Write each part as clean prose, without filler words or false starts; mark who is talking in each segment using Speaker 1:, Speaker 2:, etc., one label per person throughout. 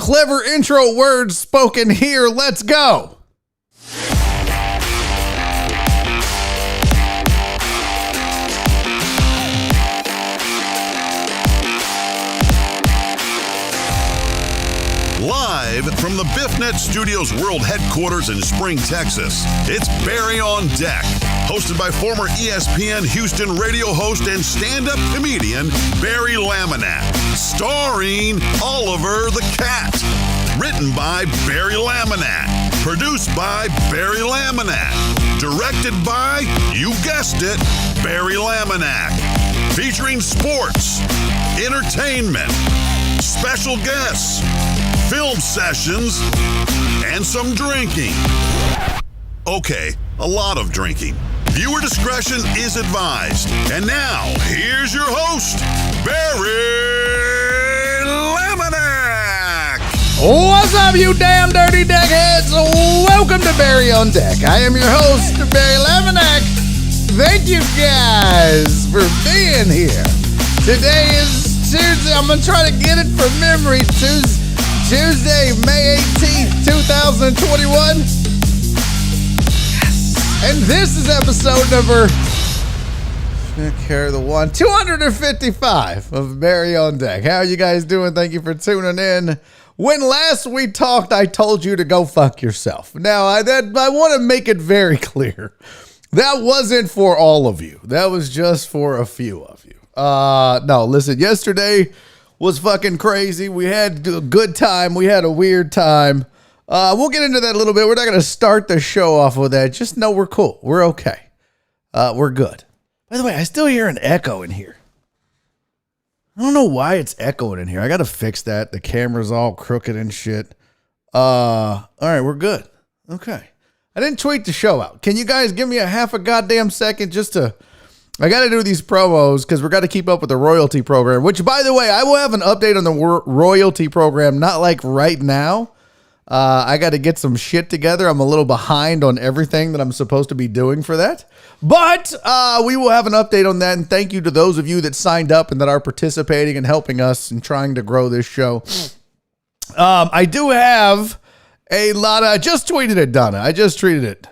Speaker 1: Clever intro words spoken here. Let's go.
Speaker 2: Live from the BiffNet Studios World Headquarters in Spring, Texas, it's Barry on Deck, hosted by former ESPN Houston radio host and stand-up comedian Barry Laminack, starring Oliver the Cat. Written by Barry Laminack, produced by Barry Laminack, directed by, you guessed it, Barry Laminack, featuring sports, entertainment, special guests, film sessions, and some drinking. Okay, a lot of drinking. Viewer discretion is advised. And now, here's your host, Barry Laminack.
Speaker 1: What's up, you damn dirty deckheads? Welcome to Barry on Deck. I am your host, Barry Laminack. Thank you guys for being here. Today is Tuesday. I'm going to try to get it from memory. Tuesday, May 18th, 2021. Yes. And this is episode number 255 of Barry on Deck. How are you guys doing? Thank you for tuning in. When last we talked, I told you to go fuck yourself. Now, I want to make it very clear. That wasn't for all of you. That was just for a few of you. No, listen, yesterday was fucking crazy. We had a good time. We had a weird time. We'll get into that a little bit. We're not going to start the show off with that. Just know we're cool. We're okay. We're good. By the way, I still hear an echo in here. I don't know why it's echoing in here. I got to fix that. The camera's all crooked and shit. All right, we're good. Okay. I didn't tweet the show out. Can you guys give me a half a goddamn second just to... I got to do these promos because we're got to keep up with the royalty program, which, by the way, I will have an update on the royalty program, not like right now. I got to get some shit together. I'm a little behind on everything that I'm supposed to be doing for that. But we will have an update on that. And thank you to those of you that signed up and that are participating and helping us and trying to grow this show. I do have a lot of... I just tweeted it, Donna. I just tweeted it.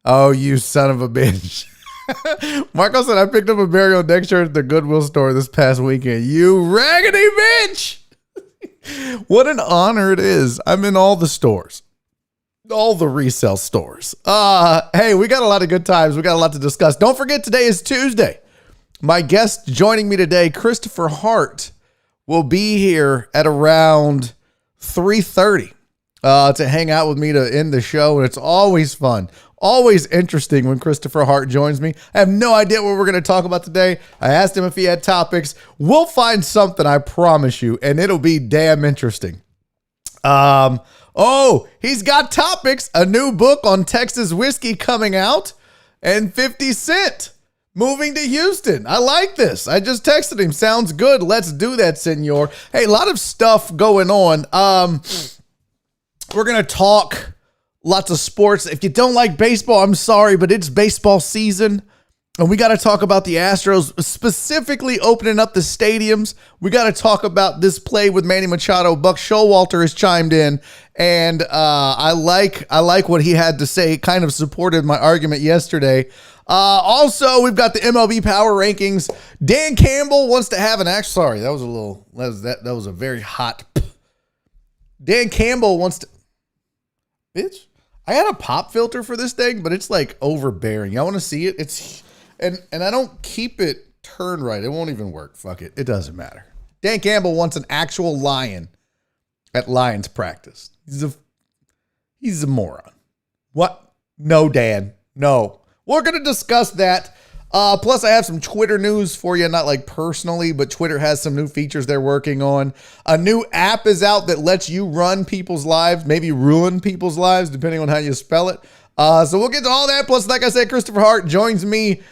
Speaker 1: Oh, you son of a bitch. Marco said, I picked up a Barry on Deck shirt at the Goodwill store this past weekend. You raggedy bitch. What an honor it is. I'm in all the stores. All the resale stores. Hey, we got a lot of good times. We got a lot to discuss. Don't forget, today is Tuesday. My guest joining me today, Christopher Hart, will be here at around 3:30 to hang out with me to end the show. And it's always fun. Always interesting when Christopher Hart joins me. I have no idea what we're going to talk about today. I asked him if he had topics. We'll find something, I promise you, and it'll be damn interesting. Oh, he's got topics. A new book on Texas whiskey coming out, and 50 Cent moving to Houston. I like this. I just texted him. Sounds good. Let's do that, senor. Hey, a lot of stuff going on. We're going to talk lots of sports. If you don't like baseball, I'm sorry, but it's baseball season. And we got to talk about the Astros, specifically opening up the stadiums. We got to talk about this play with Manny Machado. Buck Showalter has chimed in, and I like what he had to say. Kind of supported my argument yesterday. Also, we've got the MLB Power Rankings. Dan Campbell wants to have an action. Sorry, that was a very hot. Dan Campbell wants to. Bitch. I had a pop filter for this thing, but it's like overbearing. Y'all want to see it? It's and I don't keep it turned right. It won't even work. Fuck it. It doesn't matter. Dan Campbell wants an actual lion at Lions practice. He's a moron. What? No, Dan. No. We're going to discuss that. Plus, I have some Twitter news for you, not like personally, but Twitter has some new features they're working on. A new app is out that lets you run people's lives, maybe ruin people's lives, depending on how you spell it. So we'll get to all that. Plus, like I said, Christopher Hart joins me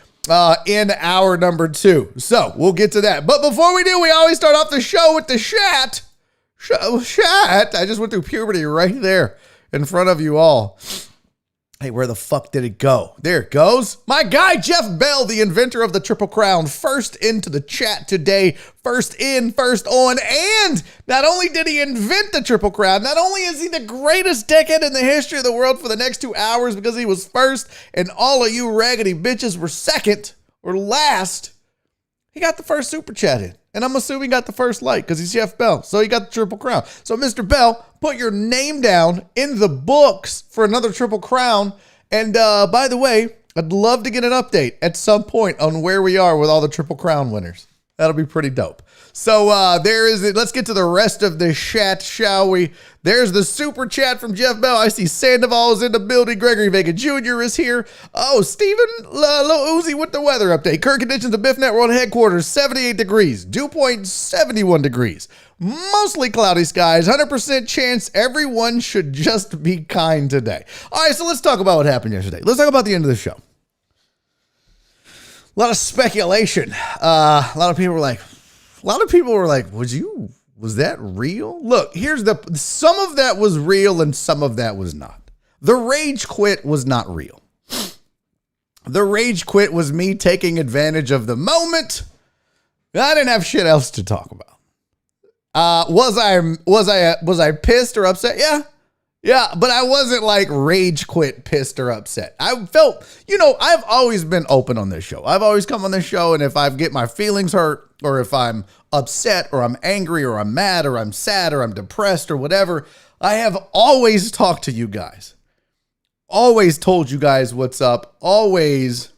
Speaker 1: in hour number 2. So we'll get to that. But before we do, we always start off the show with the chat. Chat. I just went through puberty right there in front of you all. Hey, where the fuck did it go? There it goes. My guy, Jeff Bell, the inventor of the Triple Crown, first into the chat today. First in, first on. And not only did he invent the Triple Crown, not only is he the greatest dickhead in the history of the world for the next 2 hours because he was first and all of you raggedy bitches were second or last, he got the first super chat in. And I'm assuming he got the first like because he's Jeff Bell. So he got the Triple Crown. So Mr. Bell, put your name down in the books for another Triple Crown. And by the way, I'd love to get an update at some point on where we are with all the Triple Crown winners. That'll be pretty dope. So there is it. Let's get to the rest of the chat, shall we? There's the super chat from Jeff Bell. I see Sandoval is in the building. Gregory Vega Jr. is here. Oh, Stephen Lil Uzi with the weather update. Current conditions of BiffNet World Headquarters, 78 degrees. Dew point, 71 degrees. Mostly cloudy skies. 100% chance everyone should just be kind today. All right, so let's talk about what happened yesterday. Let's talk about the end of the show. A lot of speculation. A lot of people were like, was that real? Look, some of that was real and some of that was not. The rage quit was not real. The rage quit was me taking advantage of the moment. I didn't have shit else to talk about. Was I pissed or upset? Yeah, but I wasn't like rage quit, pissed or upset. I felt, I've always been open on this show. I've always come on this show, and if I get my feelings hurt, or if I'm upset, or I'm angry, or I'm mad, or I'm sad, or I'm depressed, or whatever, I have always talked to you guys. Always told you guys what's up. Always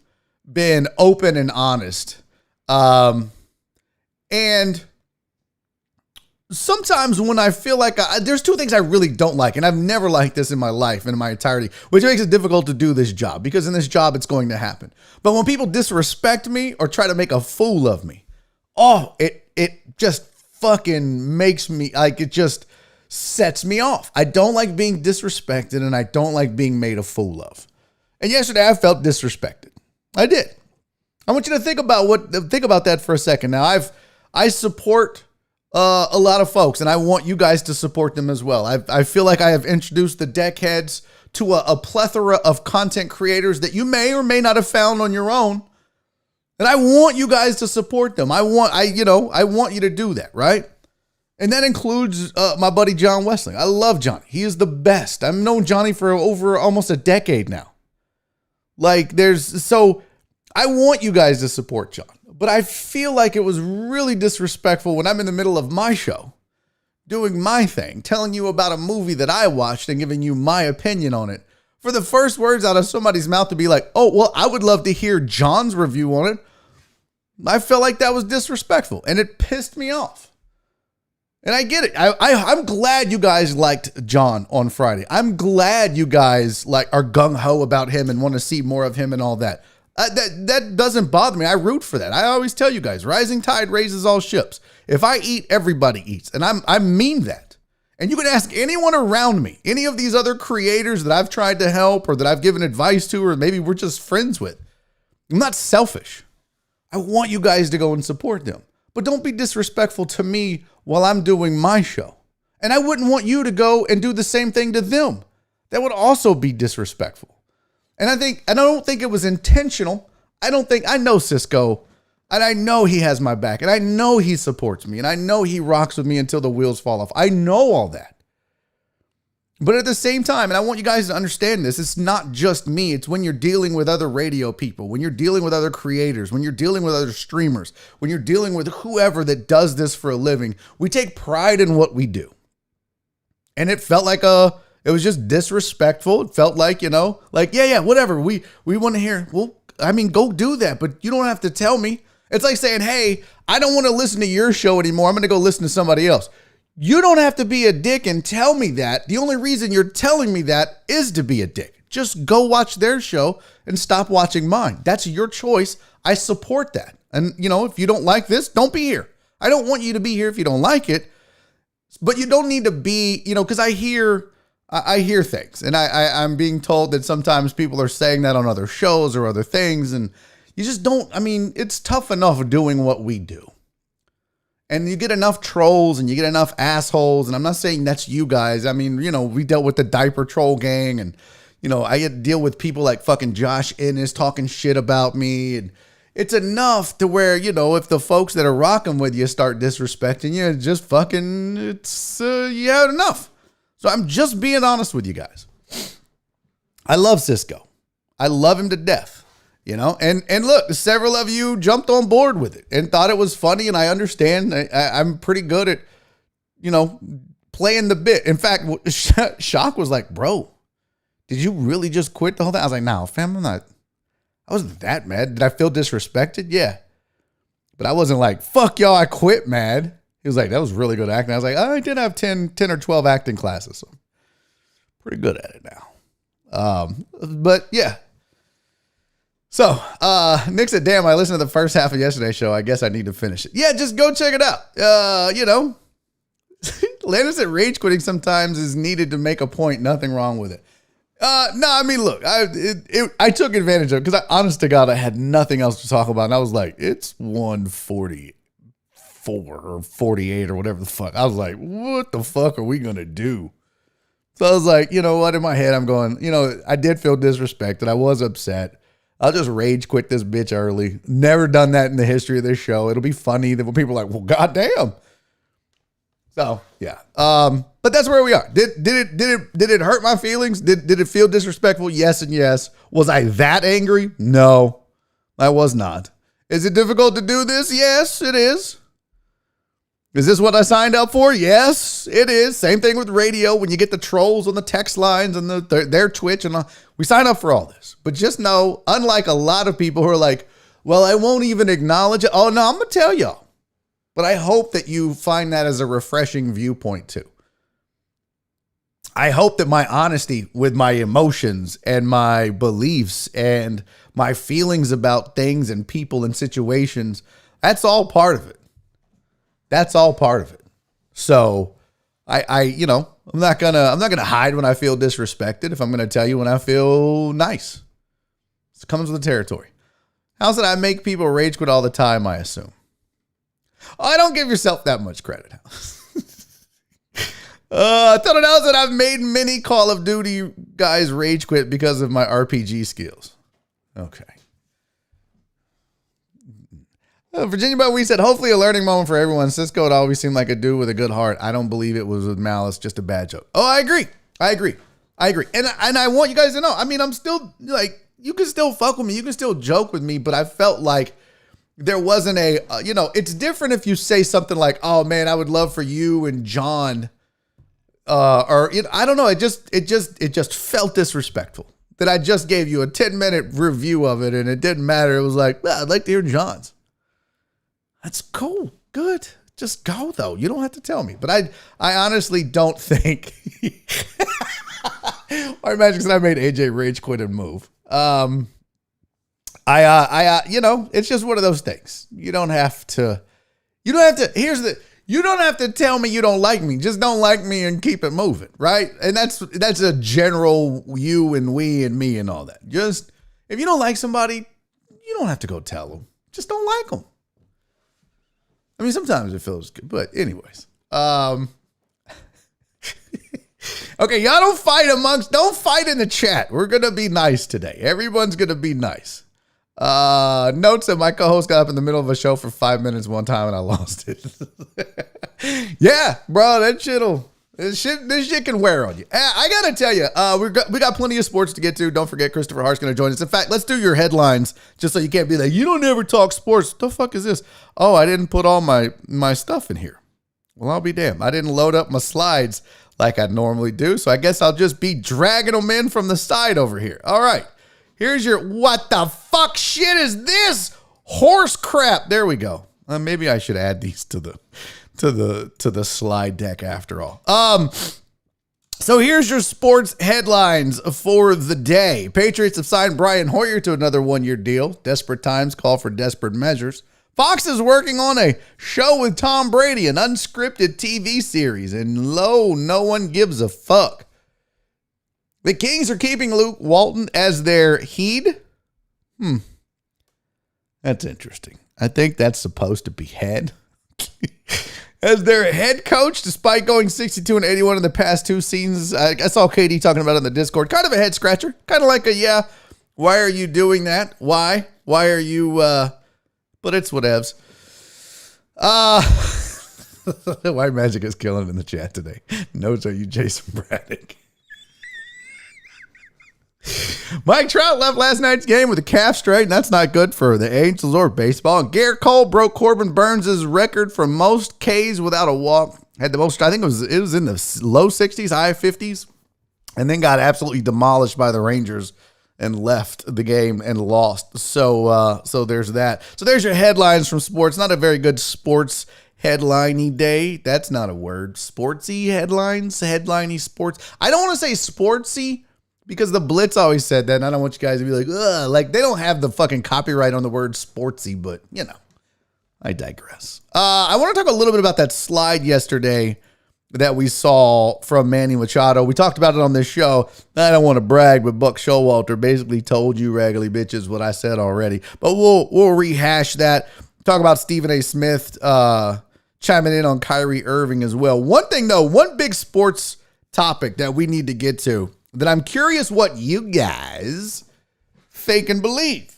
Speaker 1: been open and honest. And sometimes when I feel like there's two things I really don't like, and I've never liked this in my life and in my entirety, which makes it difficult to do this job because in this job, it's going to happen. But when people disrespect me or try to make a fool of me, it just fucking makes me like, it just sets me off. I don't like being disrespected and I don't like being made a fool of. And yesterday I felt disrespected. I did. I want you to think about that for a second. Now I support a lot of folks, and I want you guys to support them as well. I feel like I have introduced the deckheads to a plethora of content creators that you may or may not have found on your own. And I want you guys to support them. I want you to do that, right? And that includes my buddy John Westling. I love Johnny. He is the best. I've known Johnny for over almost a decade now. So I want you guys to support John. But I feel like it was really disrespectful when I'm in the middle of my show, doing my thing, telling you about a movie that I watched and giving you my opinion on it, for the first words out of somebody's mouth to be like, oh, well, I would love to hear John's review on it. I felt like that was disrespectful and it pissed me off. And I get it. I'm glad you guys liked John on Friday. I'm glad you guys are gung-ho about him and want to see more of him and all that. That doesn't bother me. I root for that. I always tell you guys, rising tide raises all ships. If I eat, everybody eats. And I mean that. And you can ask anyone around me, any of these other creators that I've tried to help or that I've given advice to, or maybe we're just friends with. I'm not selfish. I want you guys to go and support them. But don't be disrespectful to me while I'm doing my show. And I wouldn't want you to go and do the same thing to them. That would also be disrespectful. And I don't think it was intentional. I know Cisco, and I know he has my back, and I know he supports me, and I know he rocks with me until the wheels fall off. I know all that. But at the same time, and I want you guys to understand this, it's not just me. It's when you're dealing with other radio people, when you're dealing with other creators, when you're dealing with other streamers, when you're dealing with whoever that does this for a living, we take pride in what we do. And it felt like it was just disrespectful. It felt like, yeah, whatever. We want to hear. Well, I mean, go do that, but you don't have to tell me. It's like saying, hey, I don't want to listen to your show anymore. I'm going to go listen to somebody else. You don't have to be a dick and tell me that. The only reason you're telling me that is to be a dick. Just go watch their show and stop watching mine. That's your choice. I support that. And, if you don't like this, don't be here. I don't want you to be here if you don't like it. But you don't need to be, because I hear things, and I'm being told that sometimes people are saying that on other shows or other things, and you just don't. It's tough enough doing what we do. And you get enough trolls and you get enough assholes, and I'm not saying that's you guys. We dealt with the diaper troll gang, and I get to deal with people like fucking Josh Ennis talking shit about me. And it's enough to where, if the folks that are rocking with you start disrespecting you, just fucking, you had enough. So I'm just being honest with you guys. I love Cisco. I love him to death, and look, several of you jumped on board with it and thought it was funny. And I understand. I'm pretty good at, playing the bit. In fact, Shock was like, bro, did you really just quit the whole thing? I was like, no, fam, I wasn't that mad. Did I feel disrespected? Yeah. But I wasn't like, fuck y'all, I quit mad. He was like, that was really good acting. I was like, I did have 10 or 12 acting classes. So I'm pretty good at it now. But yeah. So, Nick said, damn, I listened to the first half of yesterday's show. I guess I need to finish it. Yeah, just go check it out. Landon said rage quitting sometimes is needed to make a point. Nothing wrong with it. No, I mean, look, I took advantage of it because honest to God, I had nothing else to talk about. And I was like, it's 144 or 48 or whatever the fuck. I was like, what the fuck are we going to do? So I was like, you know what? In my head, I'm going, I did feel disrespected. I was upset. I'll just rage quit this bitch early. Never done that in the history of this show. It'll be funny that when people are like, well, goddamn. So yeah. But that's where we are. Did it hurt my feelings? Did it feel disrespectful? Yes and yes. Was I that angry? No, I was not. Is it difficult to do this? Yes, it is. Is this what I signed up for? Yes, it is. Same thing with radio. When you get the trolls on the text lines and their Twitch and we sign up for all this. But just know, unlike a lot of people who are like, well, I won't even acknowledge it. Oh no, I'm gonna tell y'all. But I hope that you find that as a refreshing viewpoint too. I hope that my honesty with my emotions and my beliefs and my feelings about things and people and situations, that's all part of it. That's all part of it. So I'm not gonna hide when I feel disrespected. If I'm gonna tell you when I feel nice, it comes with the territory. How's it I make people rage quit all the time? I assume. I don't give yourself that much credit. I thought it out that I've made many Call of Duty guys rage quit because of my RPG skills. Okay. Virginia Bowie said, hopefully a learning moment for everyone. Cisco would always seem like a dude with a good heart. I don't believe it was with malice, just a bad joke. Oh, I agree. And I want you guys to know, I mean, I'm still like, you can still fuck with me. You can still joke with me, but I felt like there wasn't it's different if you say something like, oh man, I would love for you and John, I don't know. It just felt disrespectful that I just gave you a 10-minute review of it and it didn't matter. It was like, well, I'd like to hear John's. That's cool. Good. Just go though. You don't have to tell me, but I honestly don't think, or imagine because I made AJ rage quit and move. It's just one of those things. You don't have to tell me you don't like me. Just don't like me and keep it moving. Right. And that's a general you and we and me and all that. Just, if you don't like somebody, you don't have to go tell them. Just don't like them. I mean, sometimes it feels good, but anyways, okay. Y'all don't fight in the chat. We're going to be nice today. Everyone's going to be nice. Notes that my co-host got up in the middle of a show for 5 minutes one time and I lost it. Yeah, bro, this shit can wear on you. I gotta tell you, we got plenty of sports to get to. Don't forget, Christopher Hart's gonna join us. In fact, let's do your headlines just so you can't be like, you don't ever talk sports. What the fuck is this? Oh, I didn't put all my stuff in here. Well, I'll be damned. I didn't load up my slides like I normally do, so I guess I'll just be dragging them in from the side over here. All right. Here's your, what the fuck shit is this? Horse crap. There we go. Maybe I should add these to the slide deck after all. So here's your sports headlines for the day. Patriots have signed Brian Hoyer to another one-year deal. Desperate times call for desperate measures. Fox is working on a show with Tom Brady, an unscripted TV series, and no one gives a fuck. The Kings are keeping Luke Walton as their head. That's interesting. I think that's supposed to be head. as their head coach, despite going 62-81 in the past two seasons. I saw KD talking about it in the Discord. Kind of a head scratcher. Kind of like why are you doing that? Why? Why are you, but it's whatevs. White Magic is killing it in the chat today. Notes, are you Jason Braddock? Mike Trout left last night's game with a calf strain. That's not good for the Angels or baseball. And Garrett Cole broke Corbin Burns' record for most Ks without a walk. Had the most, I think it was in the low 60s, high 50s, and then got absolutely demolished by the Rangers and left the game and lost. So there's that. So there's your headlines from sports. Not a very good sports headliney day. That's not a word. Sportsy headlines, headliney sports. I don't want to say sportsy because the Blitz always said that, and I don't want you guys to be like, ugh, like they don't have the fucking copyright on the word sportsy, but you know, I digress. I want to talk a little bit about that slide yesterday that we saw from Manny Machado. We talked about it on this show. I don't want to brag, but Buck Showalter basically told you raggedy bitches what I said already. But we'll rehash that. Talk about Stephen A. Smith chiming in on Kyrie Irving as well. One thing though, one big sports topic that we need to get to that I'm curious what you guys think and believe.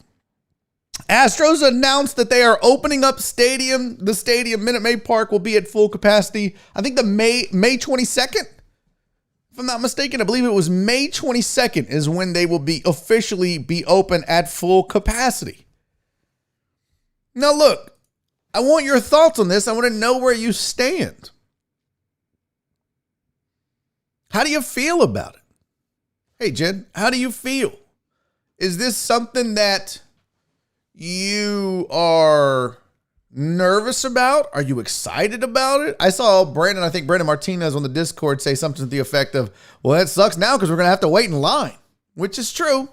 Speaker 1: Astros announced that they are opening up the stadium. Minute Maid Park will be at full capacity. I think the May 22nd, if I'm not mistaken. I believe it was May 22nd is when they will be officially be open at full capacity. Now look, I want your thoughts on this. I want to know where you stand. How do you feel about it? Hey, Jen, how do you feel? Is this something that you are nervous about? Are you excited about it? I saw I think Brandon Martinez on the Discord say something to the effect of, well, that sucks now because we're going to have to wait in line, which is true.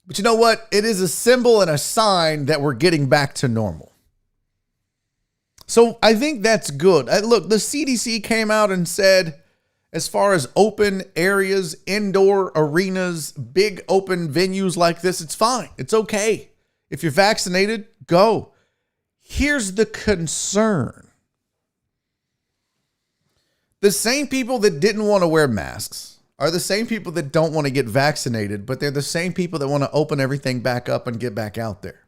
Speaker 1: But you know what? It is a symbol and a sign that we're getting back to normal. So I think that's good. Look, the CDC came out and said, as far as open areas, indoor arenas, big open venues like this, it's fine. It's okay. If you're vaccinated, go. Here's the concern. The same people that didn't want to wear masks are the same people that don't want to get vaccinated, but they're the same people that want to open everything back up and get back out there.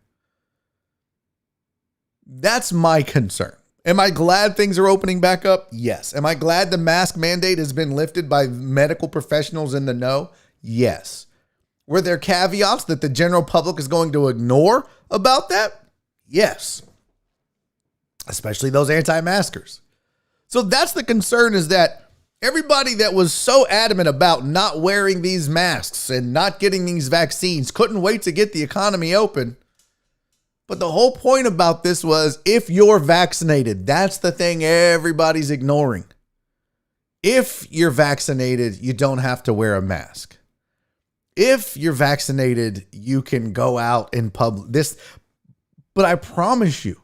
Speaker 1: That's my concern. Am I glad things are opening back up? Yes. Am I glad the mask mandate has been lifted by medical professionals in the know? Yes. Were there caveats that the general public is going to ignore about that? Yes. Especially those anti-maskers. So that's the concern, is that everybody that was so adamant about not wearing these masks and not getting these vaccines couldn't wait to get the economy open. But the whole point about this was, if you're vaccinated, that's the thing everybody's ignoring. If you're vaccinated, you don't have to wear a mask. If you're vaccinated, you can go out in public. But I promise you,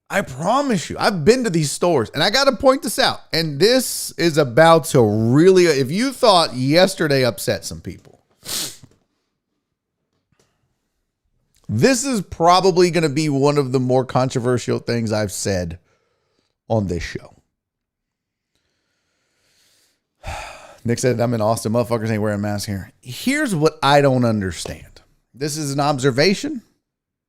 Speaker 1: I've been to these stores, and I got to point this out. And this is about to really, if you thought yesterday upset some people, this is probably going to be one of the more controversial things I've said on this show. Nick said, I'm in Austin. Motherfuckers ain't wearing masks here. Here's what I don't understand. This is an observation.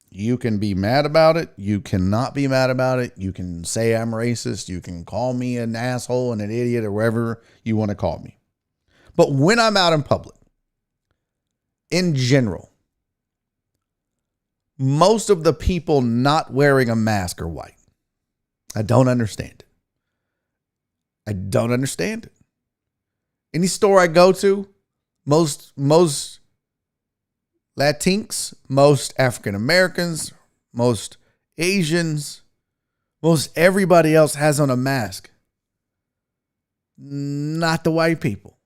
Speaker 1: You can be mad about it. You cannot be mad about it. You can say I'm racist. You can call me an asshole and an idiot or whatever you want to call me. But when I'm out in public, in general, most of the people not wearing a mask are white. I don't understand it. I don't understand it. Any store I go to, most Latinx, most African Americans, most Asians, most everybody else has on a mask. Not the white people.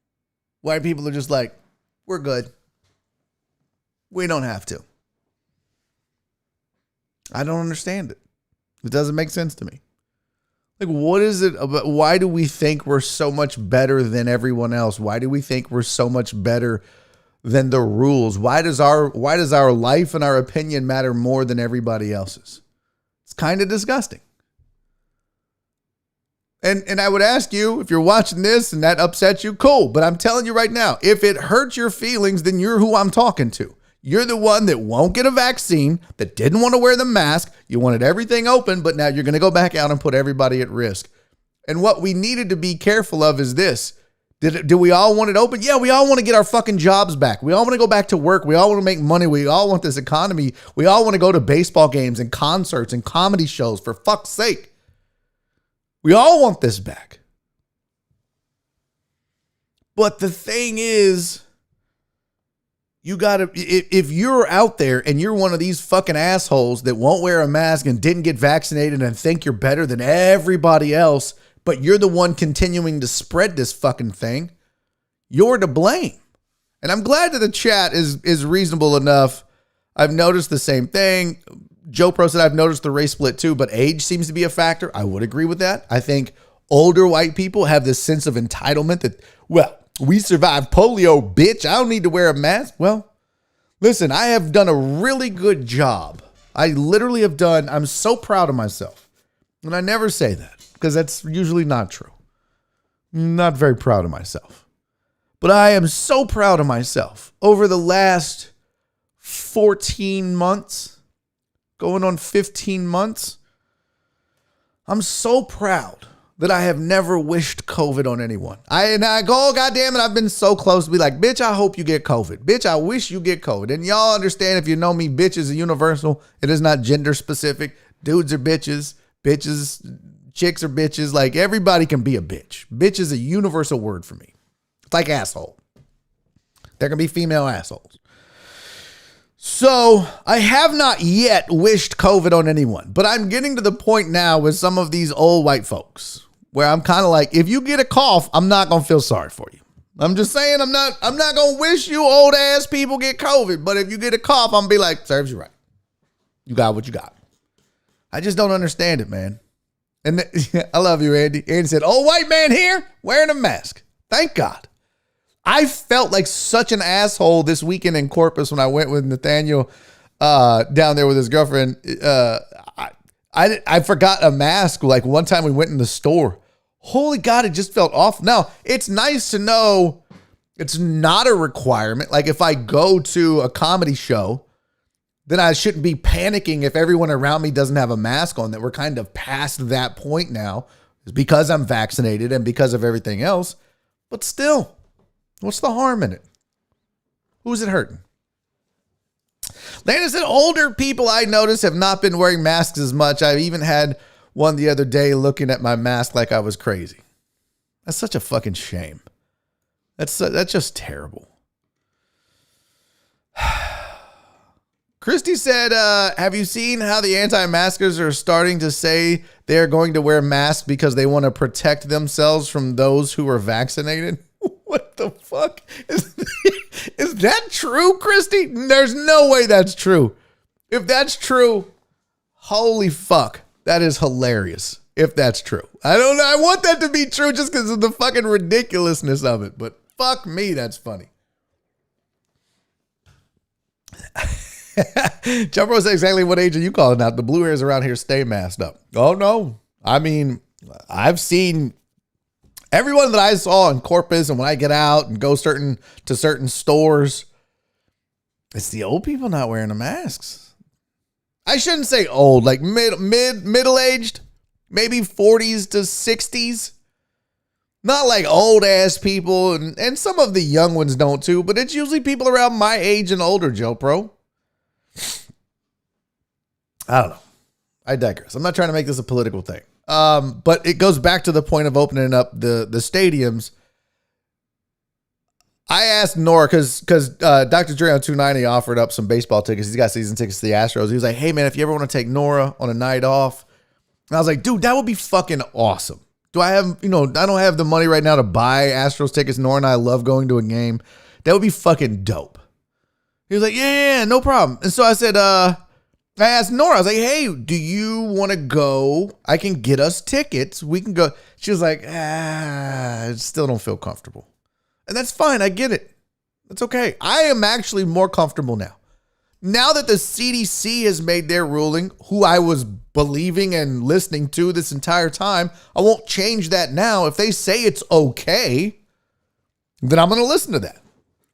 Speaker 1: White people are just like, we're good. We don't have to. I don't understand it. It doesn't make sense to me. Like, what is it about? Why do we think we're so much better than everyone else? Why do we think we're so much better than the rules? Why does our life and our opinion matter more than everybody else's? It's kind of disgusting. And I would ask you, if you're watching this and that upsets you, cool. But I'm telling you right now, if it hurts your feelings, then you're who I'm talking to. You're the one that won't get a vaccine, that didn't want to wear the mask. You wanted everything open, but now you're going to go back out and put everybody at risk. And what we needed to be careful of is this. Do we all want it open? Yeah, we all want to get our fucking jobs back. We all want to go back to work. We all want to make money. We all want this economy. We all want to go to baseball games and concerts and comedy shows, for fuck's sake. We all want this back. But the thing is, you gotta, if you're out there and you're one of these fucking assholes that won't wear a mask and didn't get vaccinated and think you're better than everybody else, but you're the one continuing to spread this fucking thing, you're to blame. And I'm glad that the chat is reasonable enough. I've noticed the same thing. Joe Pro said, I've noticed the race split too, but age seems to be a factor. I would agree with that. I think older white people have this sense of entitlement that, well, we survived polio, bitch. I don't need to wear a mask. Well, listen, I have done a really good job. I literally have done, I'm so proud of myself. And I never say that because that's usually not true. Not very proud of myself. But I am so proud of myself over the last 14 months, going on 15 months. I'm so proud that I have never wished COVID on anyone. I go, oh, goddamn it, I've been so close to be like, bitch, I hope you get COVID. Bitch, I wish you get COVID. And y'all understand, if you know me, bitch is a universal. It is not gender specific. Dudes are bitches. Bitches, chicks are bitches. Like, everybody can be a bitch. Bitch is a universal word for me. It's like asshole. There can be female assholes. So I have not yet wished COVID on anyone, but I'm getting to the point now with some of these old white folks where I'm kind of like, if you get a cough, I'm not going to feel sorry for you. I'm just saying, I'm not going to wish you old ass people get COVID, but if you get a cough, I'm going to be like, serves you right. You got what you got. I just don't understand it, man. And I love you, Andy. Andy said, old white man here wearing a mask. Thank God. I felt like such an asshole this weekend in Corpus when I went with Nathaniel down there with his girlfriend. I forgot a mask. Like one time we went in the store. Holy God, it just felt off. Now, it's nice to know it's not a requirement. Like if I go to a comedy show, then I shouldn't be panicking if everyone around me doesn't have a mask on. That we're kind of past that point now. It's because I'm vaccinated and because of everything else. But still, what's the harm in it? Who's it hurting? Lana said, older people I notice have not been wearing masks as much. I even had one the other day looking at my mask like I was crazy. That's such a fucking shame. That's just terrible. Christy said, have you seen how the anti-maskers are starting to say they're going to wear masks because they want to protect themselves from those who are vaccinated? What the fuck? Is that true, Christy? There's no way that's true. If that's true, holy fuck. That is hilarious. If that's true. I don't know. I want that to be true just because of the fucking ridiculousness of it. But fuck me, that's funny. Jumper said exactly what age are you calling out? The blue hairs around here stay masked up. Oh, no. I mean, I've seen everyone that I saw in Corpus, and when I get out and go to certain stores, it's the old people not wearing the masks. I shouldn't say old, like middle-aged, maybe 40s to 60s. Not like old ass people, and some of the young ones don't too, but it's usually people around my age and older, Joe Pro. I don't know. I digress. I'm not trying to make this a political thing. But it goes back to the point of opening up the stadiums. I asked Nora because Dr. Dre on 290 offered up some baseball tickets. He's got season tickets to the Astros. He was like, hey man, if you ever want to take Nora on a night off. And I was like, dude, that would be fucking awesome. Do I have, I don't have the money right now to buy Astros tickets. Nora and I love going to a game. That would be fucking dope. He was like, yeah, no problem. And so I said, I asked Nora, I was like, hey, do you want to go? I can get us tickets. We can go. She was like, I still don't feel comfortable. And that's fine. I get it. That's okay. I am actually more comfortable now. Now that the CDC has made their ruling, who I was believing and listening to this entire time, I won't change that now. If they say it's okay, then I'm going to listen to that.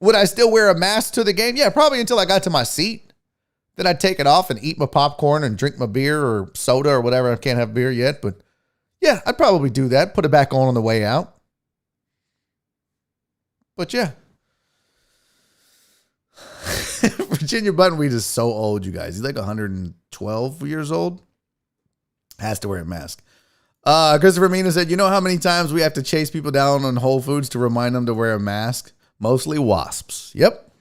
Speaker 1: Would I still wear a mask to the game? Yeah, probably until I got to my seat. Then I'd take it off and eat my popcorn and drink my beer or soda or whatever. I can't have beer yet, but yeah, I'd probably do that. Put it back on the way out. But yeah. Virginia Buttonweed is so old, you guys. He's like 112 years old. Has to wear a mask. Christopher Mina said, you know how many times we have to chase people down on Whole Foods to remind them to wear a mask? Mostly wasps. Yep.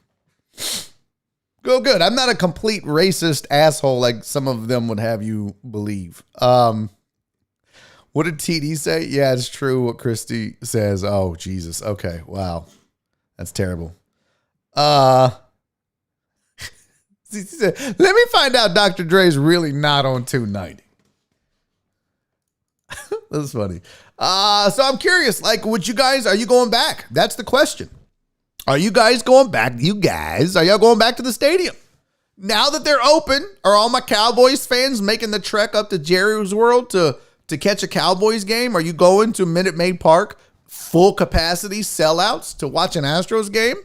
Speaker 1: Go good. I'm not a complete racist asshole like some of them would have you believe. What did TD say? Yeah, it's true what Christy says. Oh, Jesus. Okay. Wow. That's terrible. She said, let me find out Dr. Dre's really not on 290. That's funny. So I'm curious, like, are you going back? That's the question. Are you guys going back? Are y'all going back to the stadium? Now that they're open, are all my Cowboys fans making the trek up to Jerry's World to catch a Cowboys game? Are you going to Minute Maid Park, full capacity sellouts to watch an Astros game?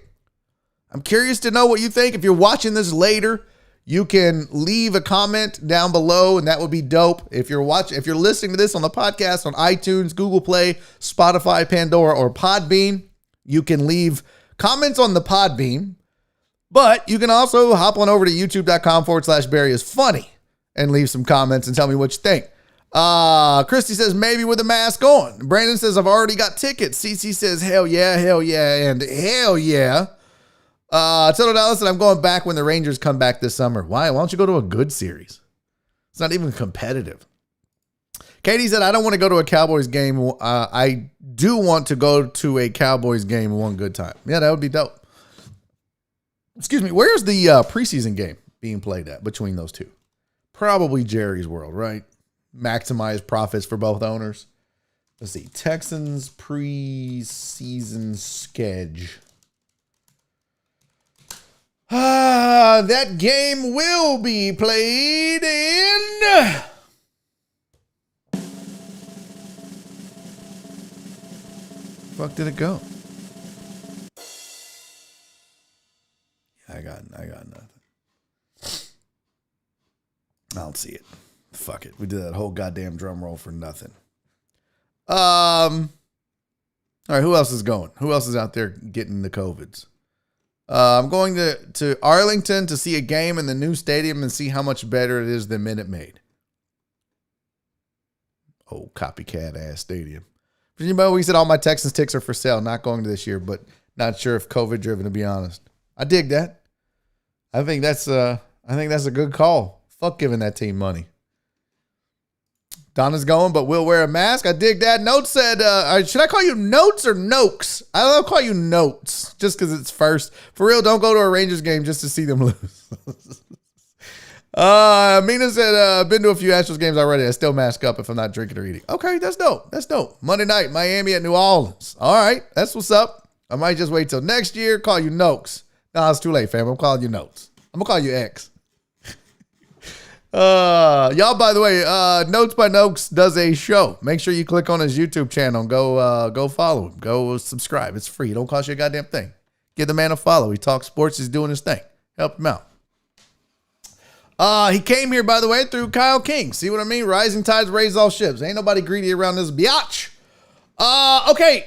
Speaker 1: I'm curious to know what you think. If you're watching this later, you can leave a comment down below, and that would be dope. If you're listening to this on the podcast on iTunes, Google Play, Spotify, Pandora, or Podbean, you can leave comments on the Podbean, but you can also hop on over to youtube.com/Barry is funny and leave some comments and tell me what you think. Christy says, maybe with a mask on. Brandon says, I've already got tickets. CC says, hell yeah, and hell yeah. Toto Dallas said, I'm going back when the Rangers come back this summer. Why? Why don't you go to a good series? It's not even competitive. Katie said, I don't want to go to a Cowboys game. I do want to go to a Cowboys game one good time. Yeah, that would be dope. Excuse me. Where's the preseason game being played at between those two? Probably Jerry's World, right? Maximize profits for both owners. Let's see. Texans preseason schedule. That game will be played in... Fuck did it go? I got nothing. I don't see it. Fuck it. We did that whole goddamn drum roll for nothing. All right, who else is going? Who else is out there getting the COVIDs? I'm going to Arlington to see a game in the new stadium and see how much better it is than Minute Maid. Oh, copycat ass stadium. We said all my Texans ticks are for sale. Not going to this year, but not sure if COVID driven, to be honest. I dig that. I think that's a good call. Fuck giving that team money. Donna's going, but we'll wear a mask. I dig that. Notes said, should I call you Notes or Nokes? I'll call you Notes just because it's first. For real, don't go to a Rangers game just to see them lose. Mina said, been to a few Astros games already. I still mask up if I'm not drinking or eating. Okay, that's dope. That's dope. Monday night, Miami at New Orleans. All right, that's what's up. I might just wait till next year, call you Nokes. No, it's too late, fam. I'm calling you Notes. I'm going to call you X. Y'all, by the way, Notes by Nokes does a show. Make sure you click on his YouTube channel. Go follow him. Go subscribe. It's free. It don't cost you a goddamn thing. Give the man a follow. He talks sports. He's doing his thing. Help him out. He came here, by the way, through Kyle King. See what I mean? Rising tides raise all ships. Ain't nobody greedy around this biatch. Okay.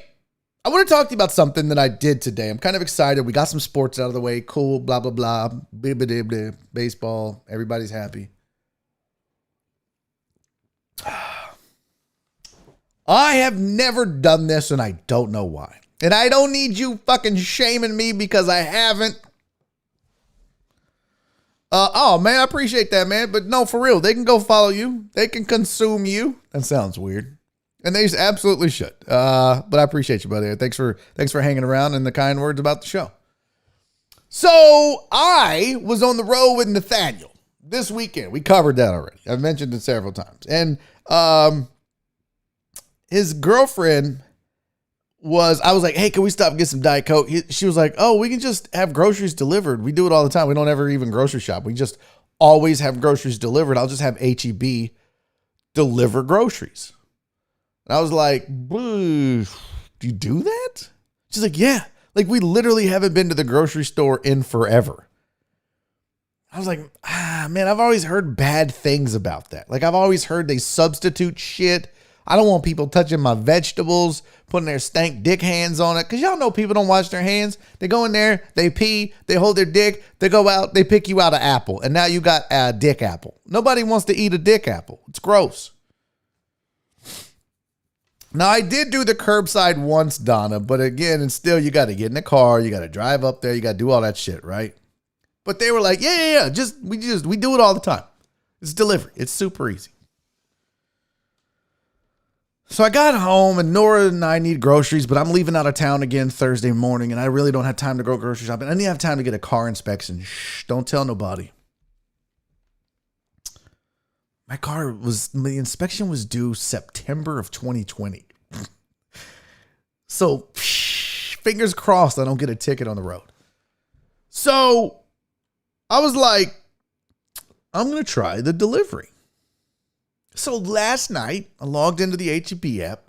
Speaker 1: I want to talk to you about something that I did today. I'm kind of excited. We got some sports out of the way. Cool. Blah, blah, blah. Blah, blah, blah, blah. Baseball. Everybody's happy. I have never done this, and I don't know why. And I don't need you fucking shaming me because I haven't. Oh, man, I appreciate that, man. But no, for real, they can go follow you. They can consume you. That sounds weird. And they absolutely should. But I appreciate you, buddy. Thanks for hanging around and the kind words about the show. So I was on the road with Nathaniel this weekend. We covered that already. I've mentioned it several times. And his girlfriend was I was like, hey, can we stop and get some Diet Coke? She was like, oh, we can just have groceries delivered. We do it all the time. We don't ever even grocery shop. We just always have groceries delivered. I'll just have HEB deliver groceries. And I was like, do you do that? She's like, yeah. Like, we literally haven't been to the grocery store in forever. I was like, man, I've always heard bad things about that. Like, I've always heard they substitute shit. I don't want people touching my vegetables, putting their stank dick hands on it. Because y'all know people don't wash their hands. They go in there, they pee, they hold their dick, they go out, they pick you out an apple. And now you got a dick apple. Nobody wants to eat a dick apple. It's gross. Now, I did do the curbside once, Donna, but again, and still, you got to get in the car, you got to drive up there, you got to do all that shit, right? But they were like, yeah, we do it all the time. It's delivery. It's super easy. So I got home, and Nora and I need groceries, but I'm leaving out of town again Thursday morning, and I really don't have time to go grocery shopping. I need to have time to get a car inspection. Shh, don't tell nobody. The inspection was due September of 2020. So, fingers crossed I don't get a ticket on the road. So, I was like, I'm going to try the delivery. So, last night, I logged into the HEB app,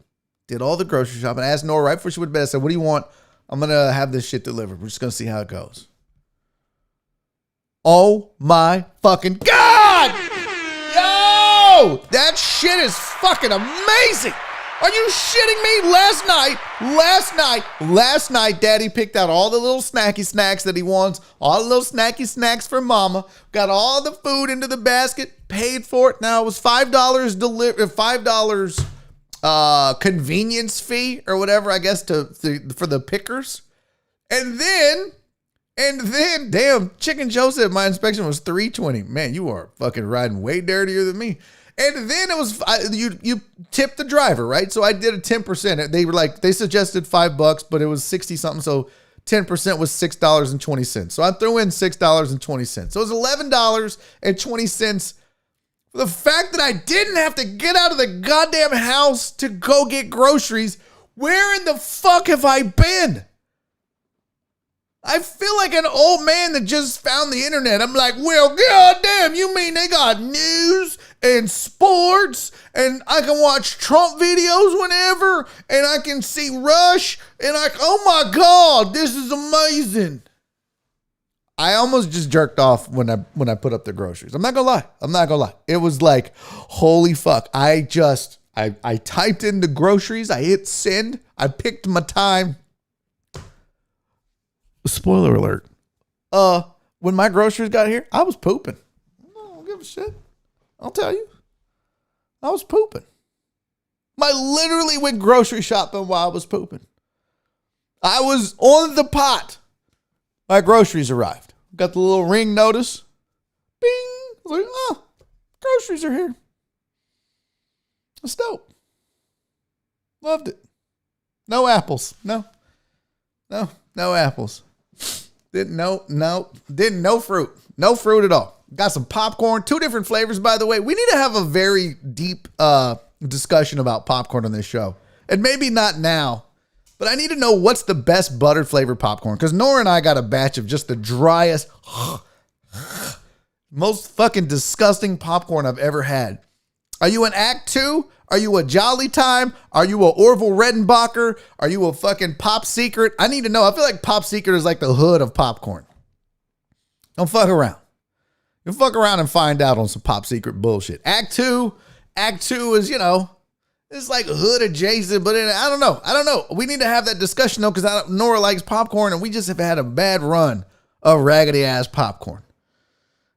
Speaker 1: did all the grocery shopping. I asked Nora right before she went to bed, I said, what do you want? I'm going to have this shit delivered. We're just going to see how it goes. Oh my fucking God! Yo! That shit is fucking amazing! Are you shitting me? Last night, Daddy picked out all the little snacky snacks that he wants, all the little snacky snacks for Mama, got all the food into the basket, paid for it. Now it was $5 convenience fee or whatever, I guess, for the pickers. And then, damn, Chicken Joe said my inspection was $3.20. Man, you are fucking riding way dirtier than me. And then it was, you tip the driver, right? So I did a 10%. They were like, they suggested $5, but it was 60 something. So 10% was $6.20. So I threw in $6.20. So it was $11.20. The fact that I didn't have to get out of the goddamn house to go get groceries. Where in the fuck have I been? I feel like an old man that just found the internet. I'm like, well, goddamn, you mean they got news and sports and I can watch Trump videos whenever and I can see Rush and oh my God, this is amazing. I almost just jerked off when I put up the groceries. I'm not gonna lie. It was like, holy fuck. I typed in the groceries. I hit send. I picked my time. Spoiler alert. When my groceries got here, I was pooping. I don't give a shit. I'll tell you. I was pooping. I literally went grocery shopping while I was pooping. I was on the pot. My groceries arrived. Got the little ring notice. Bing. I was like, oh, groceries are here. That's dope. Loved it. No apples. No apples. Didn't know fruit. No fruit at all. Got some popcorn, 2 different flavors, by the way. We need to have a very deep discussion about popcorn on this show. And maybe not now, but I need to know what's the best buttered flavored popcorn. Because Nora and I got a batch of just the driest, most fucking disgusting popcorn I've ever had. Are you an Act 2? Are you a Jolly Time? Are you a Orville Redenbacher? Are you a fucking Pop Secret? I need to know. I feel like Pop Secret is like the hood of popcorn. Don't fuck around. You fuck around and find out on some Pop Secret bullshit. Act 2 is, it's like hood adjacent, but I don't know. We need to have that discussion though, because Nora likes popcorn and we just have had a bad run of raggedy ass popcorn.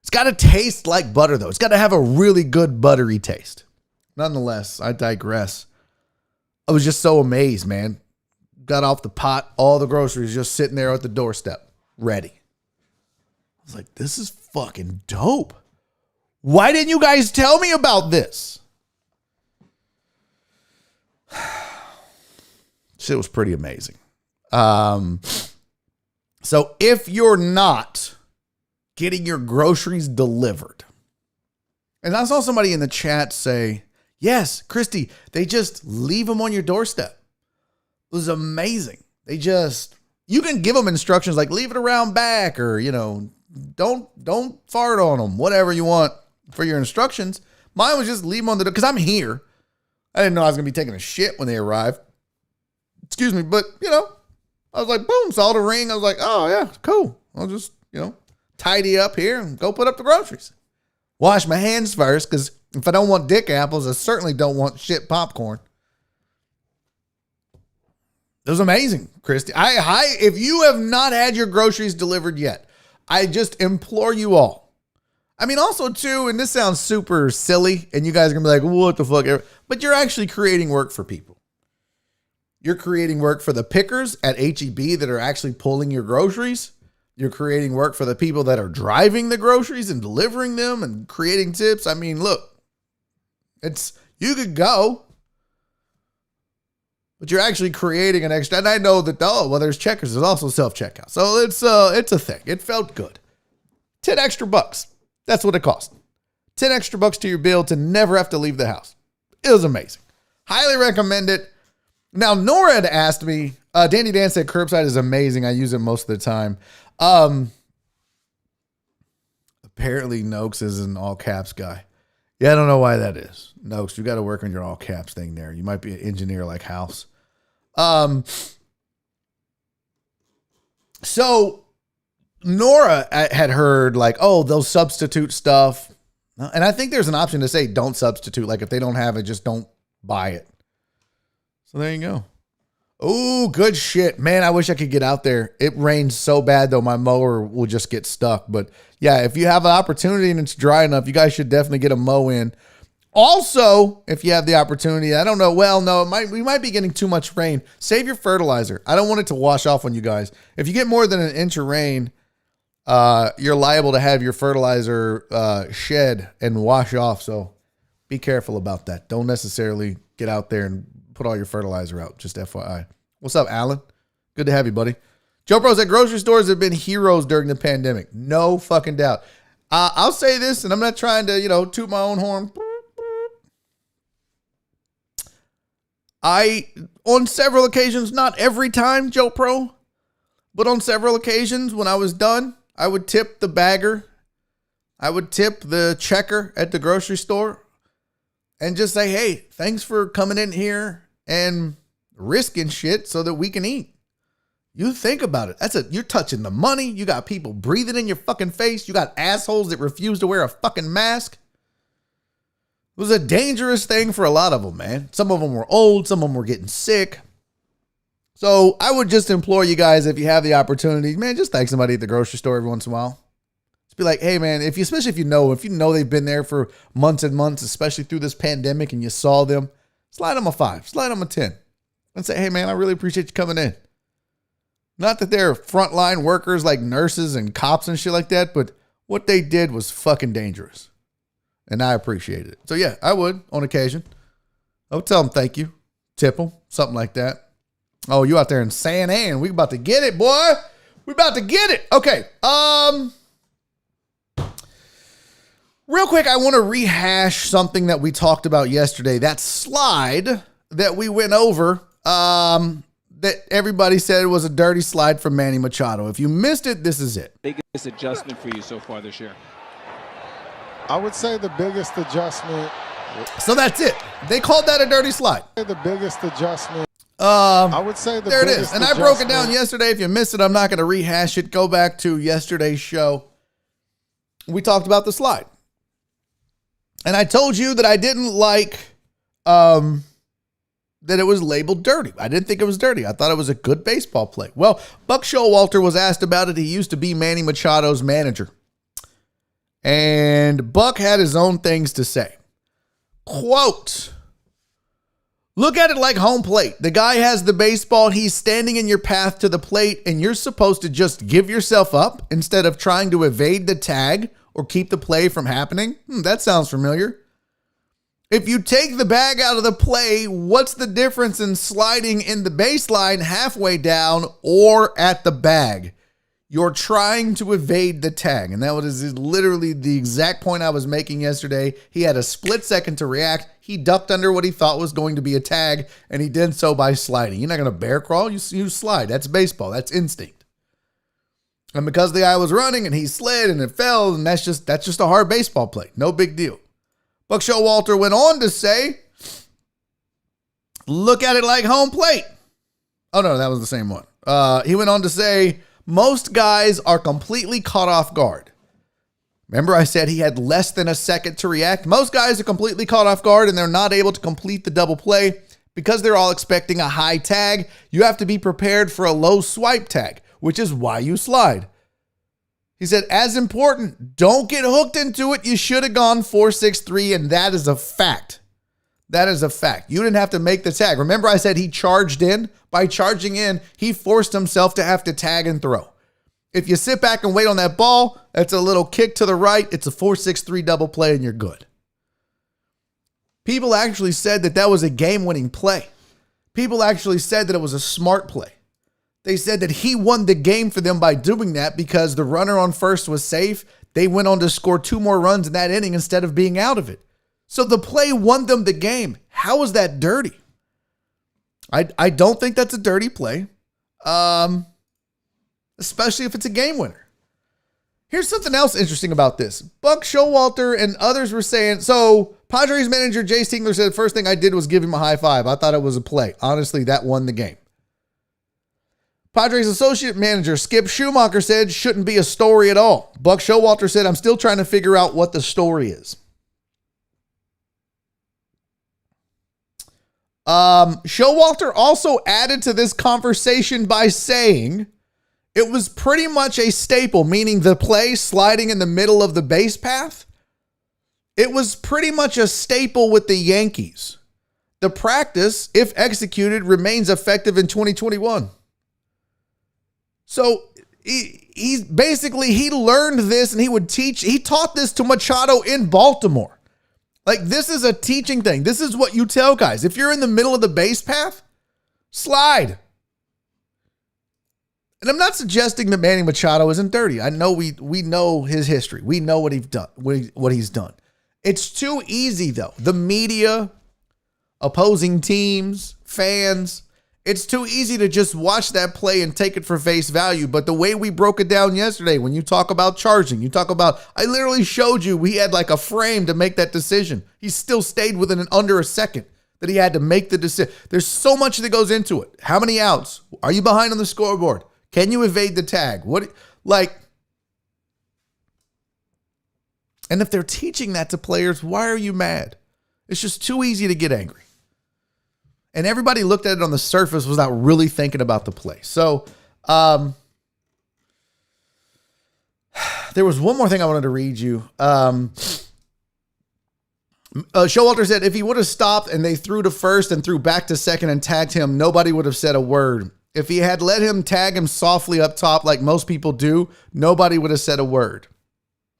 Speaker 1: It's got to taste like butter though. It's got to have a really good buttery taste. Nonetheless, I digress. I was just so amazed, man. Got off the pot, all the groceries just sitting there at the doorstep, ready. I was like, this is fucking dope. Why didn't you guys tell me about this? Shit was pretty amazing. So if you're not getting your groceries delivered, and I saw somebody in the chat say, yes, Christy, they just leave them on your doorstep. was amazing. You can give them instructions like leave it around back or, don't fart on them, whatever you want for your instructions. Mine was just leave them on the door because I'm here. I didn't know I was going to be taking a shit when they arrived. Excuse me. But, I was like, boom, saw the ring. I was like, oh, yeah, cool. I'll just, tidy up here and go put up the groceries. Wash my hands first because if I don't want dick apples, I certainly don't want shit popcorn. It was amazing, Christy. If you have not had your groceries delivered yet, I just implore you all. I mean, also, too, and this sounds super silly, and you guys are going to be like, what the fuck? But you're actually creating work for people. You're creating work for the pickers at HEB that are actually pulling your groceries. You're creating work for the people that are driving the groceries and delivering them and creating tips. I mean, look, you could go, but you're actually creating an extra. And I know that, there's checkers. There's also self-checkout. So it's a thing. It felt good. $10 extra. That's what it cost. $10 extra to your bill to never have to leave the house. It was amazing. Highly recommend it. Now, Nora had asked me, Danny Dan said curbside is amazing. I use it most of the time. Apparently Noakes is an all caps guy. Yeah, I don't know why that is. Noakes, you got to work on your all caps thing there. You might be an engineer like House. So Nora had heard like, they'll substitute stuff. And I think there's an option to say don't substitute. Like if they don't have it, just don't buy it. So there you go. Oh, good shit. Man, I wish I could get out there. It rains so bad, though, my mower will just get stuck. But, yeah, if you have an opportunity and it's dry enough, you guys should definitely get a mow in. Also, if you have the opportunity, I don't know. Well, no, we might be getting too much rain. Save your fertilizer. I don't want it to wash off on you guys. If you get more than an inch of rain, you're liable to have your fertilizer shed and wash off. So be careful about that. Don't necessarily get out there and put all your fertilizer out, just FYI. What's up, Alan? Good to have you, buddy. Joe Pro said grocery stores have been heroes during the pandemic. No fucking doubt. I'll say this, and I'm not trying to, toot my own horn. On several occasions, not every time, Joe Pro, but on several occasions when I was done, I would tip the bagger. I would tip the checker at the grocery store and just say, hey, thanks for coming in here and risking shit so that we can eat. You think about it. You're touching the money. You got people breathing in your fucking face. You got assholes that refuse to wear a fucking mask. It was a dangerous thing for a lot of them, man. Some of them were old. Some of them were getting sick. So I would just implore you guys, if you have the opportunity, man, just thank somebody at the grocery store every once in a while. Just be like, hey, man, especially if you know they've been there for months and months, especially through this pandemic, and you saw them, slide them a 5, slide them a 10, and say, hey, man, I really appreciate you coming in. Not that they're frontline workers like nurses and cops and shit like that, but what they did was fucking dangerous. And I appreciated it. So, yeah, I would on occasion. I would tell them thank you, tip them, something like that. Oh, you out there in San Ann. We about to get it, boy. We about to get it. Okay. Real quick, I want to rehash something that we talked about yesterday. That slide that we went over, that everybody said was a dirty slide from Manny Machado. If you missed it, this is it.
Speaker 3: Biggest adjustment for you so far this year?
Speaker 4: I would say the biggest adjustment.
Speaker 1: So that's it. They called that a dirty slide.
Speaker 4: The biggest adjustment. I would say
Speaker 1: there it is. And I broke it down yesterday. If you missed it, I'm not going to rehash it. Go back to yesterday's show. We talked about the slide. And I told you that I didn't like that it was labeled dirty. I didn't think it was dirty. I thought it was a good baseball play. Well, Buck Showalter was asked about it. He used to be Manny Machado's manager. And Buck had his own things to say. Quote, look at it like home plate. The guy has the baseball. He's standing in your path to the plate, and you're supposed to just give yourself up instead of trying to evade the tag or keep the play from happening. That sounds familiar. If you take the bag out of the play, what's the difference in sliding in the baseline halfway down or at the bag? You're trying to evade the tag. And that was literally the exact point I was making yesterday. He had a split second to react. He ducked under what he thought was going to be a tag, and he did so by sliding. You're not going to bear crawl. You slide. That's baseball. That's instinct. And because the guy was running and he slid and it fell, and that's just a hard baseball play. No big deal. Buck Showalter went on to say, look at it like home plate. Oh, no, that was the same one. He went on to say, most guys are completely caught off guard. Remember I said he had less than a second to react? Most guys are completely caught off guard and they're not able to complete the double play because they're all expecting a high tag. You have to be prepared for a low swipe tag, which is why you slide. He said, as important, don't get hooked into it. You should have gone 4-6-3, and that is a fact. That is a fact. You didn't have to make the tag. Remember I said he charged in? By charging in, he forced himself to have to tag and throw. If you sit back and wait on that ball, that's a little kick to the right. It's a 4-6-3 double play and you're good. People actually said that was a game-winning play. People actually said that it was a smart play. They said that he won the game for them by doing that because the runner on first was safe. They went on to score 2 more runs in that inning instead of being out of it. So the play won them the game. How is that dirty? I don't think that's a dirty play. Especially if it's a game winner. Here's something else interesting about this. Buck Showalter and others were saying, so Padres manager Jay Stingler said, the first thing I did was give him a high five. I thought it was a play. Honestly, that won the game. Padres associate manager Skip Schumacher said, shouldn't be a story at all. Buck Showalter said, I'm still trying to figure out what the story is. Showalter also added to this conversation by saying, it was pretty much a staple, meaning the play sliding in the middle of the base path. It was pretty much a staple with the Yankees. The practice, if executed, remains effective in 2021. So he learned this and he taught this to Machado in Baltimore. Like, this is a teaching thing. This is what you tell guys. If you're in the middle of the base path, slide. And I'm not suggesting that Manny Machado isn't dirty. I know we know his history. We know what he's done. It's too easy, though. The media, opposing teams, fans, it's too easy to just watch that play and take it for face value. But the way we broke it down yesterday, when you talk about charging, I literally showed you we had like a frame to make that decision. He still stayed within under a second that he had to make the decision. There's so much that goes into it. How many outs? Are you behind on the scoreboard? Can you evade the tag? And if they're teaching that to players, why are you mad? It's just too easy to get angry. And everybody looked at it on the surface without really thinking about the play. So there was one more thing I wanted to read you. Showalter said if he would have stopped and they threw to first and threw back to second and tagged him, nobody would have said a word. If he had let him tag him softly up top like most people do, nobody would have said a word.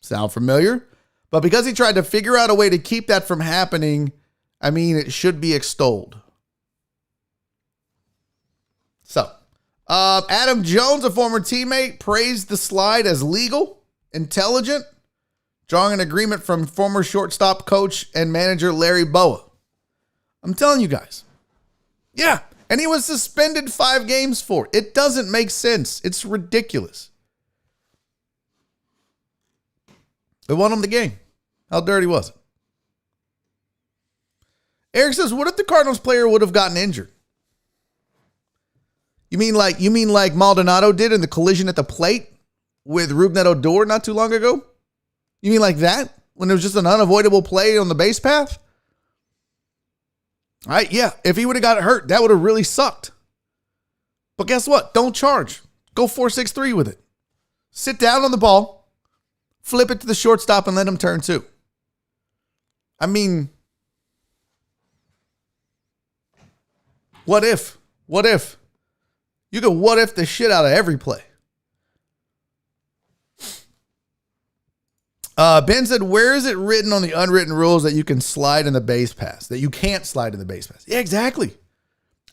Speaker 1: Sound familiar? But because he tried to figure out a way to keep that from happening, I mean, it should be extolled. So, Adam Jones, a former teammate, praised the slide as legal, intelligent, drawing an agreement from former shortstop coach and manager Larry Boa. I'm telling you guys. Yeah. And he was suspended 5 games for it. It doesn't make sense. It's ridiculous. It won him the game. How dirty was it? Eric says, what if the Cardinals player would have gotten injured? You mean like Maldonado did in the collision at the plate with Rougned Odor not too long ago? You mean like that? When it was just an unavoidable play on the base path? All right, yeah. If he would have got hurt, that would have really sucked. But guess what? Don't charge. Go 4-6-3 with it. Sit down on the ball, flip it to the shortstop, and let him turn 2. I mean, what if? What if? You could what if the shit out of every play. Ben said, where is it written on the unwritten rules that you can slide in the base pass? That you can't slide in the base pass? Yeah, exactly.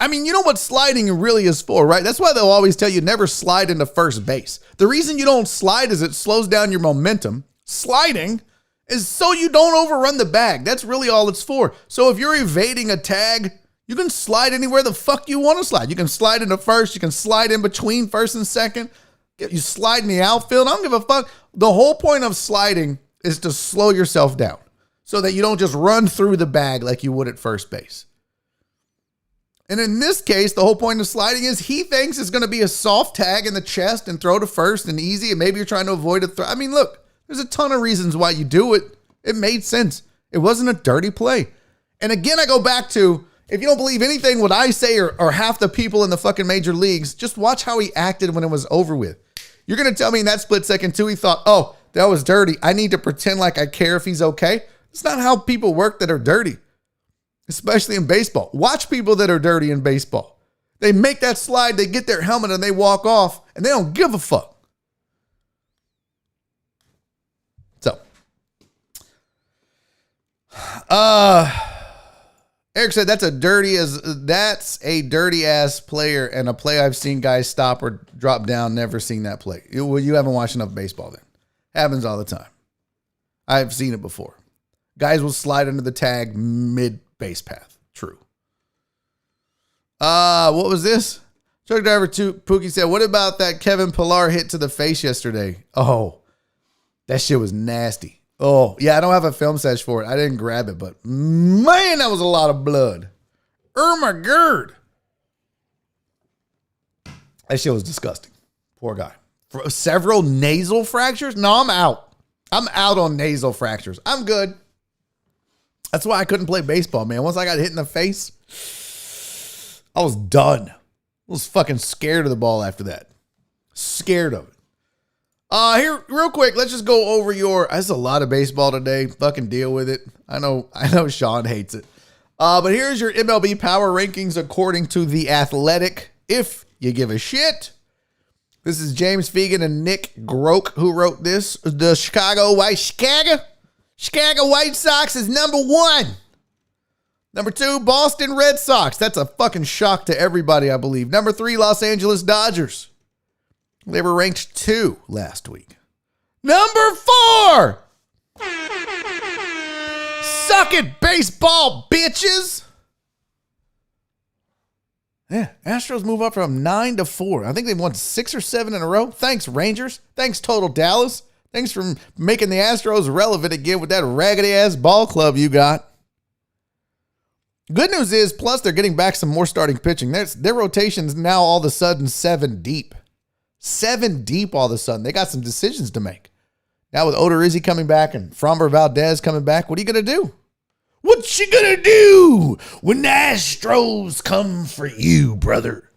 Speaker 1: I mean, you know what sliding really is for, right? That's why they'll always tell you never slide into first base. The reason you don't slide is it slows down your momentum. Sliding is so you don't overrun the bag. That's really all it's for. So if you're evading a tag, you can slide anywhere the fuck you want to slide. You can slide into first. You can slide in between first and second. You slide in the outfield. I don't give a fuck. The whole point of sliding is to slow yourself down so that you don't just run through the bag like you would at first base. And in this case, the whole point of sliding is he thinks it's going to be a soft tag in the chest and throw to first and easy. And maybe you're trying to avoid a throw. I mean, look, there's a ton of reasons why you do it. It made sense. It wasn't a dirty play. And again, I go back to, if you don't believe anything what I say or half the people in the fucking major leagues, just watch how he acted when it was over with. You're going to tell me in that split second too, he thought, oh, that was dirty. I need to pretend like I care if he's okay. It's not how people work that are dirty, especially in baseball. Watch people that are dirty in baseball. They make that slide, they get their helmet and they walk off and they don't give a fuck. So, Eric said that's a dirty ass player and a play I've seen guys stop or drop down. Never seen that play. You haven't watched enough baseball then. Happens all the time. I've seen it before. Guys will slide under the tag mid base path. True. What was this? Truck driver Pookie said, what about that Kevin Pillar hit to the face yesterday? Oh, that shit was nasty. Oh, yeah, I don't have a film sesh for it. I didn't grab it, but man, that was a lot of blood. My God. That shit was disgusting. Poor guy. For several nasal fractures? No, I'm out. I'm out on nasal fractures. I'm good. That's why I couldn't play baseball, man. Once I got hit in the face, I was done. I was fucking scared of the ball after that. Scared of it. Here, real quick, let's just go over there's a lot of baseball today. Fucking deal with it. I know Sean hates it. But here's your MLB Power Rankings according to The Athletic, if you give a shit. This is James Fegan and Nick Groke who wrote this. The Chicago White Sox is number 1. Number 2, Boston Red Sox. That's a fucking shock to everybody, I believe. Number 3, Los Angeles Dodgers. They were ranked 2 last week. Number 4. Suck it, baseball bitches. Yeah, Astros move up from 9 to 4. I think they've won 6 or 7 in a row. Thanks, Rangers. Thanks, Total Dallas. Thanks for making the Astros relevant again with that raggedy-ass ball club you got. Good news is, plus they're getting back some more starting pitching. Their rotation's now all of a sudden 7 deep. 7 deep all of a sudden. They got some decisions to make. Now with Odorizzi coming back and Framber Valdez coming back, what are you going to do? What you going to do when the Astros come for you, brother?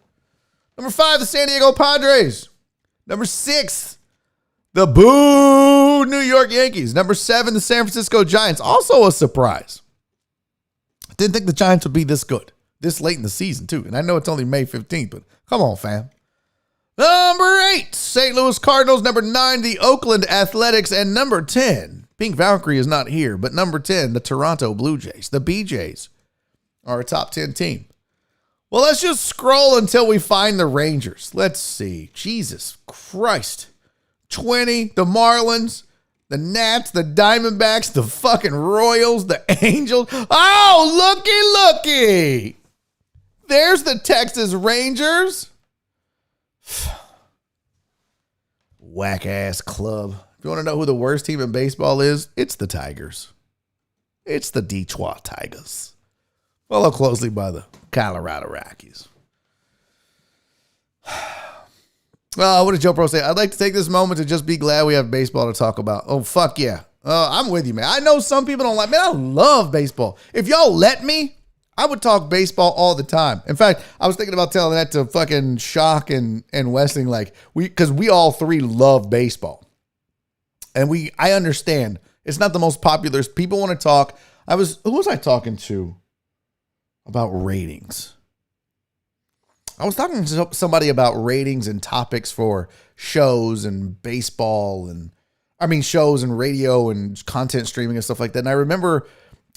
Speaker 1: Number 5, the San Diego Padres. Number 6, the boo New York Yankees. Number 7, the San Francisco Giants. Also a surprise. I didn't think the Giants would be this good this late in the season, too. And I know it's only May 15th, but come on, fam. Number 8, St. Louis Cardinals. Number 9, the Oakland Athletics. And number 10, Pink Valkyrie is not here, but number 10, the Toronto Blue Jays. The BJs are a top 10 team. Well, let's just scroll until we find the Rangers. Let's see. Jesus Christ. 20, the Marlins, the Nats, the Diamondbacks, the fucking Royals, the Angels. Oh, looky. There's the Texas Rangers. Whack ass club. If you want to know who the worst team in baseball is, it's the Tigers. It's the Detroit Tigers. Followed closely by the Colorado Rockies. What did Joe Pro say? I'd like to take this moment to just be glad we have baseball to talk about. Oh, fuck yeah. I'm with you, man. I know some people don't like, man, I love baseball. If y'all let me, I would talk baseball all the time. In fact, I was thinking about telling that to fucking Shock and Westling, like, because we all three love baseball. And I understand. It's not the most popular. People want to talk. Who was I talking to about ratings? I was talking to somebody about ratings and topics for shows and baseball shows and radio and content streaming and stuff like that. And I remember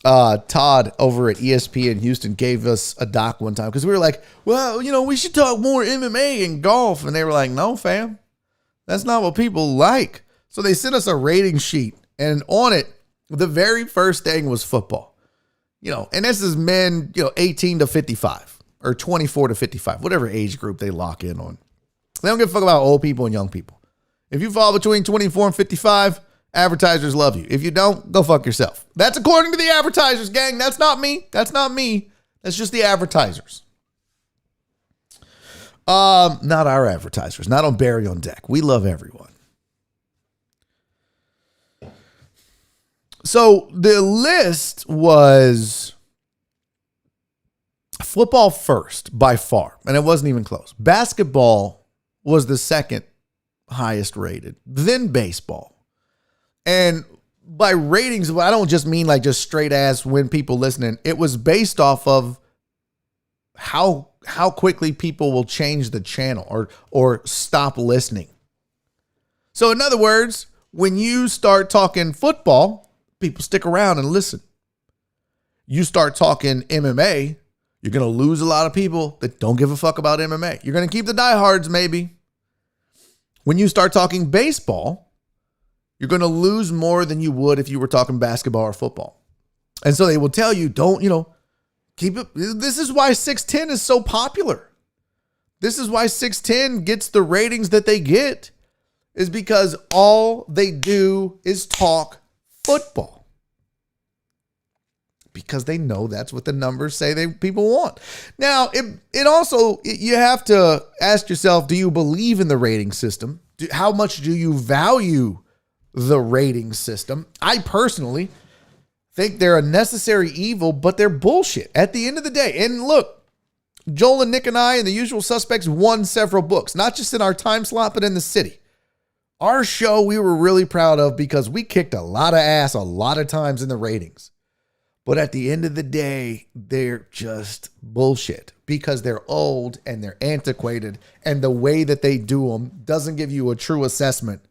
Speaker 1: Todd over at ESPN Houston gave us a doc one time because we were like, well, we should talk more MMA and golf. And they were like, no, fam, that's not what people like. So they sent us a rating sheet, and on it The very first thing was football. And this is men, 18 to 55 or 24 to 55, whatever age group they lock in on. They don't give a fuck about old people and young people. If you fall between 24 and 55, advertisers love you. If you don't, go fuck yourself. That's according to the advertisers, gang. That's not me. That's just the advertisers. Not our advertisers. Not on Barry on Deck. We love everyone. So the list was football first by far, and it wasn't even close. Basketball was the second highest rated, then baseball. And by ratings, I don't just mean like just straight ass when people listening. It was based off of how quickly people will change the channel or stop listening. So in other words, when you start talking football, people stick around and listen. You start talking MMA, you're going to lose a lot of people that don't give a fuck about MMA. You're going to keep the diehards maybe. When you start talking baseball, you're going to lose more than you would if you were talking basketball or football. And so they will tell you, don't, keep it. This is why 610 is so popular. This is why 610 gets the ratings that they get, is because all they do is talk football. Because they know that's what the numbers say people want. Now, it also, you have to ask yourself, do you believe in the rating system? How much do you value the rating system? I personally think they're a necessary evil, but they're bullshit at the end of the day. And look, Joel and Nick and I and the usual suspects won several books, not just in our time slot, but in the city. Our show we were really proud of because we kicked a lot of ass a lot of times in the ratings. But at the end of the day, they're just bullshit because they're old and they're antiquated. And the way that they do them doesn't give you a true assessment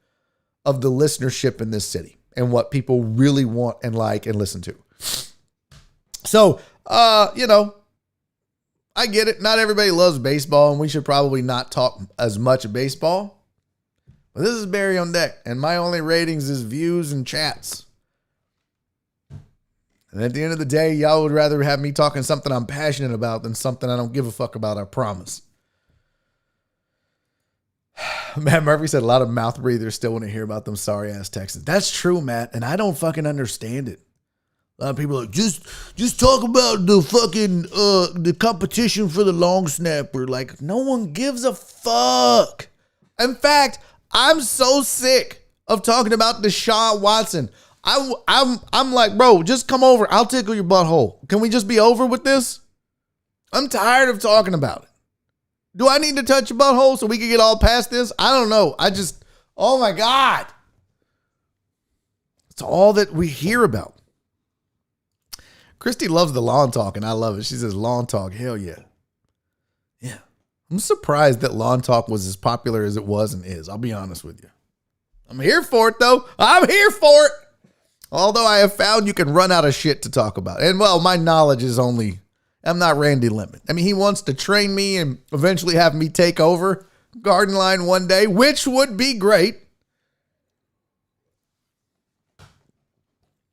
Speaker 1: of the listenership in this city and what people really want and like and listen to. So, I get it. Not everybody loves baseball, and we should probably not talk as much baseball. But this is Barry on Deck, and my only ratings is views and chats. And at the end of the day, y'all would rather have me talking something I'm passionate about than something I don't give a fuck about, I promise. Matt Murphy said a lot of mouth breathers still want to hear about them sorry ass Texans. That's true, Matt, and I don't fucking understand it. A lot of people are like, just talk about the fucking the competition for the long snapper. Like, no one gives a fuck. In fact, I'm so sick of talking about Deshaun Watson. I'm like, bro, just come over. I'll tickle your butthole. Can we just be over with this? I'm tired of talking about it. Do I need to touch your butthole so we can get all past this? I don't know. Oh my God. It's all that we hear about. Christy loves the lawn talk, and I love it. She says, lawn talk, hell yeah. Yeah. I'm surprised that lawn talk was as popular as it was and is. I'll be honest with you. I'm here for it, though. I'm here for it. Although I have found you can run out of shit to talk about. And, well, my knowledge is only, I'm not Randy Lemon. I mean, he wants to train me and eventually have me take over Garden Line one day, which would be great.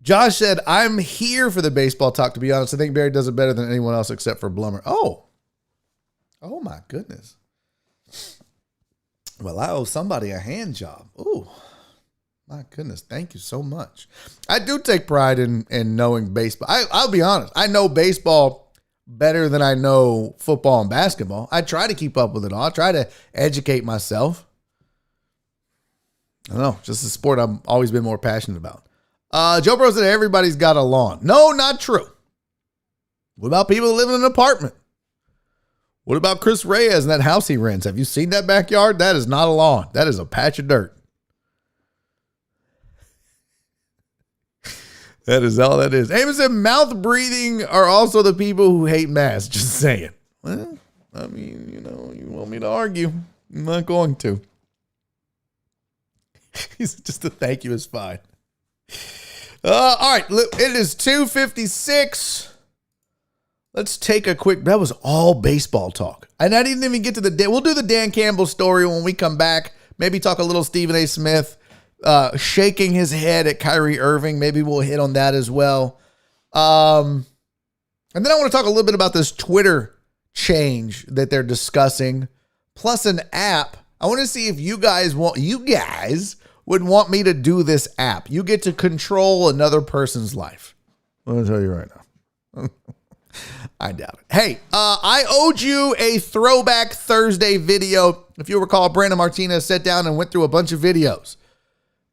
Speaker 1: Josh said, I'm here for the baseball talk, to be honest. I think Barry does it better than anyone else except for Blummer. Oh, my goodness. Well, I owe somebody a hand job. Ooh. My goodness, thank you so much. I do take pride in knowing baseball. I'll be honest. I know baseball better than I know football and basketball. I try to keep up with it all. I try to educate myself. I don't know, just a sport I've always been more passionate about. Joe Bro said everybody's got a lawn. No, not true. What about people that live in an apartment? What about Chris Reyes and that house he rents? Have you seen that backyard? That is not a lawn. That is a patch of dirt. That is all that is. Amos said mouth breathing are also the people who hate masks. Just saying. Well, I mean, you want me to argue. I'm not going to. He's just a thank you is fine. All right. It is 2:56. Let's take a quick. That was all baseball talk. And I didn't even get to we'll do the Dan Campbell story when we come back. Maybe talk a little Stephen A. Smith. shaking his head at Kyrie Irving. Maybe we'll hit on that as well. And then I want to talk a little bit about this Twitter change that they're discussing, plus an app. I want to see if you guys would want me to do this app. You get to control another person's life. I'm going to tell you right now. I doubt it. Hey, I owed you a Throwback Thursday video. If you recall, Brandon Martinez sat down and went through a bunch of videos.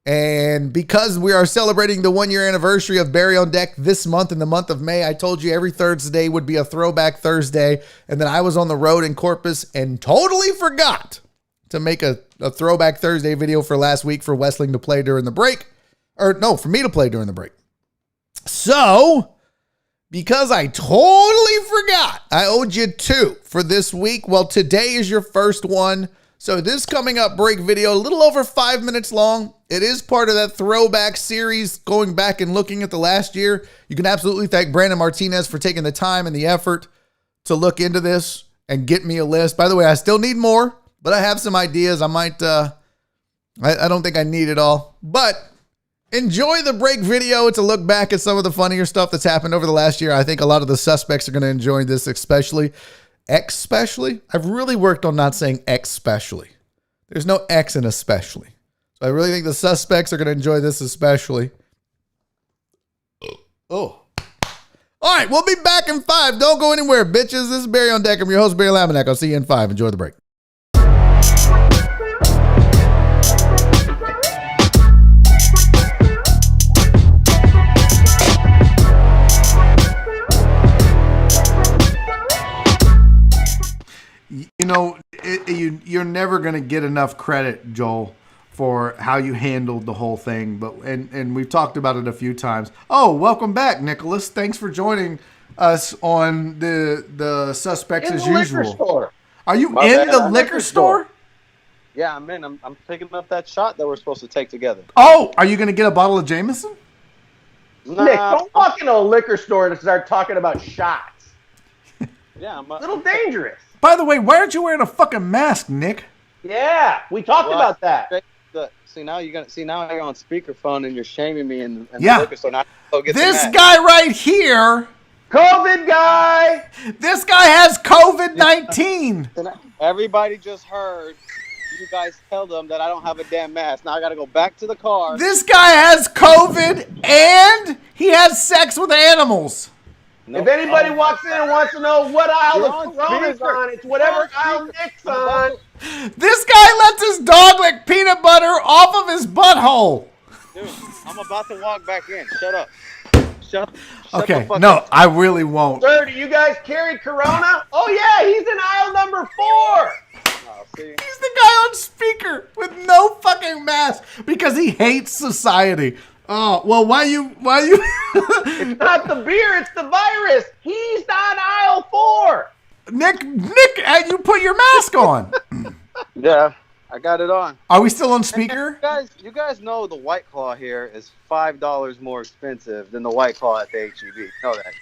Speaker 1: And because we are celebrating the 1-year anniversary of Barry on Deck this month, in the month of May, I told you every Thursday would be a Throwback Thursday. And then I was on the road in Corpus and totally forgot to make a Throwback Thursday video for last week for Westling to play during the break. Or no, for me to play during the break. So, because I totally forgot, I owed you 2 for this week. Well, today is your first one. So this coming up break video, a little over 5 minutes long. It is part of that throwback series, going back and looking at the last year. You can absolutely thank Brandon Martinez for taking the time and the effort to look into this and get me a list. By the way, I still need more, but I have some ideas. I might, I don't think I need it all, but enjoy the break video. It's a look back at some of the funnier stuff that's happened over the last year. I think a lot of the suspects are going to enjoy this, especially. I've really worked on not saying especially. There's no X in especially. So I really think the suspects are going to enjoy this especially. Oh. All right, we'll be back in 5. Don't go anywhere, bitches. This is Barry on Deck. I'm your host, Barry Laminack. I'll see you in 5. Enjoy the break. You know, you're never going to get enough credit, Joel, for how you handled the whole thing. But and we've talked about it a few times. Oh, welcome back, Nicholas. Thanks for joining us on the Suspects as Usual. Liquor store. Are you in the liquor store?
Speaker 5: Yeah, I'm in. I'm picking up that shot that we're supposed to take together.
Speaker 1: Oh, are you going to get a bottle of Jameson?
Speaker 5: Nah,
Speaker 6: Nick, don't walk into a liquor store and start talking about shots.
Speaker 5: Yeah,
Speaker 6: a little dangerous.
Speaker 1: By the way, why aren't you wearing a fucking mask, Nick?
Speaker 6: Yeah, we talked about that.
Speaker 5: See now you're on speakerphone and you're shaming me in the liquor store. Now
Speaker 1: this guy right here,
Speaker 6: COVID guy.
Speaker 1: This guy has COVID-19.
Speaker 5: Everybody just heard you guys tell them that I don't have a damn mask. Now I got to go back to the car.
Speaker 1: This guy has COVID and he has sex with animals.
Speaker 6: Nope. If anybody walks in and wants to know what aisle the Corona's on, it's whatever aisle Nick's on.
Speaker 1: This guy lets his dog lick peanut butter off of his butthole.
Speaker 5: Dude, I'm about to walk back in. Shut up. Shut
Speaker 1: okay, no, up. I really won't.
Speaker 6: Sir, do you guys carry Corona? Oh, yeah, he's in aisle number 4. Oh,
Speaker 1: see? He's the guy on speaker with no fucking mask because he hates society. Oh, well, why you?
Speaker 6: It's not the beer, it's the virus. He's on aisle 4.
Speaker 1: Nick, you put your mask on.
Speaker 5: Yeah, I got it on.
Speaker 1: Are we still on speaker?
Speaker 5: You guys know the White Claw here is $5 more expensive than the White Claw at the HEB. You know that.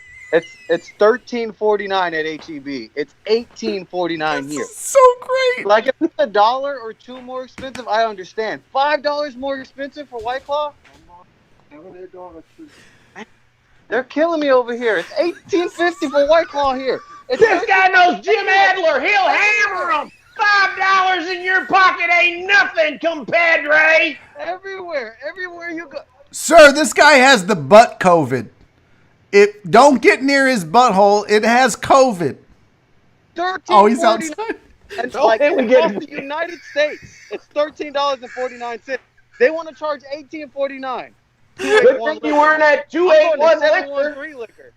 Speaker 5: It's $13.49 at HEB. It's $18.49 here.
Speaker 1: So great.
Speaker 5: Like if it's $1 or $2 more expensive, I understand. $5 more expensive for White Claw? They're killing me over here. It's $18.50 for White Claw here.
Speaker 6: This guy knows Jim Adler. He'll hammer him. $5 in your pocket ain't nothing, compadre.
Speaker 5: Everywhere you go.
Speaker 1: Sir, this guy has the butt COVID. Don't get near his butthole. It has COVID. Oh, he's outside.
Speaker 5: And like across the United States, it's $13.49. They want to charge $18.49.
Speaker 6: Good thing you weren't at 281
Speaker 5: liquor.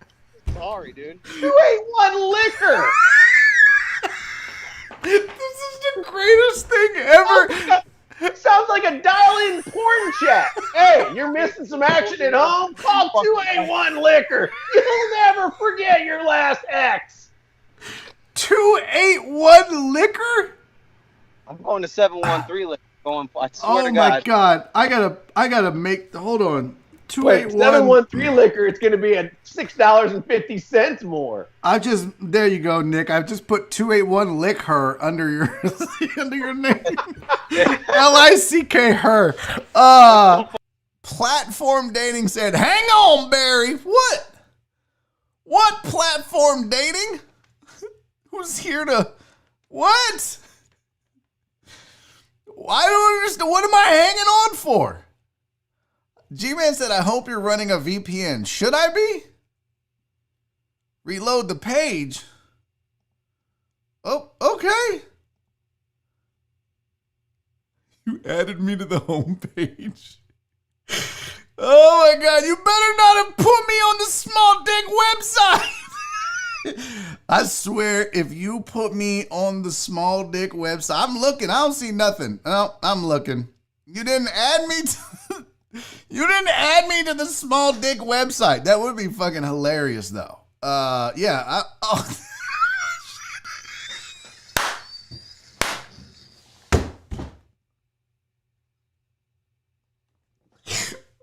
Speaker 5: Sorry, dude.
Speaker 6: 281 liquor.
Speaker 1: This is the greatest thing ever.
Speaker 6: Sounds like a dial-in porn chat. Hey, you're missing some action at home? Call 281 liquor. You'll never forget your last ex.
Speaker 1: 281 liquor?
Speaker 5: I'm going to 713 liquor. I swear
Speaker 1: oh
Speaker 5: to
Speaker 1: my God! I gotta make. Hold on.
Speaker 6: Wait, 713 liquor, it's going to be at $6.50 more.
Speaker 1: There you go, Nick. I've just put 281 lick her under your name. LICK her. Platform dating said, hang on, Barry. What platform dating? Who's here to, what? I don't understand. What am I hanging on for? G-Man said, I hope you're running a VPN. Should I be? Reload the page. Oh, okay. You added me to the homepage. Oh my God, you better not have put me on the small dick website. I swear, if you put me on the small dick website, I'm looking. I don't see nothing. No, I'm looking. You didn't add me to the small dick website. That would be fucking hilarious, though. Yeah.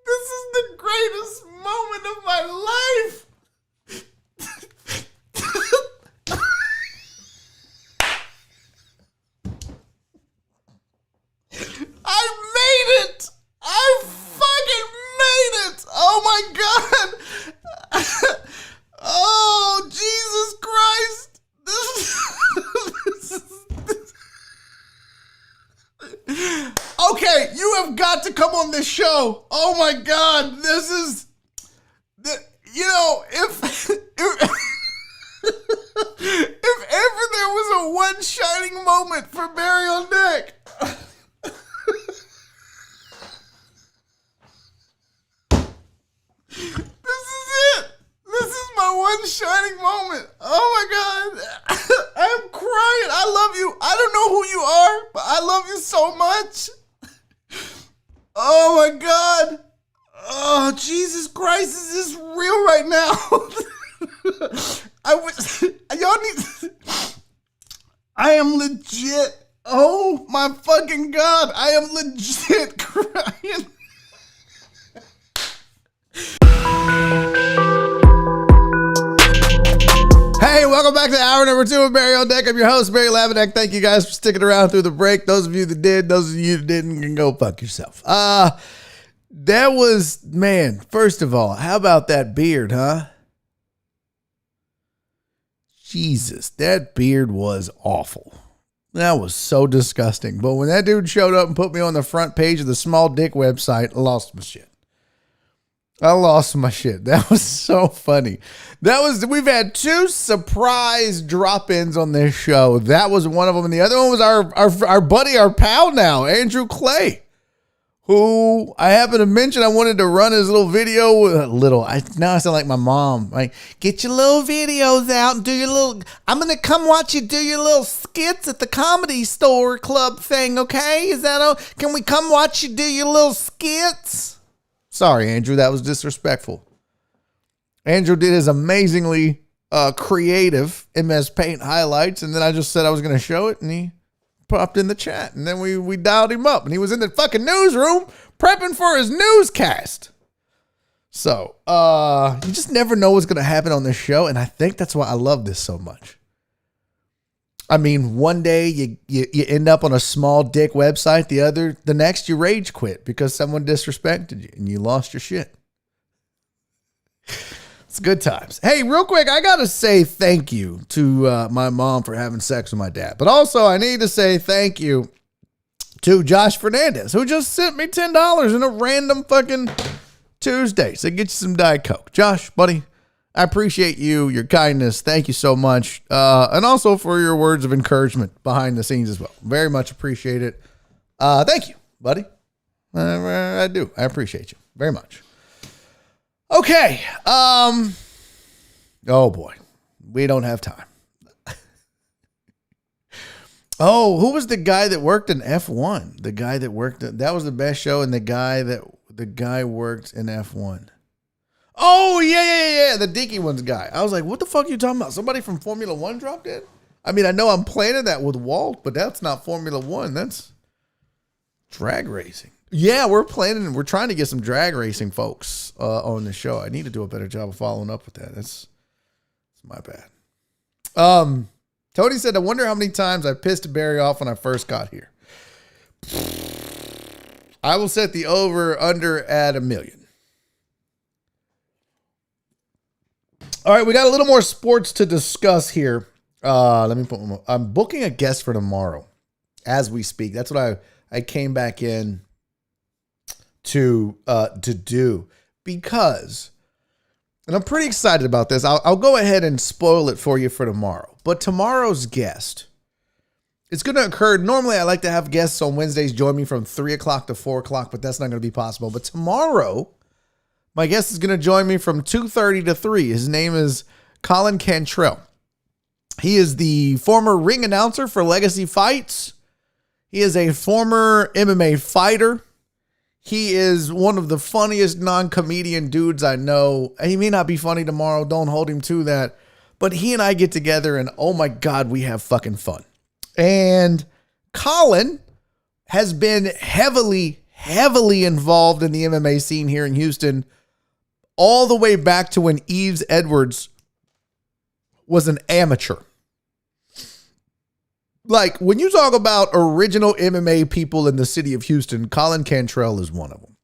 Speaker 1: This is the greatest moment of my life. I made it. I fucking made it. Oh my God. Oh, Jesus Christ. Okay, you have got to come on this show. Oh my God. This is, you know, if ever there was a one shining moment for Barry on Deck. This is it. This is my one shining moment. Oh my God. I'm crying. I love you. I don't know who you are, but I love you so much. Oh my God. Oh, Jesus Christ. Is this real right now? I am legit. Oh my fucking God. I am legit crying. Hey, welcome back to hour number 2 of Barry on Deck. I'm your host, Barry Laminack. Thank you guys for sticking around through the break. Those of you that did, those of you that didn't, can go fuck yourself. That was, man, first of all, how about that beard, huh? Jesus, that beard was awful. That was so disgusting. But when that dude showed up and put me on the front page of the Small Dick website, I lost my shit. That was so funny. We've had 2 surprise drop-ins on this show. That was one of them. And the other one was our buddy, our pal now, Andrew Clay, who I happen to mention. I wanted to run his little video. Now I sound like my mom. Like, get your little videos out and do your little, I'm going to come watch you do your little skits at the Comedy Store Club thing, okay? Is that all? Can we come watch you do your little skits? Sorry, Andrew, that was disrespectful. Andrew did his amazingly creative MS Paint highlights, and then I just said I was going to show it, and he popped in the chat, and then we dialed him up, and he was in the fucking newsroom prepping for his newscast. So, you just never know what's going to happen on this show, and I think that's why I love this so much. I mean, one day you end up on a small dick website. The next you rage quit because someone disrespected you and you lost your shit. It's good times. Hey, real quick, I got to say thank you to my mom for having sex with my dad. But also I need to say thank you to Josh Fernandez, who just sent me $10 in a random fucking Tuesday. So get you some Diet Coke. Josh, buddy, I appreciate you, your kindness. Thank you so much. And also for your words of encouragement behind the scenes as well. Very much appreciate it. Thank you, buddy. I do. I appreciate you very much. Okay. Oh boy. We don't have time. Oh, who was the guy that worked in F1? The guy that that was the best show, and the guy worked in F1. Oh, yeah. The Dinky Ones guy. I was like, what the fuck are you talking about? Somebody from Formula One dropped in? I mean, I know I'm planning that with Walt, but that's not Formula One. That's Drag racing. Yeah, we're trying to get some drag racing folks on the show. I need to do a better job of following up with that. That's my bad. Tony said, I wonder how many times I pissed Barry off when I first got here. I will set the over under at 1 million. All right, we got a little more sports to discuss here. I'm booking a guest for tomorrow as we speak. That's what I came back in to do because, and I'm pretty excited about this. I'll go ahead and spoil it for you for tomorrow. But tomorrow's guest, it's going to occur. Normally, I like to have guests on Wednesdays join me from 3 o'clock to 4 o'clock, but that's not going to be possible. But tomorrow, my guest is going to join me from 2:30 to 3. His name is Colin Cantrell. He is the former ring announcer for Legacy Fights. He is a former MMA fighter. He is one of the funniest non-comedian dudes I know. He may not be funny tomorrow. Don't hold him to that. But he and I get together and oh my God, we have fucking fun. And Colin has been heavily involved in the MMA scene here in Houston all the way back to when Yves Edwards was an amateur. Like, when you talk about original MMA people in the city of Houston, Colin Cantrell is one of them.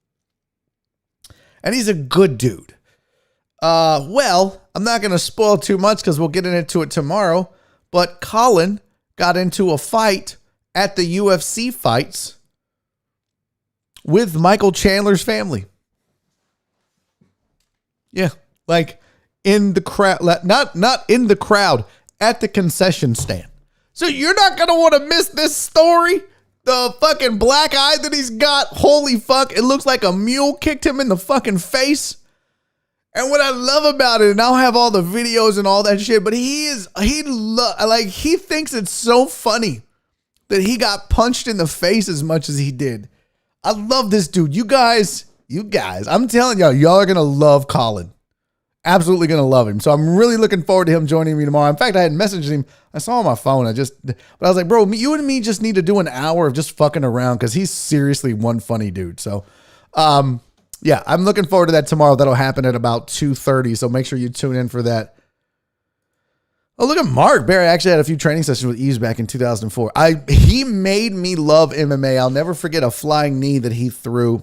Speaker 1: And he's a good dude. Well, I'm not going to spoil too much because we'll get into it tomorrow. But Colin got into a fight at the UFC fights with Michael Chandler's family. Yeah, like in the crowd, not in the crowd, at the concession stand. So you're not going to want to miss this story. The fucking black eye that he's got. Holy fuck. It looks like a mule kicked him in the fucking face. And what I love about it, and I'll have all the videos and all that shit, but he thinks it's so funny that he got punched in the face as much as he did. I love this dude. You guys, I'm telling y'all are going to love Colin. Absolutely going to love him. So I'm really looking forward to him joining me tomorrow. In fact, I had messaged him. I saw on my phone. But I was like, bro, you and me just need to do an hour of just fucking around because he's seriously one funny dude. So, yeah, I'm looking forward to that tomorrow. That'll happen at about 2:30. So make sure you tune in for that. Oh, look at Mark. Barry actually had a few training sessions with Yves back in 2004. He made me love MMA. I'll never forget a flying knee that he threw.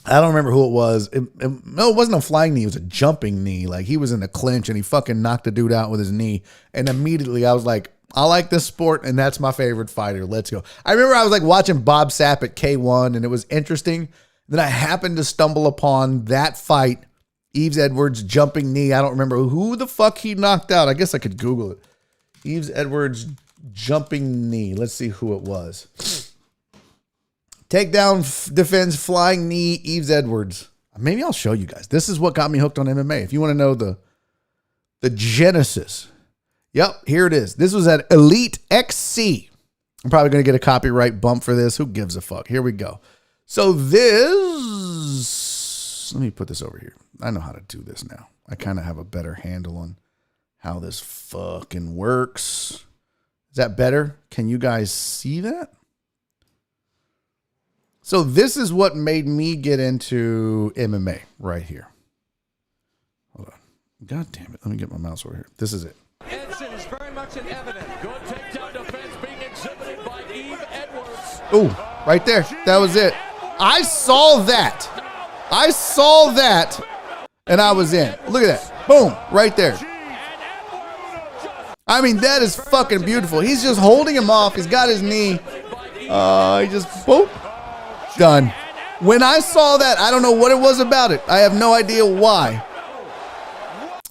Speaker 1: I don't remember who it was. No, it wasn't a flying knee. It was a jumping knee. Like, he was in a clinch and he fucking knocked the dude out with his knee. And immediately I was like, I like this sport and that's my favorite fighter. Let's go. I remember I was like watching Bob Sapp at K1 and it was interesting. Then I happened to stumble upon that fight, Yves Edwards jumping knee. I don't remember who the fuck he knocked out. I guess I could Google it. Yves Edwards jumping knee. Let's see who it was. Takedown defends flying knee, Yves Edwards. Maybe I'll show you guys. This is what got me hooked on MMA. If you want to know the genesis. Yep, here it is. This was at Elite XC. I'm probably going to get a copyright bump for this. Who gives a fuck? Here we go. So this, let me put this over here. I know how to do this now. I kind of have a better handle on how this fucking works. Is that better? Can you guys see that? So this is what made me get into MMA right here. Hold on. God damn it. Let me get my mouse over here. This is it.
Speaker 7: Edson is very much in evidence. Good takedown defense being exhibited by Yves Edwards.
Speaker 1: Oh, right there. That was it. I saw that. And I was in. Look at that. Boom. Right there. I mean, that is fucking beautiful. He's just holding him off. He's got his knee. He just, boop. Done. When I saw that, I don't know what it was about it. I have no idea why.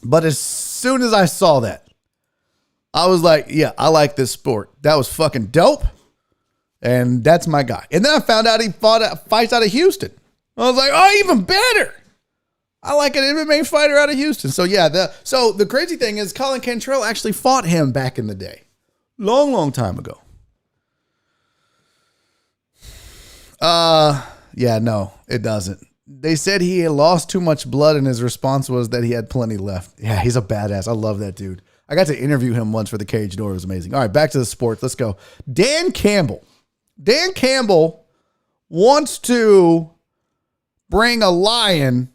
Speaker 1: But as soon as I saw that, I was like, yeah, I like this sport. That was fucking dope. And that's my guy. And then I found out he fights out of Houston. I was like, oh, even better. I like an MMA fighter out of Houston. So yeah, the crazy thing is Colin Cantrell actually fought him back in the day. Long time ago. Yeah, no, it doesn't. They said he had lost too much blood and his response was that he had plenty left. Yeah, he's a badass. I love that dude. I got to interview him once for the Cage Door. It was amazing. All right, back to the sports. Let's go. Dan Campbell wants to bring a lion.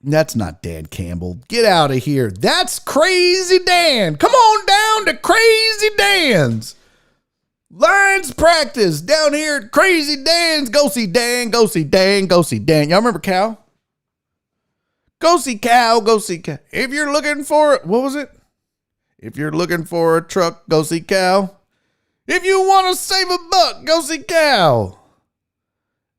Speaker 1: That's not Dan Campbell. Get out of here. That's Crazy Dan. Come on down to Crazy Dan's. Lions practice down here at Crazy Dan's. Go see Dan. Go see Dan. Go see Dan. Y'all remember Cal? Go see Cal. Go see Cal. If you're looking for, what was it? If you're looking for a truck, go see Cal. If you want to save a buck, go see Cal.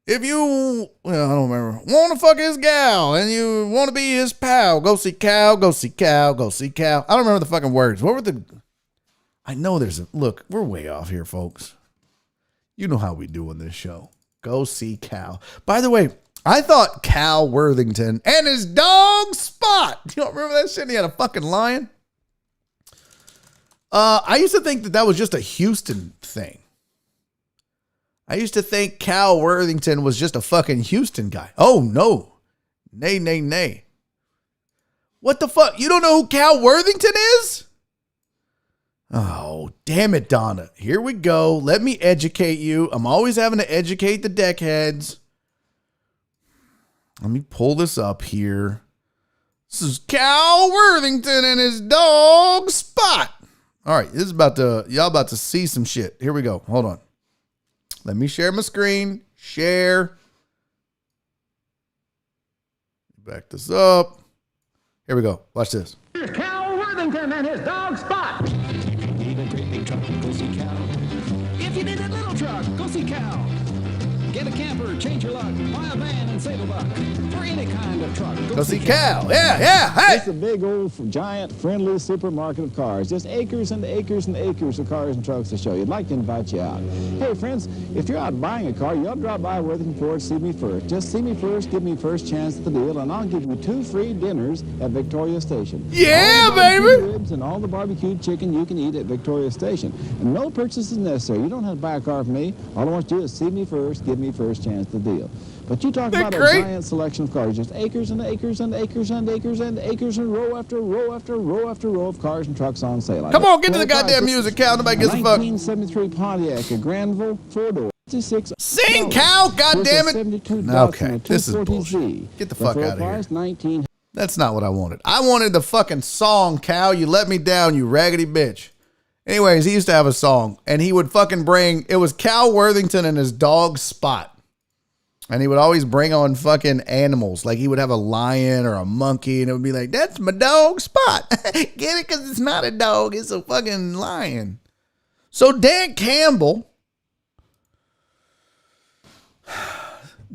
Speaker 1: If you, well, I don't remember, want to fuck his gal and you want to be his pal, go see Cal, go see Cal, go see Cal. I don't remember the fucking words. What were the, I know there's a, look, we're way off here, folks. You know how we do on this show. Go see Cal. By the way, I thought Cal Worthington and his dog Spot. You don't remember that shit? He had a fucking lion. I used to think that was just a Houston thing. I used to think Cal Worthington was just a fucking Houston guy. Oh, no. Nay, nay, nay. What the fuck? You don't know who Cal Worthington is? Oh, damn it, Donna. Here we go. Let me educate you. I'm always having to educate the deckheads. Let me pull this up here. This is Cal Worthington and his dog Spot. All right, this is y'all about to see some shit. Here we go. Hold on. Let me share my screen. Share. Back this up. Here we go. Watch this.
Speaker 8: Here's Cal Worthington and his dog Spot. Need a great big truck, go see Cal. If you need a little truck, go see Cal. Get a camper, change your luck. Buy a van and save a buck. For any kind of truck,
Speaker 1: go see Cal. Yeah, hey!
Speaker 9: It's a big old giant friendly supermarket of cars. Just acres and acres and acres of cars and trucks to show you. I'd like to invite you out. Hey friends, if you're out buying a car, you ought to drop by Worthington Ford, see me first. Just see me first, give me first chance at the deal, and I'll give you 2 free dinners at Victoria Station.
Speaker 1: Yeah, baby!
Speaker 9: Ribs and all the barbecued chicken you can eat at Victoria Station. And no purchase is necessary. You don't have to buy a car from me. All I want you to do is see me first, give me first chance at the deal. But you talk about a giant selection of cars, just acres and acres and acres and acres and acres and row after row after row after row of cars and trucks on sale.
Speaker 1: Come on, get to the goddamn music, Cal. Nobody gives a fuck.
Speaker 9: 1973 Pontiac, a Granville 4-door.
Speaker 1: Sing, Cal, goddammit. Okay, this is bullshit. Get the fuck out of here. That's not what I wanted. I wanted the fucking song, Cal. You let me down, you raggedy bitch. Anyways, he used to have a song, and he would fucking bring, it was Cal Worthington and his dog Spot. And he would always bring on fucking animals. Like he would have a lion or a monkey, and it would be like, that's my dog Spot. Get it? Because it's not a dog. It's a fucking lion. So Dan Campbell,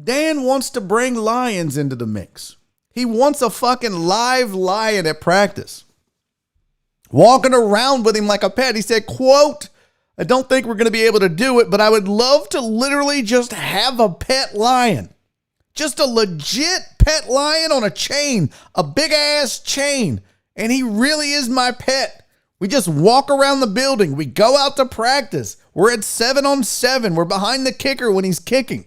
Speaker 1: Dan wants to bring lions into the mix. He wants a fucking live lion at practice. Walking around with him like a pet. He said, quote, I don't think we're going to be able to do it, but I would love to literally just have a pet lion. Just a legit pet lion on a chain, a big ass chain. And he really is my pet. We just walk around the building. We go out to practice. We're at 7-on-7. We're behind the kicker when he's kicking.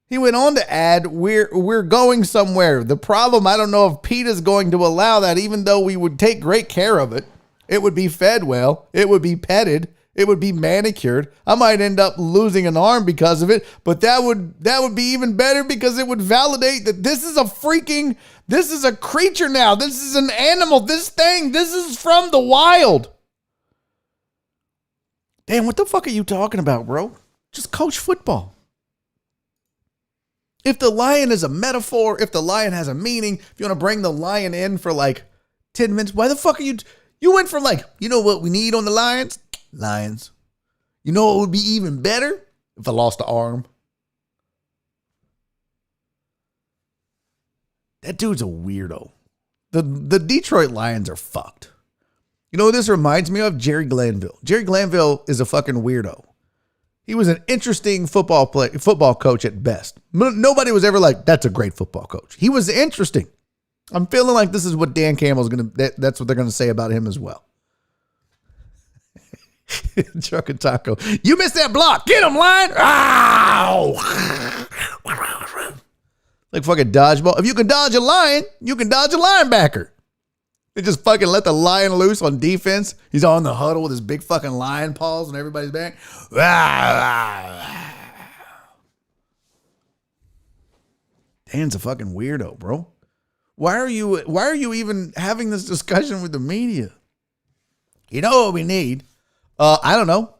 Speaker 1: He went on to add, we're going somewhere. The problem, I don't know if PETA's going to allow that, even though we would take great care of it. It would be fed well. It would be petted. It would be manicured. I might end up losing an arm because of it, but that would be even better because it would validate that this is a creature now. This is an animal. This is from the wild. Damn, what the fuck are you talking about, bro? Just coach football. If the lion is a metaphor, if the lion has a meaning, if you want to bring the lion in for like 10 minutes, why the fuck are you went from like, you know what we need on the Lions? Lions. You know what would be even better? If I lost an arm. That dude's a weirdo. The Detroit Lions are fucked. You know what this reminds me of? Jerry Glanville. Jerry Glanville is a fucking weirdo. He was an interesting football coach at best. Nobody was ever like, that's a great football coach. He was interesting. I'm feeling like this is what Dan Campbell's that's what they're gonna say about him as well. Truck and Taco. You missed that block. Get him, line. Ow! Like fucking dodgeball. If you can dodge a lion, you can dodge a linebacker. They just fucking let the lion loose on defense. He's on the huddle with his big fucking lion paws on everybody's back. Dan's a fucking weirdo, bro. Why are you even having this discussion with the media? You know what we need? I don't know.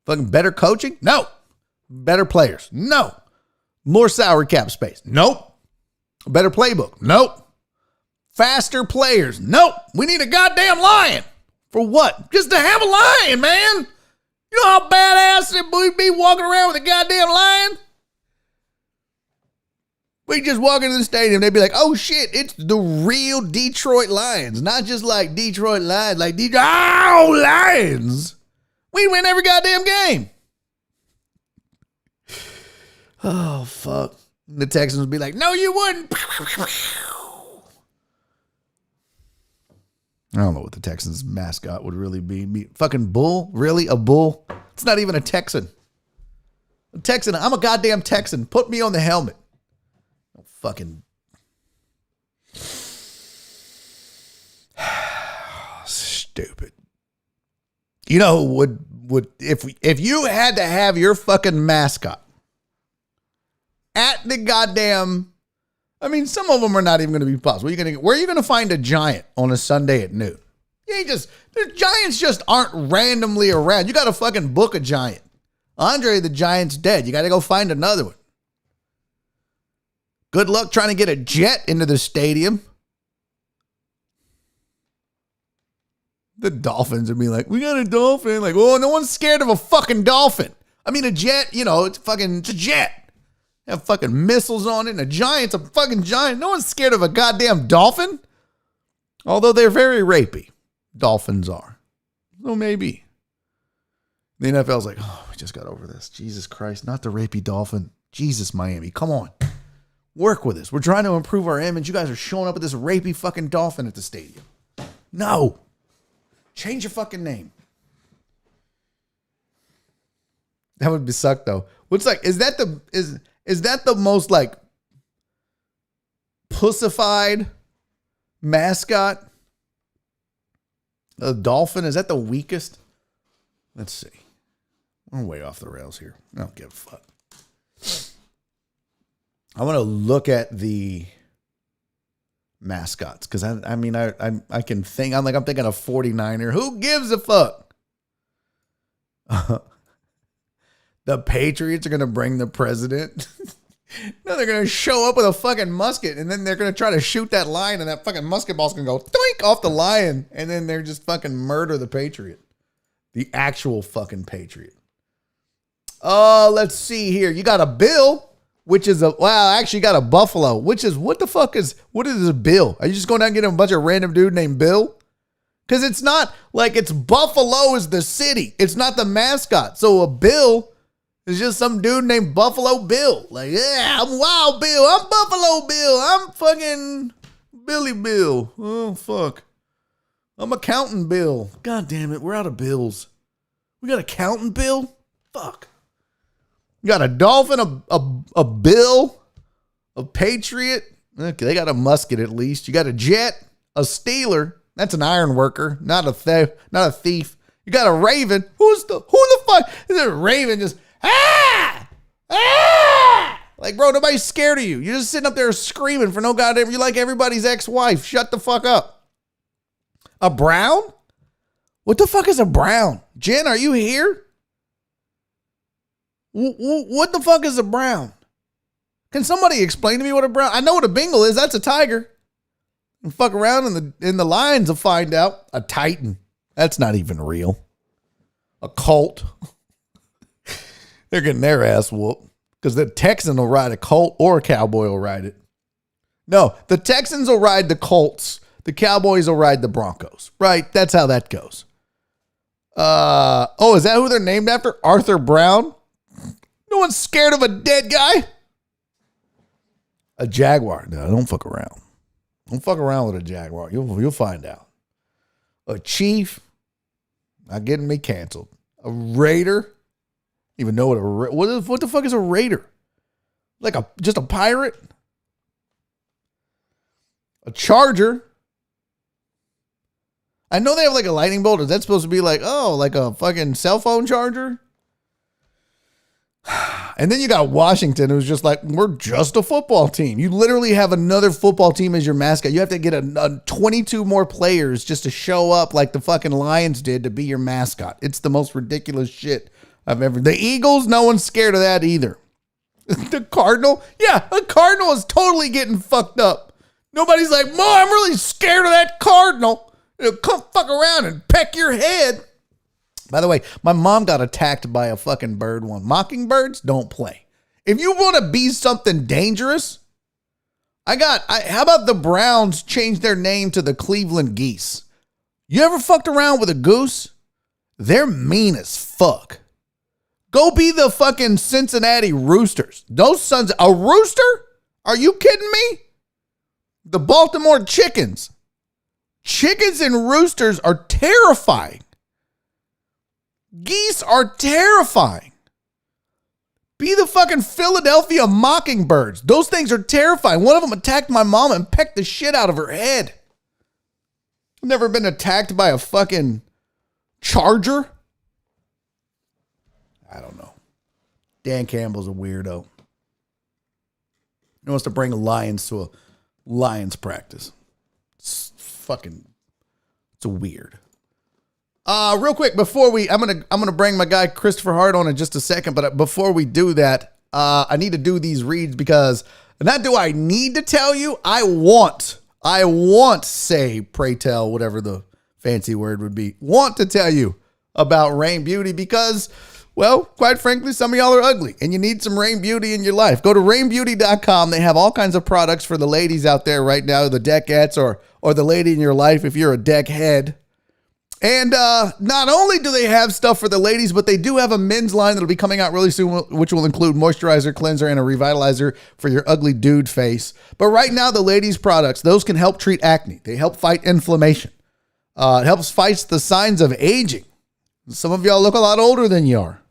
Speaker 1: Fucking better coaching? No. Better players? No. More salary cap space? Nope. A better playbook? Nope. Faster players? Nope. We need a goddamn lion. For what? Just to have a lion, man. You know how badass it would be walking around with a goddamn lion? We just walk into the stadium, they'd be like, oh shit, it's the real Detroit Lions. Not just like Detroit Lions, like Lions. We win every goddamn game. Oh, fuck. The Texans would be like, no, you wouldn't. I don't know what the Texans mascot would really be. Fucking bull? Really? A bull? It's not even a Texan. A Texan. I'm a goddamn Texan. Put me on the helmet. Fucking stupid. You know, would if you had to have your fucking mascot at the goddamn, I mean, some of them are not even going to be possible. Where are you going to find a giant on a Sunday at noon? The Giants just aren't randomly around. You got to fucking book a giant. Andre the Giant's dead. You got to go find another one. Good luck trying to get a jet into the stadium. The Dolphins would be like, we got a dolphin. Like, well, no one's scared of a fucking dolphin. I mean, a jet, it's a jet. They have fucking missiles on it, and a giant's a fucking giant. No one's scared of a goddamn dolphin. Although they're very rapey. Dolphins are. So maybe. The NFL's like, oh, we just got over this. Jesus Christ, not the rapey dolphin. Jesus, Miami, come on. Work with us. We're trying to improve our image. You guys are showing up with this rapey fucking dolphin at the stadium. No. Change your fucking name. That would be suck though. What's like, is that the most like pussified mascot? A dolphin? Is that the weakest? Let's see. I'm way off the rails here. I don't give a fuck. I want to look at the mascots because I can think I'm thinking of 49er. Who gives a fuck? The Patriots are gonna bring the president. No, they're gonna show up with a fucking musket and then they're gonna try to shoot that lion and that fucking musket ball's gonna go doink off the lion and then they're just fucking murder the Patriot, the actual fucking Patriot. Oh, let's see here. You got a bill. Which is actually got a buffalo, what is a bill? Are you just going down and getting a bunch of random dude named Bill? Because it's not like it's Buffalo is the city. It's not the mascot. So a bill is just some dude named Buffalo Bill. Like, yeah, I'm Wild Bill. I'm Buffalo Bill. I'm fucking Billy Bill. Oh, fuck. I'm Accountant Bill. God damn it. We're out of bills. We got Accountant Bill? Fuck. You got a dolphin, a bill, a patriot. Okay, they got a musket at least. You got a jet, a stealer. That's an iron worker, not a thief. You got a raven. Who the fuck is it? A raven just like, bro, nobody's scared of you. You're just sitting up there screaming for no goddamn. You're like everybody's ex-wife. Shut the fuck up. A brown? What the fuck is a brown? Jen, are you here? What the fuck is a brown? Can somebody explain to me what a brown? I know what a Bengal is. That's a tiger. And fuck around and the lions will find out. A titan. That's not even real. A colt. They're getting their ass whooped because the Texan will ride a colt or a cowboy will ride it. No, the Texans will ride the Colts. The Cowboys will ride the Broncos. Right? That's how that goes. Is that who they're named after? Arthur Brown? No one's scared of a dead guy. A jaguar. No, don't fuck around. Don't fuck around with a jaguar. You'll find out. A chief. Not getting me canceled. A raider. Even know what the fuck is a raider? Like just a pirate? A charger. I know they have like a lightning bolt. Is that supposed to be like a fucking cell phone charger? And then you got Washington, who's just like, we're just a football team. You literally have another football team as your mascot. You have to get a 22 more players just to show up like the fucking Lions did to be your mascot. It's the most ridiculous shit I've ever. The Eagles, no one's scared of that either. The Cardinal, yeah, the Cardinal is totally getting fucked up. Nobody's like, Mom, I'm really scared of that Cardinal. It'll come fuck around and peck your head. By the way, my mom got attacked by a fucking bird one. Mockingbirds don't play. If you want to be something dangerous, how about the Browns change their name to the Cleveland Geese? You ever fucked around with a goose? They're mean as fuck. Go be the fucking Cincinnati Roosters. Those sons, a rooster? Are you kidding me? The Baltimore Chickens. Chickens and roosters are terrifying. Geese are terrifying. Be the fucking Philadelphia Mockingbirds. Those things are terrifying. One of them attacked my mom and pecked the shit out of her head. I've never been attacked by a fucking charger. I don't know. Dan Campbell's a weirdo. He wants to bring lions to a Lions practice. It's weird. Real quick before I'm gonna bring my guy Christopher Hart on in just a second, but before we do that, I need to do these reads because not do I need to tell you, I want say, pray tell, whatever the fancy word would be, want to tell you about Rain Beauty because, well, quite frankly, some of y'all are ugly and you need some Rain Beauty in your life. Go to rainbeauty.com. They have all kinds of products for the ladies out there right now, the deckettes or the lady in your life if you're a deckhead. And not only do they have stuff for the ladies, but they do have a men's line that'll be coming out really soon, which will include moisturizer, cleanser, and a revitalizer for your ugly dude face. But right now, the ladies' products, those can help treat acne. They help fight inflammation. It helps fight the signs of aging. Some of y'all look a lot older than you are.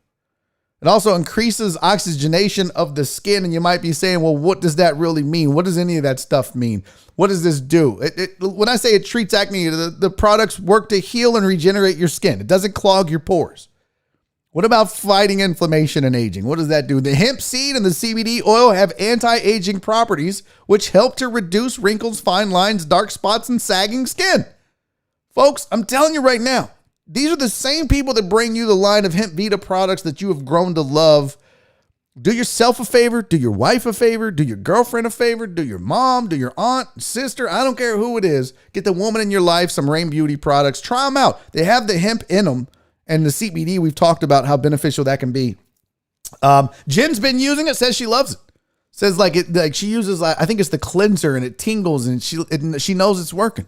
Speaker 1: It also increases oxygenation of the skin. And you might be saying, well, what does that really mean? What does any of that stuff mean? What does this do? When I say it treats acne, the products work to heal and regenerate your skin. It doesn't clog your pores. What about fighting inflammation and aging? What does that do? The hemp seed and the CBD oil have anti-aging properties, which help to reduce wrinkles, fine lines, dark spots, and sagging skin. Folks, I'm telling you right now, these are the same people that bring you the line of Hemp Vita products that you have grown to love. Do yourself a favor. Do your wife a favor. Do your girlfriend a favor. Do your mom. Do your aunt, sister. I don't care who it is. Get the woman in your life some Rain Beauty products. Try them out. They have the hemp in them. And the CBD, we've talked about how beneficial that can be. Jen's been using it. Says she loves it. Says like she uses, I think it's the cleanser and it tingles and she knows it's working.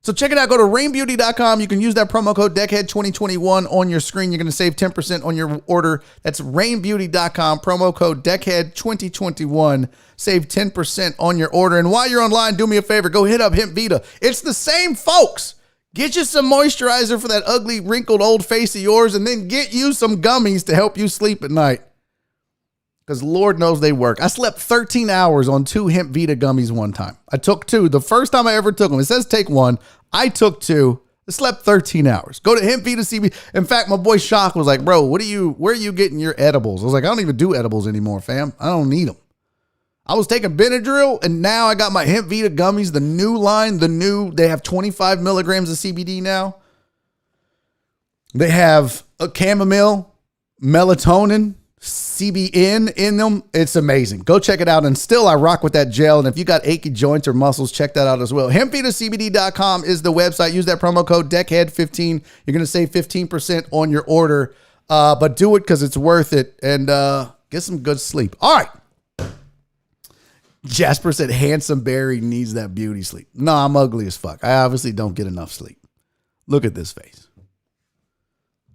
Speaker 1: So check it out. Go to rainbeauty.com. You can use that promo code DECKHEAD2021 on your screen. You're going to save 10% on your order. That's rainbeauty.com. Promo code DECKHEAD2021. Save 10% on your order. And while you're online, do me a favor. Go hit up Hemp Vita. It's the same folks. Get you some moisturizer for that ugly, wrinkled old face of yours, and then get you some gummies to help you sleep at night. Because Lord knows they work. I slept 13 hours on 2 Hemp Vita gummies one time. I took 2. The first time I ever took them, it says take 1. I took 2. I slept 13 hours. Go to Hemp Vita CBD. In fact, my boy Shock was like, bro, where are you getting your edibles? I was like, I don't even do edibles anymore, fam. I don't need them. I was taking Benadryl, and now I got my Hemp Vita gummies, the new line, they have 25 milligrams of CBD now. They have a chamomile, melatonin, CBN in them. It's amazing. Go check it out. And still I rock with that gel. And if you got achy joints or muscles, check that out as well. HempVitaCBD.com is the website. Use that promo code DECKHEAD15. You're going to save 15% on your order. But do it because it's worth it. And get some good sleep. All right. Jasper said Handsome Barry needs that beauty sleep. No, I'm ugly as fuck. I obviously don't get enough sleep. Look at this face.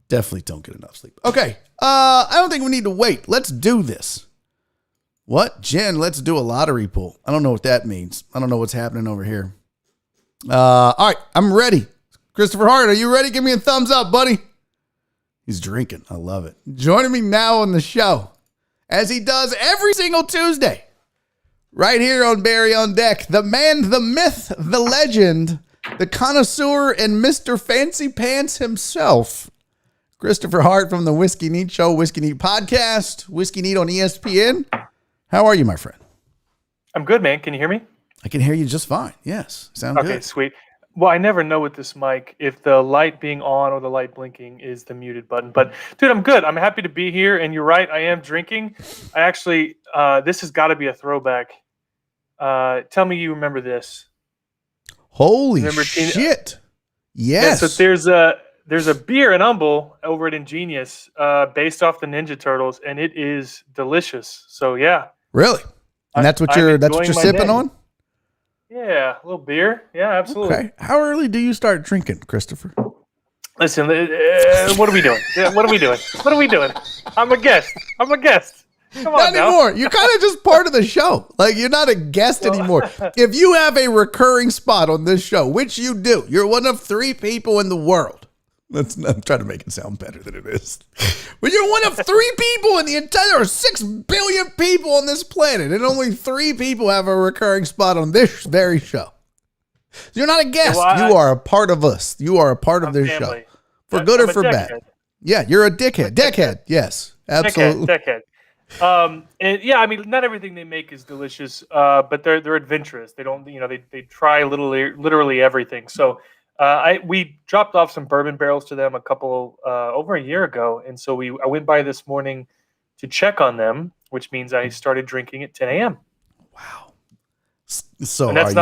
Speaker 1: Definitely don't get enough sleep. Okay. I don't think we need to wait. Let's do this. What? Jen, let's do a lottery pool. I don't know what that means. I don't know what's happening over here. All right. I'm ready. Christopher Hart, are you ready? Give me a thumbs up, buddy. He's drinking. I love it. Joining me now on the show, as he does every single Tuesday, right here on Barry on Deck, the man, the myth, the legend, the connoisseur, and Mr. Fancy Pants himself, Christopher Hart from the Whiskey Neat Show, Whiskey Neat Podcast, Whiskey Neat on ESPN. How are you, my friend?
Speaker 10: I'm good, man. Can you hear me?
Speaker 1: I can hear you just fine. Yes. Sound good.
Speaker 10: Okay, sweet. Well, I never know with this mic if the light being on or the light blinking is the muted button. But, dude, I'm good. I'm happy to be here. And you're right. I am drinking. I actually, this has got to be a throwback. Tell me you remember this.
Speaker 1: Holy shit. Yes.
Speaker 10: Yeah, so there's a beer in Humble over at Ingenious based off the Ninja Turtles, and it is delicious. So, yeah.
Speaker 1: Really? And that's what you're sipping on?
Speaker 10: Yeah, a little beer. Yeah, absolutely.
Speaker 1: Okay. How early do you start drinking, Christopher?
Speaker 10: Listen, what are we doing? What are we doing? What are we doing? I'm a guest. Come on,
Speaker 1: not anymore. You're kind of just part of the show. Like, you're not a guest anymore. If you have a recurring spot on this show, which you do, you're one of 3 people in the world. I'm trying to make it sound better than it is. But you're one of 3 people in the entire, there are 6 billion people on this planet, and only 3 people have a recurring spot on this very show. So you're not a guest. You are a part of us. You are a part of this show. For good or for bad. Yeah, you're a dickhead. Deckhead. Yes, absolutely.
Speaker 10: Dickhead. And yeah, I mean, not everything they make is delicious, but they're adventurous. They don't, they try literally everything. So we dropped off some bourbon barrels to them over a year ago, and so I went by this morning to check on them, which means I started drinking at 10 a.m.
Speaker 1: Wow. So
Speaker 10: and that's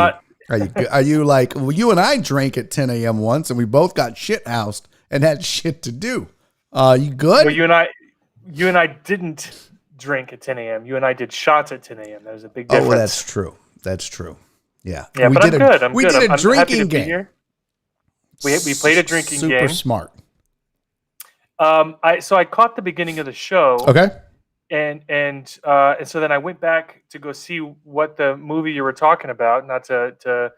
Speaker 1: are you like, well, you and I drank at 10 a.m. once, and we both got shit housed and had shit to do. You good?
Speaker 10: Well, you and I didn't drink at 10 a.m. You and I did shots at 10 a.m. That was a big difference.
Speaker 1: Oh, that's true. That's true. Yeah.
Speaker 10: Yeah, but I'm good.
Speaker 1: We did a drinking game.
Speaker 10: We played a drinking game.
Speaker 1: Super smart.
Speaker 10: So I caught the beginning of the show.
Speaker 1: Okay.
Speaker 10: And so then I went back to go see what the movie you were talking about, not to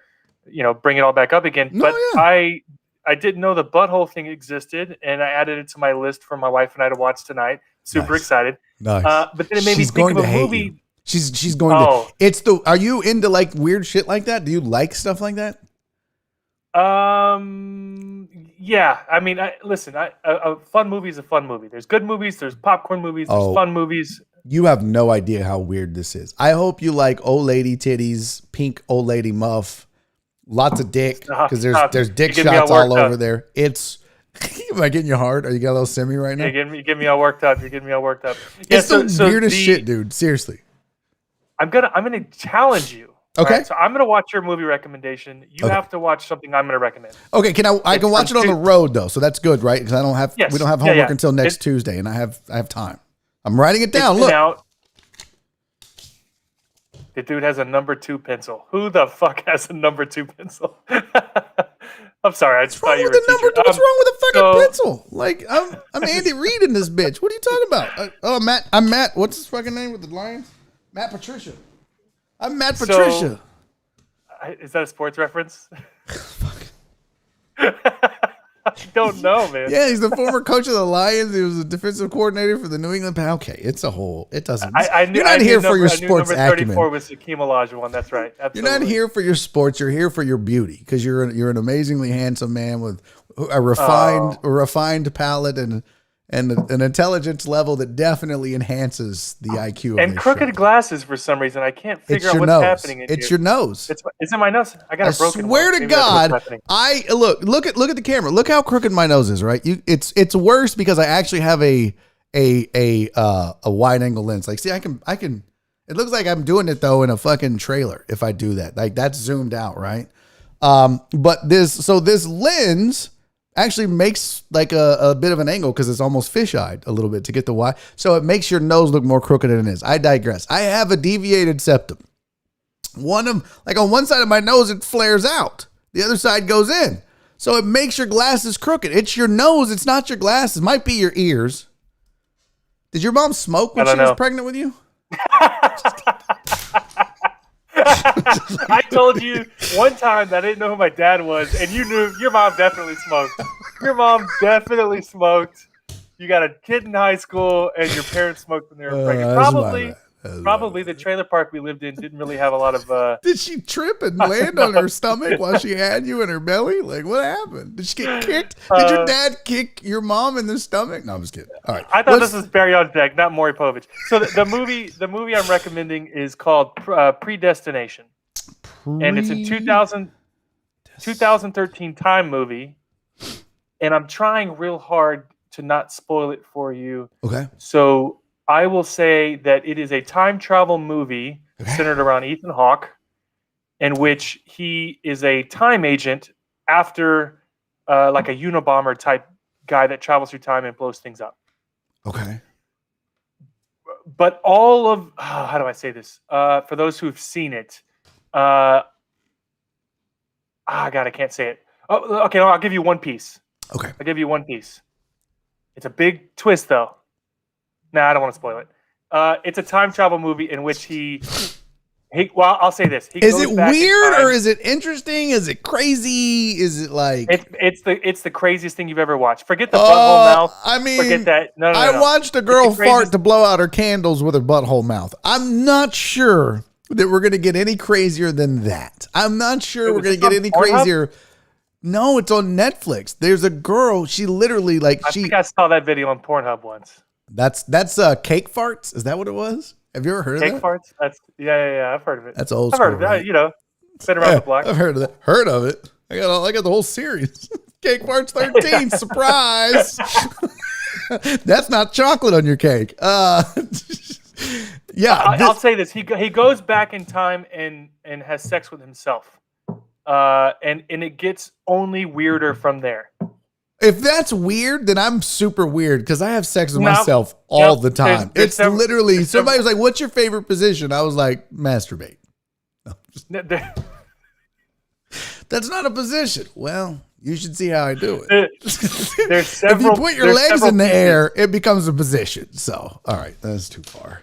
Speaker 10: bring it all back up again.
Speaker 1: No,
Speaker 10: but
Speaker 1: yeah.
Speaker 10: I didn't know the butthole thing existed, and I added it to my list for my wife and I to watch tonight. Super excited.
Speaker 1: Nice.
Speaker 10: But then it made me think of a movie.
Speaker 1: You. She's going to. Are you into like weird shit like that? Do you like stuff like that?
Speaker 10: Yeah. I mean, listen. A fun movie is a fun movie. There's good movies. There's popcorn movies. There's fun movies.
Speaker 1: You have no idea how weird this is. I hope you like old lady titties, pink old lady muff, lots of dick, because there's dick shots all over there. It's. Am I getting you hard? Are you got a little semi right now?
Speaker 10: You get me all worked up. Yeah,
Speaker 1: it's the weirdest shit, dude. Seriously.
Speaker 10: I'm gonna challenge you.
Speaker 1: Okay.
Speaker 10: Right? So I'm gonna watch your movie recommendation. You have to watch something I'm gonna recommend.
Speaker 1: Okay. I can watch it on the road though, so that's good, right? Because we don't have homework until next Tuesday, and I have time. I'm writing it down. Look.
Speaker 10: The dude has a number 2 pencil. Who the fuck has a number 2 pencil? I'm sorry. I just thought you were a teacher.
Speaker 1: What's wrong with a fucking pencil? Like, I'm Andy Reid in this bitch. What are you talking about? I'm Matt. What's his fucking name with the Lions? Matt Patricia. I'm Matt Patricia.
Speaker 10: Is that a sports reference? I don't know, man.
Speaker 1: Yeah, he's the former coach of the Lions. He was a defensive coordinator for the New England. Okay, it doesn't. You're not here for your sports acumen.
Speaker 10: Number 34 was the Hakeem Olajuwon. That's right. Absolutely.
Speaker 1: You're not here for your sports. You're here for your beauty because you're an amazingly handsome man with a refined palate and an intelligence level that definitely enhances the IQ.
Speaker 10: And crooked glasses for some reason. I can't figure out what's happening.
Speaker 1: It's your nose.
Speaker 10: It's in my nose. I got a broken.
Speaker 1: I swear to God, look at the camera. Look how crooked my nose is. Right, it's worse because I actually have a wide angle lens. Like, see, I can. It looks like I'm doing it though in a fucking trailer if I do that. Like, that's zoomed out, right? But this lens actually makes like a bit of an angle because it's almost fisheyed a little bit to get the wide. So it makes your nose look more crooked than it is. I digress. I have a deviated septum. On one side of my nose, it flares out. The other side goes in. So it makes your glasses crooked. It's your nose. It's not your glasses. Might be your ears. Did your mom smoke when she was pregnant with you?
Speaker 10: I told you one time that I didn't know who my dad was, and you knew. Your mom definitely smoked. Your mom definitely smoked. You got a kid in high school, and your parents smoked when they were pregnant. Probably the trailer park we lived in didn't really have a lot of.
Speaker 1: Did she trip and land on her stomach while she had you in her belly? Like, what happened? Did she get kicked? Did your dad kick your mom in the stomach? No, I'm just kidding. All right.
Speaker 10: I thought this was Barry on Deck, not Maury Povich. So the movie I'm recommending is called Predestination, and it's a 2013 Time movie. And I'm trying real hard to not spoil it for you.
Speaker 1: Okay.
Speaker 10: So I will say that it is a time travel movie centered around Ethan Hawke, in which he is a time agent after like a Unabomber type guy that travels through time and blows things up.
Speaker 1: Okay.
Speaker 10: But all of how do I say this? For those who've seen it, God, I can't say it. Oh, okay, I'll give you one piece.
Speaker 1: Okay.
Speaker 10: I'll give you one piece. It's a big twist, though. Nah, I don't want to spoil it. It's a time travel movie in which well, I'll say this.
Speaker 1: Is it weird or is it interesting? Is it crazy? Is it like
Speaker 10: it's the craziest thing you've ever watched. Forget the butthole mouth.
Speaker 1: I mean,
Speaker 10: forget that. No.
Speaker 1: I watched a girl fart to blow out her candles with her butthole mouth. I'm not sure that we're gonna get any crazier than that. I'm not sure we're gonna get any crazier. No, it's on Netflix. There's a girl. She literally I
Speaker 10: think I saw that video on Pornhub once.
Speaker 1: That's cake farts. Is that what it was? Have you ever heard of that?
Speaker 10: Cake farts? That's yeah. I've heard of it.
Speaker 1: That's old school.
Speaker 10: I've heard of it.
Speaker 1: Right?
Speaker 10: Been around the block.
Speaker 1: I've heard of that. Heard of it. I got the whole series. Cake farts 13. Surprise. That's not chocolate on your cake. Yeah.
Speaker 10: I'll say this. He goes back in time and has sex with himself. And it gets only weirder from there.
Speaker 1: If that's weird, then I'm super weird because I have sex with myself all the time. It's literally somebody was like, "What's your favorite position?" I was like, "Masturbate." No, that's not a position. Well, you should see how I do it.
Speaker 10: There's several,
Speaker 1: if you put your legs in the air, it becomes a position. So, all right, that's too far.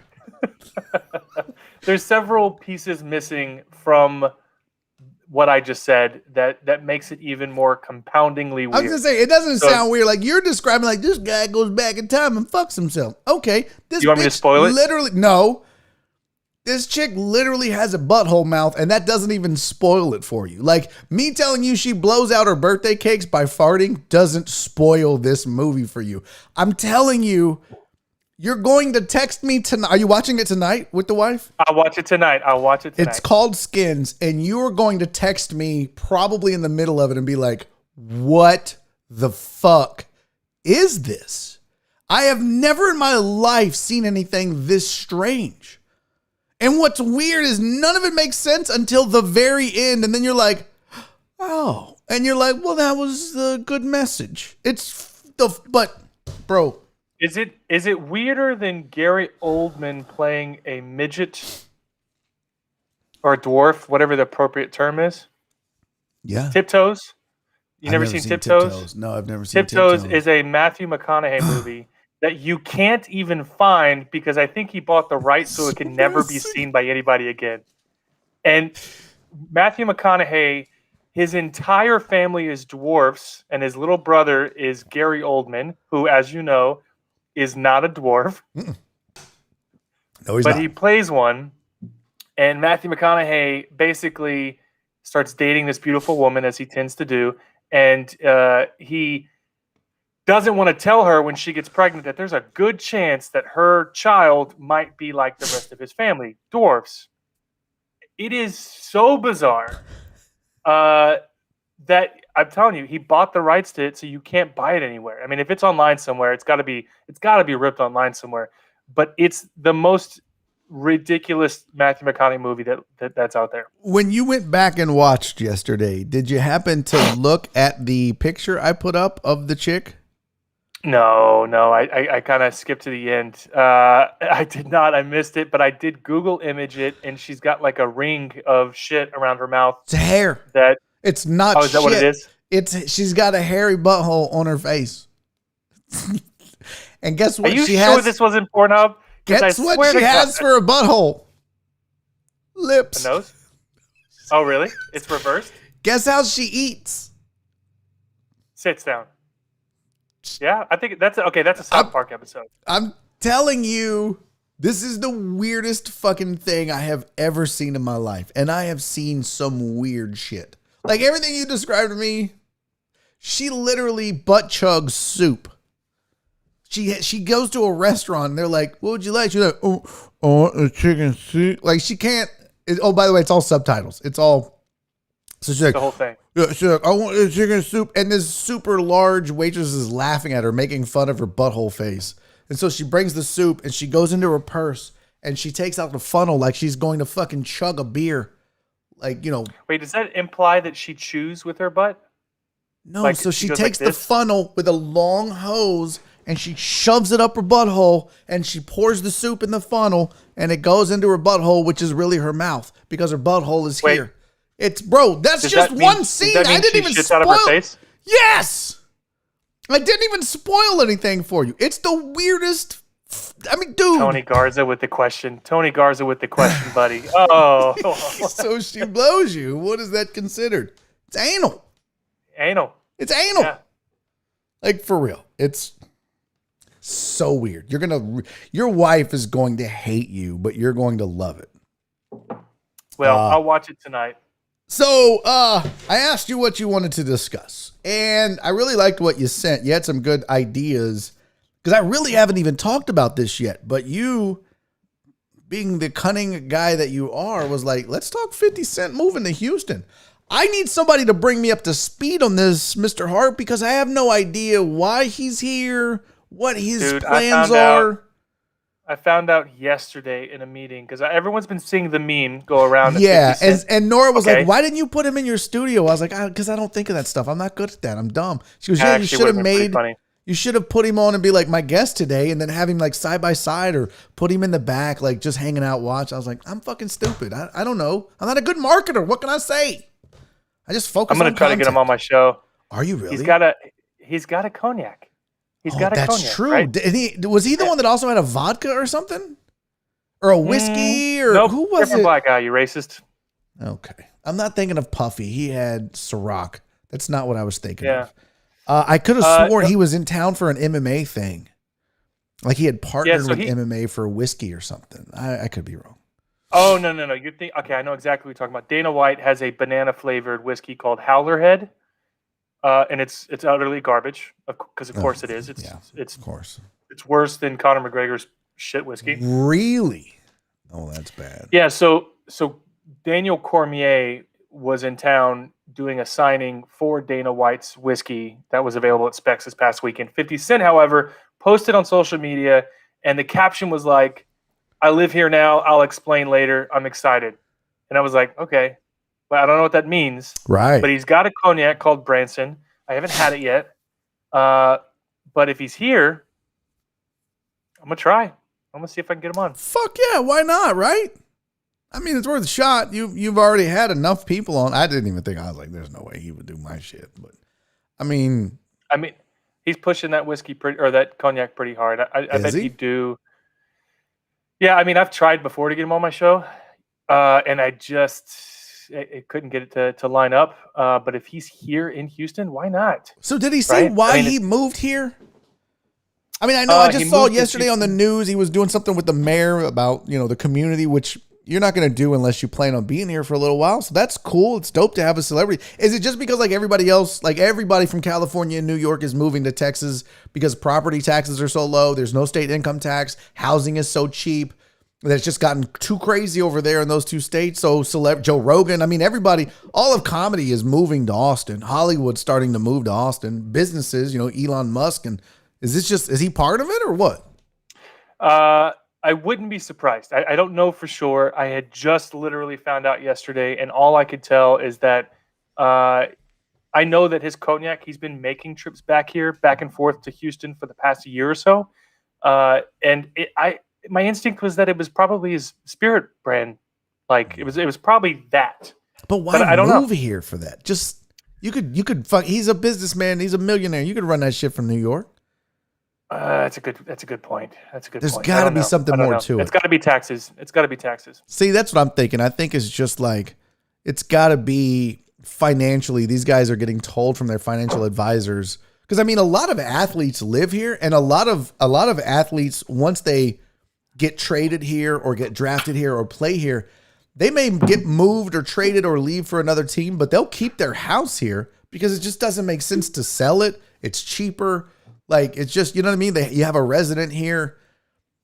Speaker 10: There's several pieces missing from what I just said that makes it even more compoundingly weird.
Speaker 1: I was gonna say it doesn't sound weird. Like you're describing, like this guy goes back in time and fucks himself. Okay, this
Speaker 10: you want me to spoil it?
Speaker 1: Literally, no. This chick literally has a butthole mouth, and that doesn't even spoil it for you. Like me telling you she blows out her birthday cakes by farting doesn't spoil this movie for you. I'm telling you. You're going to text me tonight. Are you watching it tonight with the wife?
Speaker 10: I'll watch it tonight.
Speaker 1: It's called Skins, and you are going to text me probably in the middle of it and be like, what the fuck is this? I have never in my life seen anything this strange. And what's weird is none of it makes sense until the very end, and then you're like, oh. And you're like, well, that was a good message. But, bro.
Speaker 10: Is it weirder than Gary Oldman playing a midget or a dwarf, whatever the appropriate term is?
Speaker 1: Yeah.
Speaker 10: Tiptoes? I've never seen Tiptoes?
Speaker 1: No, I've never seen
Speaker 10: Tiptoes. Tiptoes is a Matthew McConaughey movie that you can't even find because I think he bought the rights so it can never be seen by anybody again. And Matthew McConaughey, his entire family is dwarfs, and his little brother is Gary Oldman, who, as you know, is not a dwarf.
Speaker 1: No, he's not.
Speaker 10: He plays one, and Matthew McConaughey basically starts dating this beautiful woman, as he tends to do, and he doesn't want to tell her when she gets pregnant that there's a good chance that her child might be like the rest of his family, dwarfs. It is so bizarre that I'm telling you, he bought the rights to it, so you can't buy it anywhere. I mean, if it's online somewhere, it's got to be ripped online somewhere. But it's the most ridiculous Matthew McConaughey movie that's out there.
Speaker 1: When you went back and watched yesterday, did you happen to look at the picture I put up of the chick?
Speaker 10: No, I kind of skipped to the end. I did not. I missed it, but I did Google image it, and she's got like a ring of shit around her mouth.
Speaker 1: It's hair. It's not.
Speaker 10: Oh, is that what it is?
Speaker 1: She's got a hairy butthole on her face. And guess what?
Speaker 10: Are you sure this wasn't Pornhub?
Speaker 1: Guess what she has for a butthole? Lips.
Speaker 10: A nose? Oh, really? It's reversed?
Speaker 1: Guess how she eats?
Speaker 10: Sits down. Yeah, I think that's a South Park episode.
Speaker 1: I'm telling you, This is the weirdest fucking thing I have ever seen in my life. And I have seen some weird shit. Like everything you described to me, she literally butt chugs soup. She goes to a restaurant and they're like, what would you like? She's like, oh, a chicken soup. Like she can't. By the way, it's all subtitles. It's all. So she's like,
Speaker 10: the whole thing.
Speaker 1: Yeah, she's like, I want a chicken soup. And this super large waitress is laughing at her, making fun of her butthole face. And so she brings the soup and she goes into her purse and she takes out the funnel like she's going to fucking chug a beer. Like,
Speaker 10: Wait, does that imply that she chews with her butt?
Speaker 1: No,
Speaker 10: Like,
Speaker 1: so she
Speaker 10: goes
Speaker 1: takes
Speaker 10: like
Speaker 1: the
Speaker 10: this?
Speaker 1: funnel with a long hose and she shoves it up her butthole and she pours the soup in the funnel and it goes into her butthole, which is really her mouth because her butthole is
Speaker 10: Wait.
Speaker 1: here. It's that's
Speaker 10: Does
Speaker 1: just
Speaker 10: that mean-
Speaker 1: one
Speaker 10: does
Speaker 1: scene.
Speaker 10: that mean
Speaker 1: I didn't
Speaker 10: she
Speaker 1: even
Speaker 10: shits
Speaker 1: spoil.
Speaker 10: out of her face?
Speaker 1: Yes, I didn't even spoil anything for you. It's the weirdest. I mean, dude.
Speaker 10: Tony Garza with the question. Buddy. Oh.
Speaker 1: So she blows you. What is that considered? It's anal.
Speaker 10: Anal.
Speaker 1: It's anal.
Speaker 10: Yeah.
Speaker 1: Like for real. It's so weird. Your wife is going to hate you, but you're going to love it.
Speaker 10: Well, I'll watch it tonight.
Speaker 1: So I asked you what you wanted to discuss, and I really liked what you sent. You had some good ideas because I really haven't even talked about this yet, but you, being the cunning guy that you are, was like, let's talk 50 Cent moving to Houston. I need somebody to bring me up to speed on this, Mr. Hart, because I have no idea why he's here, what his plans are.
Speaker 10: I found out yesterday in a meeting because everyone's been seeing the meme go around.
Speaker 1: Yeah, and Nora was like, why didn't you put him in your studio? I was like, because I don't think of that stuff. I'm not good at that. I'm dumb. She goes, yeah, you should have put him on and be like my guest today and then have him like side by side or put him in the back, like just hanging out, watch. I was like, I'm fucking stupid. I don't know. I'm not a good marketer. What can I say? I just focus on
Speaker 10: I'm going to try to get him on my show.
Speaker 1: Are you really?
Speaker 10: He's got a cognac. He's got a cognac. That's
Speaker 1: true.
Speaker 10: Right?
Speaker 1: Was he the one that also had a vodka or something? Or a whiskey? Or
Speaker 10: nope,
Speaker 1: who was
Speaker 10: different
Speaker 1: it?
Speaker 10: Black guy, you racist.
Speaker 1: Okay. I'm not thinking of Puffy. He had Ciroc. That's not what I was thinking
Speaker 10: Yeah.
Speaker 1: of. I could have sworn he was in town for an MMA thing. Like he had partnered with MMA for whiskey or something. I could be wrong.
Speaker 10: Oh, no. You think, okay, I know exactly what you're talking about. Dana White has a banana flavored whiskey called Howler Head. And it's utterly garbage because of course it is. It's
Speaker 1: of course.
Speaker 10: It's worse than Conor McGregor's shit whiskey.
Speaker 1: Really? Oh, that's bad.
Speaker 10: Yeah. So Daniel Cormier was in town doing a signing for Dana White's whiskey that was available at Specs this past weekend. 50 Cent, however, posted on social media, and the caption was like, "I live here now. I'll explain later. I'm excited." And I was like, okay. But I don't know what that means.
Speaker 1: Right.
Speaker 10: But he's got a cognac called Branson. I haven't had it yet. But if he's here, I'm going to try. I'm going to see if I can get him on.
Speaker 1: Fuck yeah. Why not? Right? I mean, it's worth a shot. You've already had enough people on. I didn't even think, I was like, there's no way he would do my shit. But I mean,
Speaker 10: he's pushing that whiskey that cognac pretty hard. I bet he'd do. Yeah. I mean, I've tried before to get him on my show. And I just, it couldn't get it to line up. But if he's here in Houston, why not?
Speaker 1: So did he say why he moved here? I mean, I know I just saw yesterday on the news he was doing something with the mayor about, the community, which you're not going to do unless you plan on being here for a little while. So that's cool. It's dope to have a celebrity. Is it just because like everybody else, like everybody from California and New York is moving to Texas because property taxes are so low? There's no state income tax. Housing is so cheap. That's just gotten too crazy over there in those two states. So Joe Rogan, I mean, everybody, all of comedy is moving to Austin. Hollywood's starting to move to Austin. Businesses, Elon Musk. And is he part of it or what?
Speaker 10: I wouldn't be surprised. I don't know for sure. I had just literally found out yesterday, and all I could tell is that I know that his cognac, he's been making trips back and forth to Houston for the past year or so. My instinct was that it was probably his spirit brand. Like it was probably that.
Speaker 1: But why
Speaker 10: I don't
Speaker 1: move
Speaker 10: know.
Speaker 1: here for that? Just you could fuck. He's a businessman. He's a millionaire. You could run that shit from New York.
Speaker 10: That's a good point.
Speaker 1: There's got to be something more to it.
Speaker 10: It's got to be taxes.
Speaker 1: See, that's what I'm thinking. I think it's just like it's got to be financially. These guys are getting told from their financial advisors because I mean, a lot of athletes live here, and a lot of athletes once they get traded here or get drafted here or play here, they may get moved or traded or leave for another team, but they'll keep their house here because it just doesn't make sense to sell it. It's cheaper. Like, it's just, you know what I mean? You have a resident here.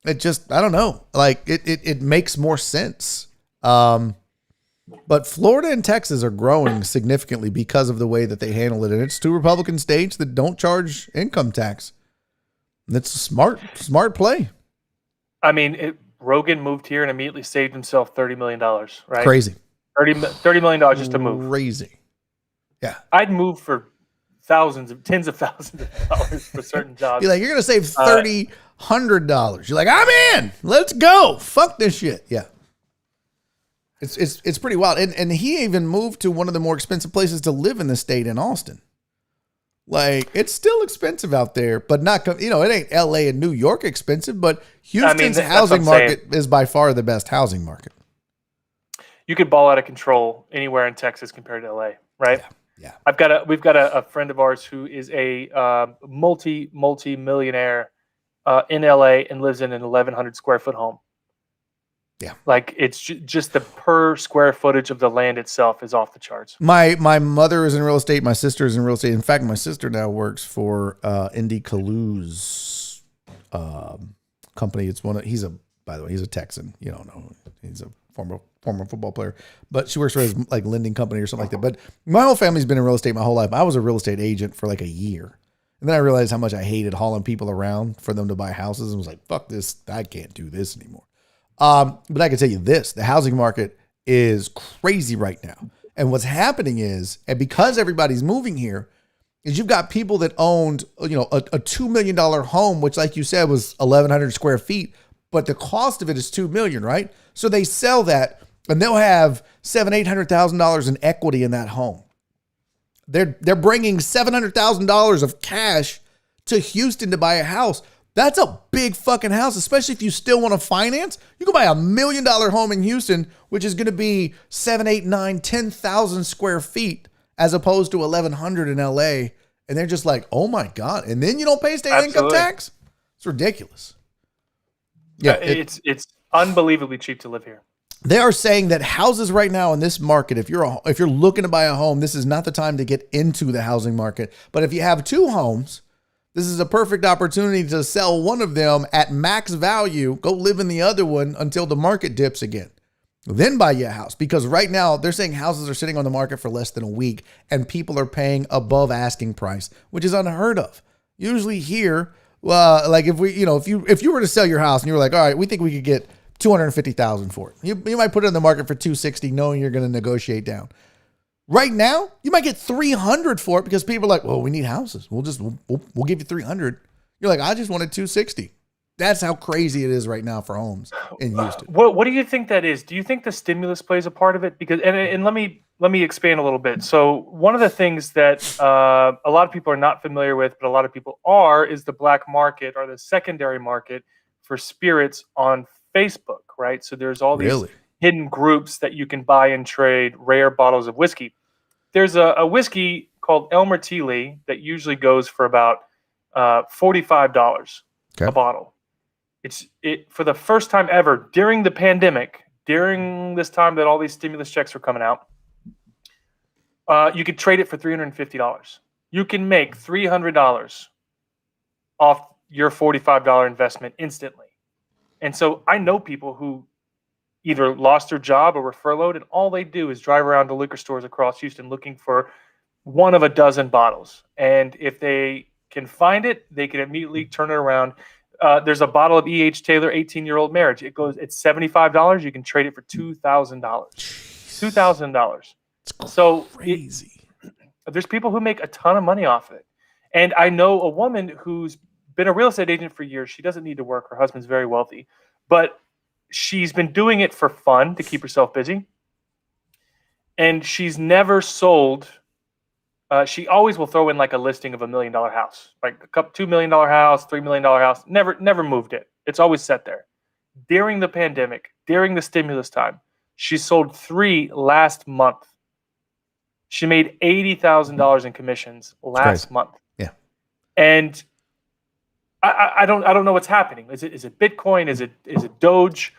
Speaker 1: It just, I don't know. Like, it makes more sense. But Florida and Texas are growing significantly because of the way that they handle it. And it's 2 Republican states that don't charge income tax. And it's a smart play.
Speaker 10: I mean, Rogan moved here and immediately saved himself $30 million, right?
Speaker 1: Crazy.
Speaker 10: $30 million just to move.
Speaker 1: Crazy. Yeah.
Speaker 10: I'd move for tens of thousands of dollars for certain jobs.
Speaker 1: You're like, you're going to save $100. You're like, I'm in. Let's go. Fuck this shit. Yeah. It's pretty wild. And he even moved to one of the more expensive places to live in the state, in Austin. Like, it's still expensive out there, but not, it ain't LA and New York expensive, but Houston's housing market is by far the best housing market.
Speaker 10: You could ball out of control anywhere in Texas compared to LA, right?
Speaker 1: Yeah.
Speaker 10: We've got a friend of ours who is a multi-millionaire in LA and lives in an 1,100 square foot home.
Speaker 1: Yeah. Like, it's
Speaker 10: just the per square footage of the land itself is off the charts.
Speaker 1: My mother is in real estate. My sister is in real estate. In fact, my sister now works for Indy Kalu's company. He's a Texan. You don't know. He's a former football player, but she works for his like lending company or something like that. But my whole family's been in real estate my whole life. I was a real estate agent for like a year. And then I realized how much I hated hauling people around for them to buy houses and was like, fuck this. I can't do this anymore. But I can tell you this, the housing market is crazy right now. And what's happening is, and because everybody's moving here, is you've got people that owned, a $2 million home, which like you said was 1,100 square feet, but the cost of it is $2 million, right? So they sell that and they'll have $700,000-$800,000 in equity in that home. They're bringing $700,000 of cash to Houston to buy a house. That's a big fucking house, especially if you still want to finance. You can buy $1 million home in Houston, which is going to be 7, 8, 9, 10,000 square feet as opposed to 1,100 in LA. And they're just like, oh my God. And then you don't pay state income tax? It's ridiculous.
Speaker 10: Yeah. It's unbelievably cheap to live here.
Speaker 1: They are saying that houses right now in this market, if you're looking to buy a home, this is not the time to get into the housing market. But if you have 2 homes, this is a perfect opportunity to sell one of them at max value, go live in the other one until the market dips again. Then buy you a house. Because right now they're saying houses are sitting on the market for less than a week and people are paying above asking price, which is unheard of. Usually here, like if you were to sell your house and you were like, all right, we think we could get $250,000 for it. You might put it on the market for $260,000 knowing you're going to negotiate down. Right now, you might get $300,000 for it because people are like, well, we need houses. We'll give you $300,000. You're like, I just wanted $260,000. That's how crazy it is right now for homes in Houston.
Speaker 10: What do you think that is? Do you think the stimulus plays a part of it? Because and let me expand a little bit. So one of the things that a lot of people are not familiar with, but a lot of people are, is the black market or the secondary market for spirits on Facebook, right? So there's all these hidden groups that you can buy and trade rare bottles of whiskey. There's a whiskey called Elmer T. Lee that usually goes for about $45 a bottle. It for the first time ever during the pandemic, during this time that all these stimulus checks were coming out, you could trade it for $350. You can make $300 off your $45 investment instantly. And so I know people who either lost their job or were furloughed, and all they do is drive around to liquor stores across Houston looking for one of a dozen bottles. And if they can find it, they can immediately turn it around. There's a bottle of E.H. Taylor 18-year-old marriage. It's $75. You can trade it for $2,000. $2,000.
Speaker 1: It's so crazy.
Speaker 10: There's people who make a ton of money off it. And I know a woman who's been a real estate agent for years. She doesn't need to work. Her husband's very wealthy. But she's been doing it for fun to keep herself busy. And she's never sold. She always will throw in like a listing of $1 million house, like a $2 million house, $3 million house. Never moved it. It's always set there. During the pandemic, during the stimulus time, she sold 3 last month. She made $80,000 in commissions last month.
Speaker 1: Yeah.
Speaker 10: And I don't know what's happening. Is it Bitcoin? Is it Doge?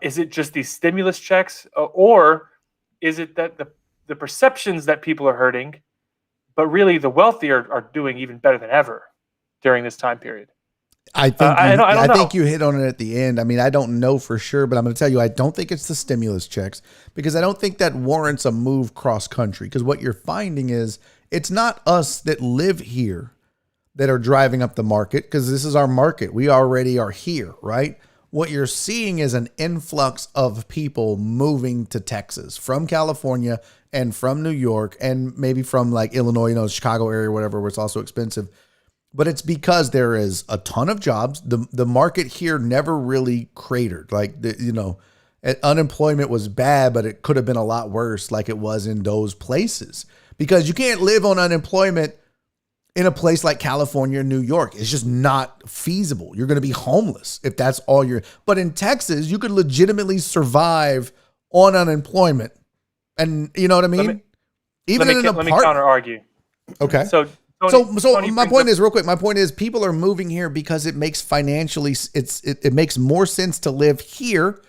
Speaker 10: Is it just these stimulus checks, or is it that the perceptions that people are hurting, but really the wealthy are doing even better than ever during this time period?
Speaker 1: I think
Speaker 10: I
Speaker 1: think you hit on it at the end. I mean, I don't know for sure, but I'm going to tell you, I don't think it's the stimulus checks, because I don't think that warrants a move cross country. Because what you're finding is it's not us that live here that are driving up the market, because this is our market. We already are here, right? What you're seeing is an influx of people moving to Texas from California and from New York and maybe from like Illinois, Chicago area, whatever, where it's also expensive. But it's because there is a ton of jobs. The market here never really cratered. Like, unemployment was bad, but it could have been a lot worse like it was in those places, because you can't live on unemployment in a place like California or New York. It's just not feasible. You're going to be homeless if that's all but in Texas, you could legitimately survive on unemployment. And you know what I mean?
Speaker 10: Let me counter argue.
Speaker 1: Okay.
Speaker 10: So
Speaker 1: Tony, my point is, real quick, my point is people are moving here because it makes financially, it makes more sense to live here.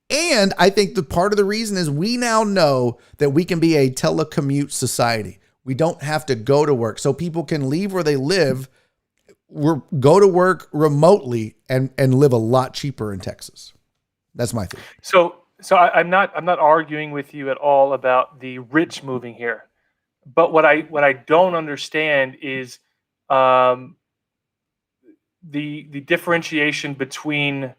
Speaker 1: And I think the part of the reason is we now know that we can be a telecommute society. We don't have to go to work. So people can leave where they live, go to work remotely and live a lot cheaper in Texas. That's my thing.
Speaker 10: So I'm not arguing with you at all about the rich moving here. But what I don't understand is the differentiation between,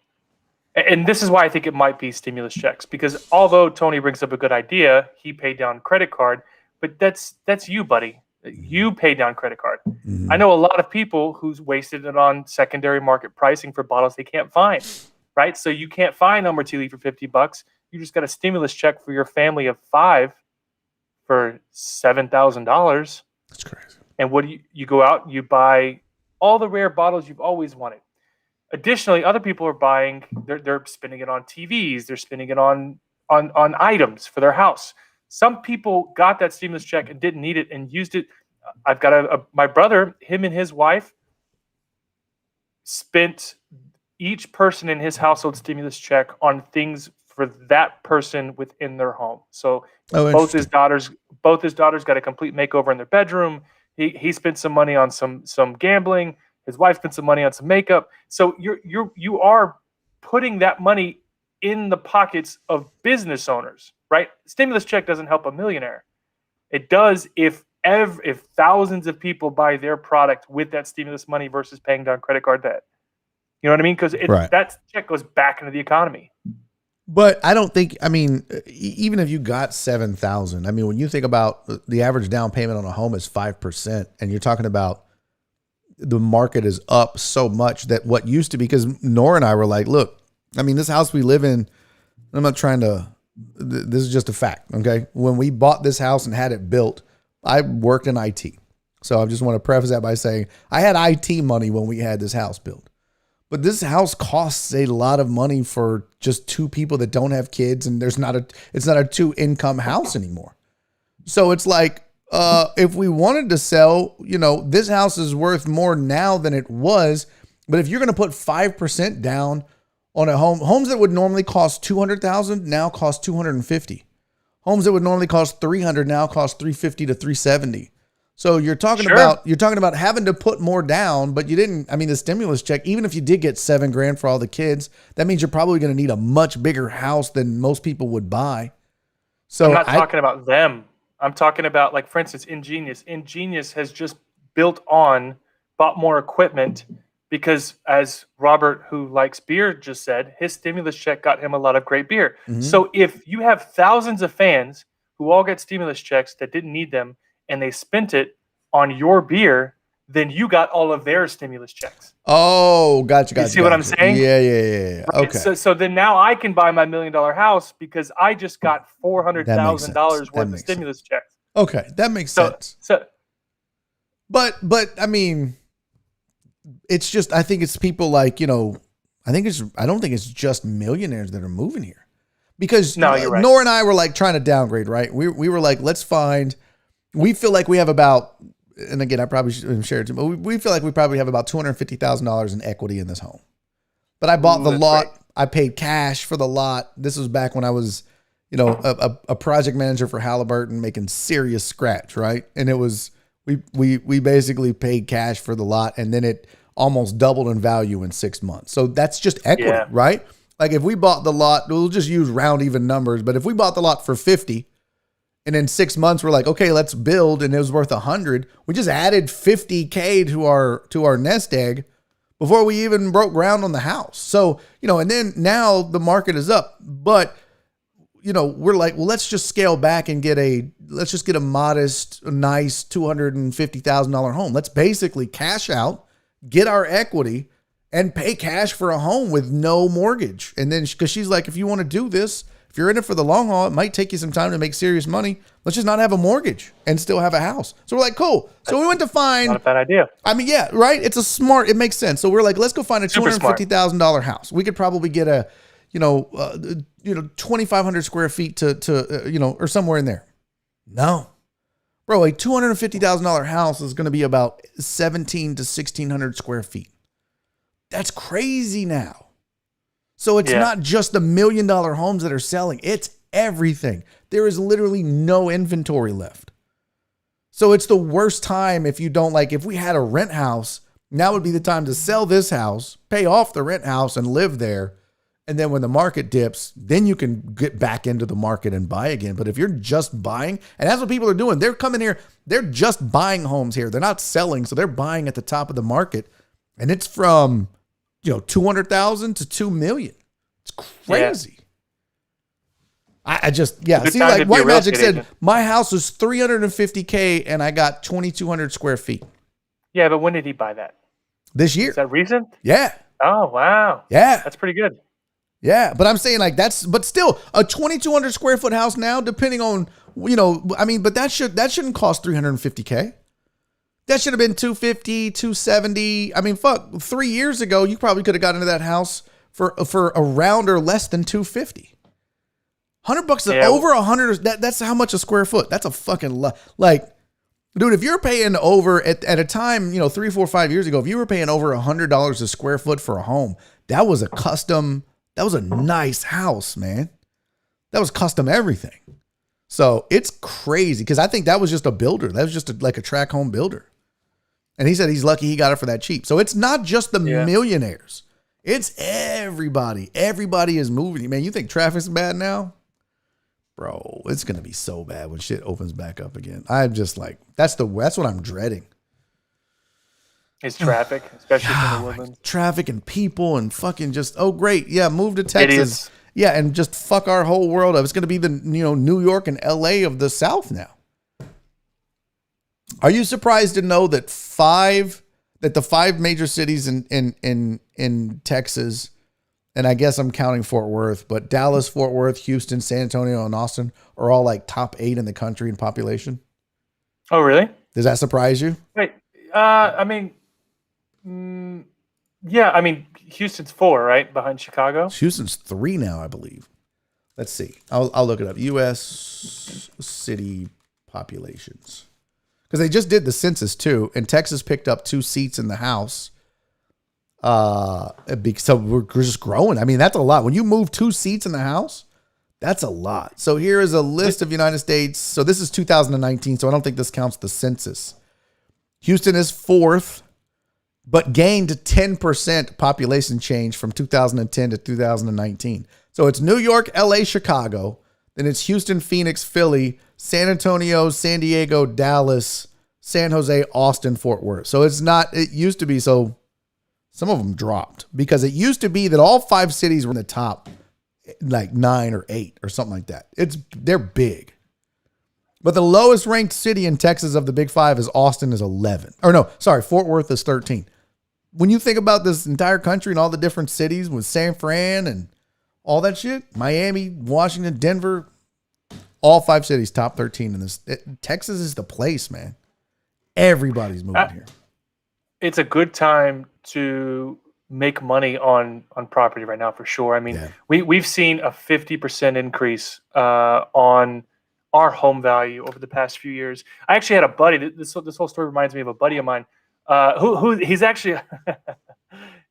Speaker 10: and this is why I think it might be stimulus checks, because although Tony brings up a good idea, he paid down credit card, but that's you, buddy. You paid down credit card. Mm-hmm. I know a lot of people who's wasted it on secondary market pricing for bottles they can't find, right? So you can't find No. Martini for $50. You just got a stimulus check for your family of 5 for $7,000.
Speaker 1: That's crazy.
Speaker 10: And what do you go out, you buy all the rare bottles you've always wanted. Additionally, other people are buying, they're spending it on TVs, they're spending it on items for their house. Some people got that stimulus check and didn't need it and used it. I've got my brother, him and his wife spent each person in his household stimulus check on things for that person within their home. So both his daughters got a complete makeover in their bedroom. He spent some money on some gambling. His wife spent some money on some makeup. So you are putting that money in the pockets of business owners, right? Stimulus check doesn't help a millionaire. It does if thousands of people buy their product with that stimulus money versus paying down credit card debt. You know what I mean? Because that check goes back into the economy.
Speaker 1: But I don't think, even if you got $7,000, when you think about the average down payment on a home is 5%, and you're talking about the market is up so much that what used to be, because Nora and I were like, look, this house we live in, I'm not trying to, this is just a fact. Okay. When we bought this house and had it built, I worked in IT. So I just want to preface that by saying I had IT money when we had this house built. But this house costs a lot of money for just 2 people that don't have kids, and it's not a 2-income house anymore. So it's like, if we wanted to sell, this house is worth more now than it was. But if you're going to put 5% down on a home, homes that would normally cost $200,000 now cost $250,000. Homes that would normally cost $300,000 now cost $350,000 to $370,000. So you're talking about having to put more down, but you didn't. The stimulus check, even if you did get $7,000 for all the kids, that means you're probably going to need a much bigger house than most people would buy. So
Speaker 10: I'm not talking about them. I'm talking about, like, for instance, Ingenious. Ingenious has just bought more equipment because, as Robert, who likes beer, just said, his stimulus check got him a lot of great beer. Mm-hmm. So if you have thousands of fans who all get stimulus checks that didn't need them, and they spent it on your beer, then you got all of their stimulus checks.
Speaker 1: Oh, gotcha.
Speaker 10: You see what I'm saying?
Speaker 1: Yeah.
Speaker 10: Right?
Speaker 1: Okay.
Speaker 10: So then now I can buy my $1 million house because I just got $400,000 worth of stimulus checks.
Speaker 1: Okay, that makes sense. But it's just, I think it's people like, I don't think it's just millionaires that are moving here, because
Speaker 10: you're right.
Speaker 1: Nora and I were like trying to downgrade, right? We were like, we feel like we have about, and again, I probably shouldn't share it too, but we feel like we probably have about $250,000 in equity in this home. But I bought the lot. Great. I paid cash for the lot. This was back when I was, a project manager for Halliburton, making serious scratch, right? And it was we basically paid cash for the lot, and then it almost doubled in value in 6 months. So that's just equity, right? Like if we bought the lot, we'll just use round even numbers. But if we bought the lot for 50, and in 6 months we're like, okay, let's build, and it was worth 100, we just added $50K to our nest egg before we even broke ground on the house. So, and then now the market is up, but we're like, well, let's just scale back and get a modest, nice $250,000 home. Let's basically cash out, get our equity, and pay cash for a home with no mortgage. And then, because she's like, if you want to do this, if you're in it for the long haul, it might take you some time to make serious money. Let's just not have a mortgage and still have a house. So we're like, cool. So we went to find.
Speaker 10: Not a bad idea.
Speaker 1: I mean, yeah, right. It makes sense. So we're like, let's go find a $250,000 house. We could probably get a, 2,500 square feet to or somewhere in there. No, bro, a $250,000 house is going to be about 1,700 to 1,600 square feet. That's crazy now. So it's not just the $1 million homes that are selling. It's everything. There is literally no inventory left. So it's the worst time if you don't if we had a rent house, now would be the time to sell this house, pay off the rent house and live there. And then when the market dips, then you can get back into the market and buy again. But if you're just buying, and that's what people are doing, they're coming here, they're just buying homes here. They're not selling. So they're buying at the top of the market. And it's from, 200,000 to 2 million. It's crazy. Yeah. I just, see, like White Magic said, my house was $350K and I got 2,200 square feet.
Speaker 10: Yeah, but when did he buy that?
Speaker 1: This year.
Speaker 10: Is that recent?
Speaker 1: Yeah.
Speaker 10: Oh, wow.
Speaker 1: Yeah.
Speaker 10: That's pretty good.
Speaker 1: Yeah, but I'm saying but still a 2,200 square foot house now, depending on, but that shouldn't cost $350K. That should have been $250, $270. I mean, fuck, 3 years ago, you probably could have got into that house for around or less than $250. $100 over 100. That's how much a square foot. That's a fucking dude. If you're paying over at a time, 3, 4, 5 years ago, if you were paying over $100 a square foot for a home, that was a nice house, man. That was custom everything. So it's crazy because I think that was just a builder. That was just a track home builder. And he said he's lucky he got it for that cheap. So it's not just the millionaires. It's everybody. Everybody is moving. Man, you think traffic's bad now? Bro, it's going to be so bad when shit opens back up again. I'm just like, that's what I'm dreading.
Speaker 10: Is traffic, especially for the women.
Speaker 1: Traffic and people and fucking just, oh, great. Yeah, move to Texas. Yeah, and just fuck our whole world up. It's going to be the, New York and LA of the South now. Are you surprised to know that the five major cities in Texas, and I guess I'm counting Fort Worth, but Dallas, Fort Worth, Houston, San Antonio, and Austin are all like top 8 in the country in population?
Speaker 10: Oh, really?
Speaker 1: Does that surprise you?
Speaker 10: Wait, Houston's 4, right? Behind Chicago?
Speaker 1: Houston's 3 now, I believe. Let's see. I'll look it up. U.S. city populations. Because they just did the census too, and Texas picked up 2 seats in the House. So we're just growing. I mean, that's a lot. When you move 2 seats in the House, that's a lot. So here is a list of United States. So this is 2019, so I don't think this counts the census. Houston is 4th, but gained 10% population change from 2010 to 2019. So it's New York, LA, Chicago. Then it's Houston, Phoenix, Philly, San Antonio, San Diego, Dallas, San Jose, Austin, Fort Worth. So it used to be, so some of them dropped because it used to be that all 5 cities were in the top like 9 or 8 or something like that. They're big. But the lowest ranked city in Texas of the big 5 is Austin is 11. Or no, sorry, Fort Worth is 13. When you think about this entire country and all the different cities with San Fran and all that shit, Miami, Washington, Denver, all 5 cities top 13 in this. Texas is the place, man. Everybody's moving here.
Speaker 10: It's a good time to make money on property right now for sure. I mean, we've seen a 50% increase on our home value over the past few years. I actually had a buddy. This whole story reminds me of a buddy of mine. Who he's actually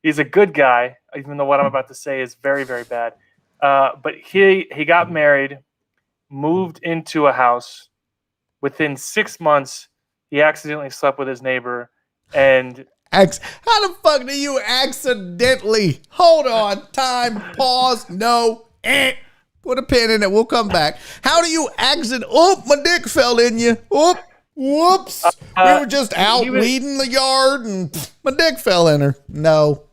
Speaker 10: he's a good guy, even though what I'm about to say is very, very bad. But he got married, moved into a house. Within 6 months, he accidentally slept with his neighbor. And
Speaker 1: how the fuck do you accidentally? Hold on, time, pause, no, put a pin in it. We'll come back. How do you accident? Oh, my dick fell in you. Oh, whoops. We were just out weeding the yard and my dick fell in her. No.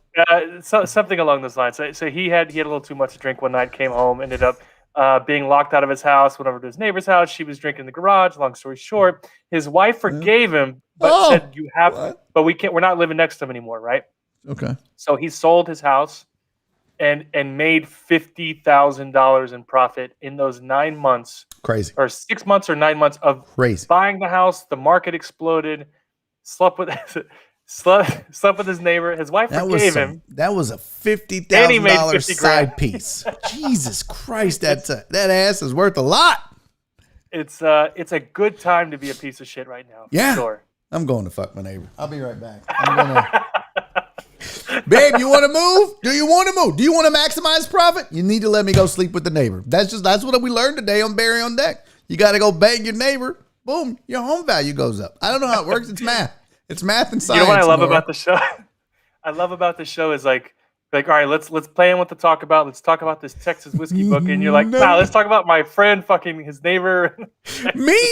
Speaker 10: Something along those lines. So he had a little too much to drink one night, came home, ended up being locked out of his house, went over to his neighbor's house. She was drinking in the garage. Long story short, his wife forgave him, but said you have, but we can't. We're not living next to him anymore, right?
Speaker 1: Okay.
Speaker 10: So he sold his house and made $50,000 in profit in those 9 months.
Speaker 1: Crazy.
Speaker 10: Or 6 months or 9 months of buying the house. The market exploded. Slept with his neighbor. His wife forgave him.
Speaker 1: That was a $50,000 side piece. Jesus Christ, that ass is worth a lot.
Speaker 10: It's a good time to be a piece of shit right now.
Speaker 1: Yeah,
Speaker 10: for sure.
Speaker 1: I'm going to fuck my neighbor. I'll be right back. Babe, you want to move? Do you want to move? Do you want to maximize profit? You need to let me go sleep with the neighbor. That's what we learned today on Barry on Deck. You got to go bang your neighbor. Boom, your home value goes up. I don't know how it works. It's math. It's math and science.
Speaker 10: You know what I love about the show? I love about the show is like, all right, let's plan what to talk about. Let's talk about this Texas whiskey book, and you're like, wow, let's talk about my friend fucking his neighbor.
Speaker 1: Me?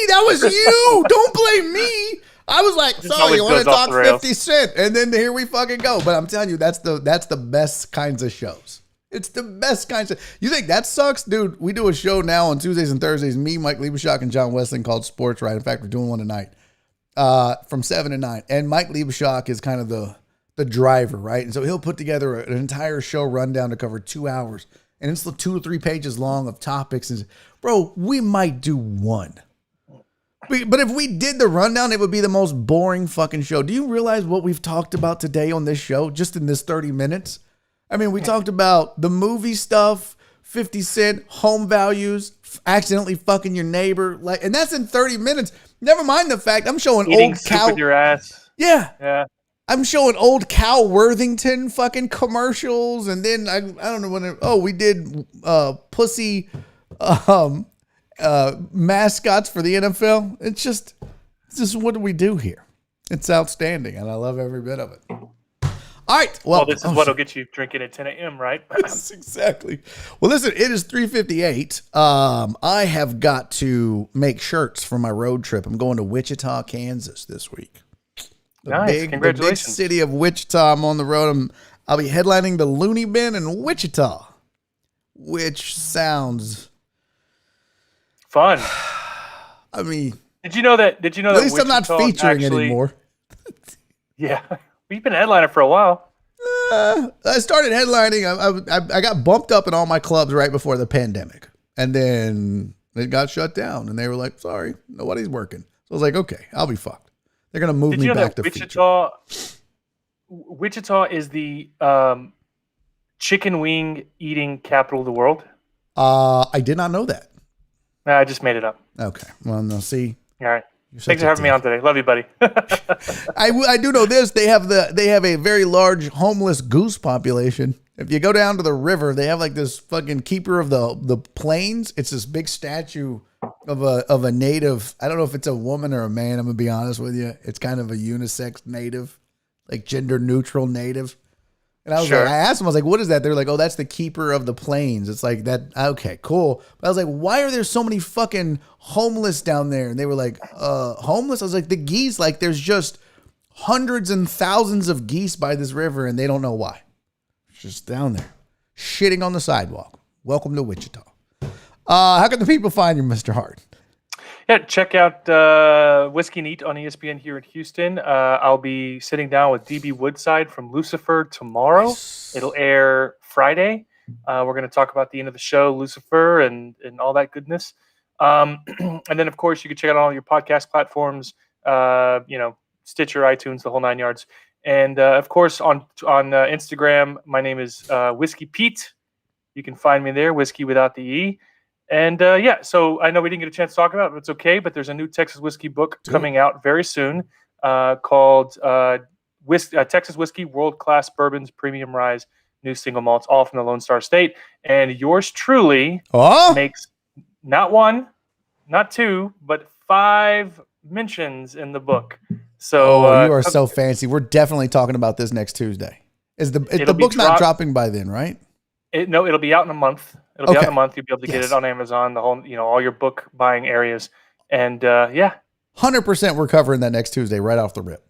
Speaker 1: That was you. Don't blame me. I was like, so you want to talk 50 Cent, and then here we fucking go. But I'm telling you, that's the best kinds of shows. It's the best kinds of. You think that sucks, dude? We do a show now on Tuesdays and Thursdays. Me, Mike Liebeshock, and John Westling called Sports Right. In fact, we're doing one tonight. From 7 to 9. And Mike Liebeshock is kind of the driver, right? And so he'll put together an entire show rundown to cover 2 hours. And it's 2 or 3 pages long of topics. And bro, we might do one. But if we did the rundown, it would be the most boring fucking show. Do you realize what we've talked about today on this show, just in this 30 minutes? I mean, we talked about the movie stuff, 50 Cent, home values, accidentally fucking your neighbor. And that's in 30 minutes. Never mind the fact I'm showing
Speaker 10: eating
Speaker 1: old
Speaker 10: soup
Speaker 1: Cal.
Speaker 10: with your ass.
Speaker 1: Yeah. I'm showing old Cal Worthington fucking commercials. And then I don't know when we did pussy mascots for the NFL. It's just what do we do here? It's outstanding, and I love every bit of it. All right. Well,
Speaker 10: this is what'll get you drinking at 10 a.m., right?
Speaker 1: Yes, exactly. Well, listen, it is 3:58. I have got to make shirts for my road trip. I'm going to Wichita, Kansas this week.
Speaker 10: Nice. Congratulations.
Speaker 1: The big city of Wichita. I'm on the road. I'll be headlining the Looney Bin in Wichita, which sounds
Speaker 10: fun.
Speaker 1: I mean,
Speaker 10: did you know that? At
Speaker 1: least I'm not featuring anymore.
Speaker 10: Yeah. We've been headlining for a while.
Speaker 1: I started headlining. I got bumped up in all my clubs right before the pandemic. And then it got shut down. And they were like, sorry, nobody's working. So I was like, okay, I'll be fucked. They're going to move me back to
Speaker 10: Wichita. Wichita is the chicken wing eating capital of the world.
Speaker 1: I did not know that.
Speaker 10: I just made it up.
Speaker 1: Okay. Well, no, see.
Speaker 10: All right. Thanks for having me on today. Love you, buddy.
Speaker 1: I do know this. They have a very large homeless goose population. If you go down to the river, they have like this fucking keeper of the plains. It's this big statue of a native. I don't know if it's a woman or a man. I'm gonna be honest with you. It's kind of a unisex native, like gender neutral native. And I was like, I asked them, I was like, what is that? They're like, oh, that's the keeper of the plains. It's like that. Okay, cool. But I was like, why are there so many fucking homeless down there? And they were like, homeless? I was like, the geese, like there's just hundreds and thousands of geese by this river and they don't know why. It's just down there, shitting on the sidewalk. Welcome to Wichita. How can the people find you, Mr. Hart?
Speaker 10: Yeah, check out Whiskey Neat on ESPN here in Houston. I'll be sitting down with DB Woodside from Lucifer tomorrow. Nice. It'll air Friday. We're going to talk about the end of the show, Lucifer, and all that goodness. And then, of course, you can check out all your podcast platforms, Stitcher, iTunes, the whole 9 yards. And, of course, on Instagram, my name is Whiskey Pete. You can find me there, Whiskey without the E. And so I know we didn't get a chance to talk about it, but it's okay. But there's a new Texas whiskey book coming out very soon called Texas Whiskey World Class Bourbons Premium Rise New Single Malts, all from the Lone Star State. And yours truly makes not one, not two, but 5 mentions in the book. So
Speaker 1: you are so fancy. We're definitely talking about this next Tuesday. The book's not dropping by then, right?
Speaker 10: It'll be out in a month. It'll be out in a month. You'll be able to get it on Amazon, the whole, all your book buying areas. And
Speaker 1: 100% we're covering that next Tuesday right off the rip.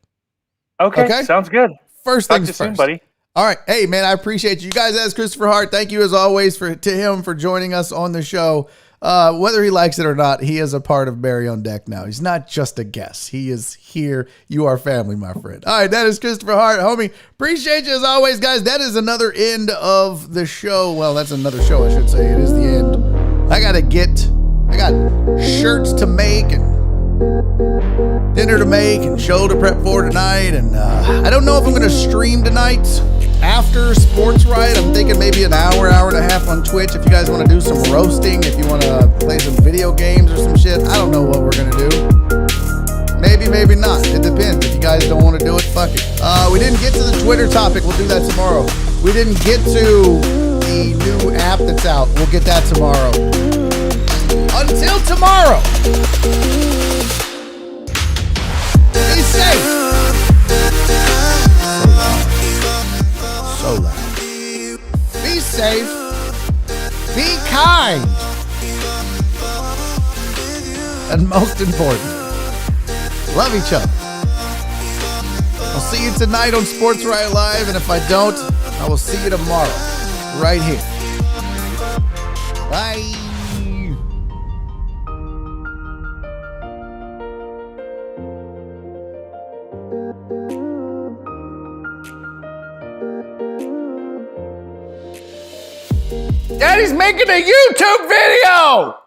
Speaker 10: Okay. Sounds good.
Speaker 1: First
Speaker 10: Talk
Speaker 1: things
Speaker 10: to you
Speaker 1: first.
Speaker 10: soon, buddy.
Speaker 1: All right. Hey, man, I appreciate you guys. As Christopher Hart, thank you as always to him for joining us on the show. Whether he likes it or not, he is a part of Barry on Deck now. He's not just a guest. He is here. You are family, my friend. All right, that is Christopher Hart, homie. Appreciate you as always, guys. That is another end of the show. Well, that's another show, I should say. It is the end. I got shirts to make and dinner to make and show to prep for tonight. And I don't know if I'm going to stream tonight after Sports Right. I'm thinking maybe an hour and a half on Twitch. If you guys want to do some roasting, if you want to play some video games or some shit, I don't know what we're going to do. Maybe not. It depends. If you guys don't want to do it, fuck it. We didn't get to the Twitter topic. We'll do that tomorrow. We didn't get to the new app that's out. We'll get that tomorrow. Until tomorrow. Be safe. So loud. Be safe. Be kind. And most important, love each other. I'll see you tonight on Sports Right Live, and if I don't, I will see you tomorrow, right here. Bye. Daddy's making a YouTube video!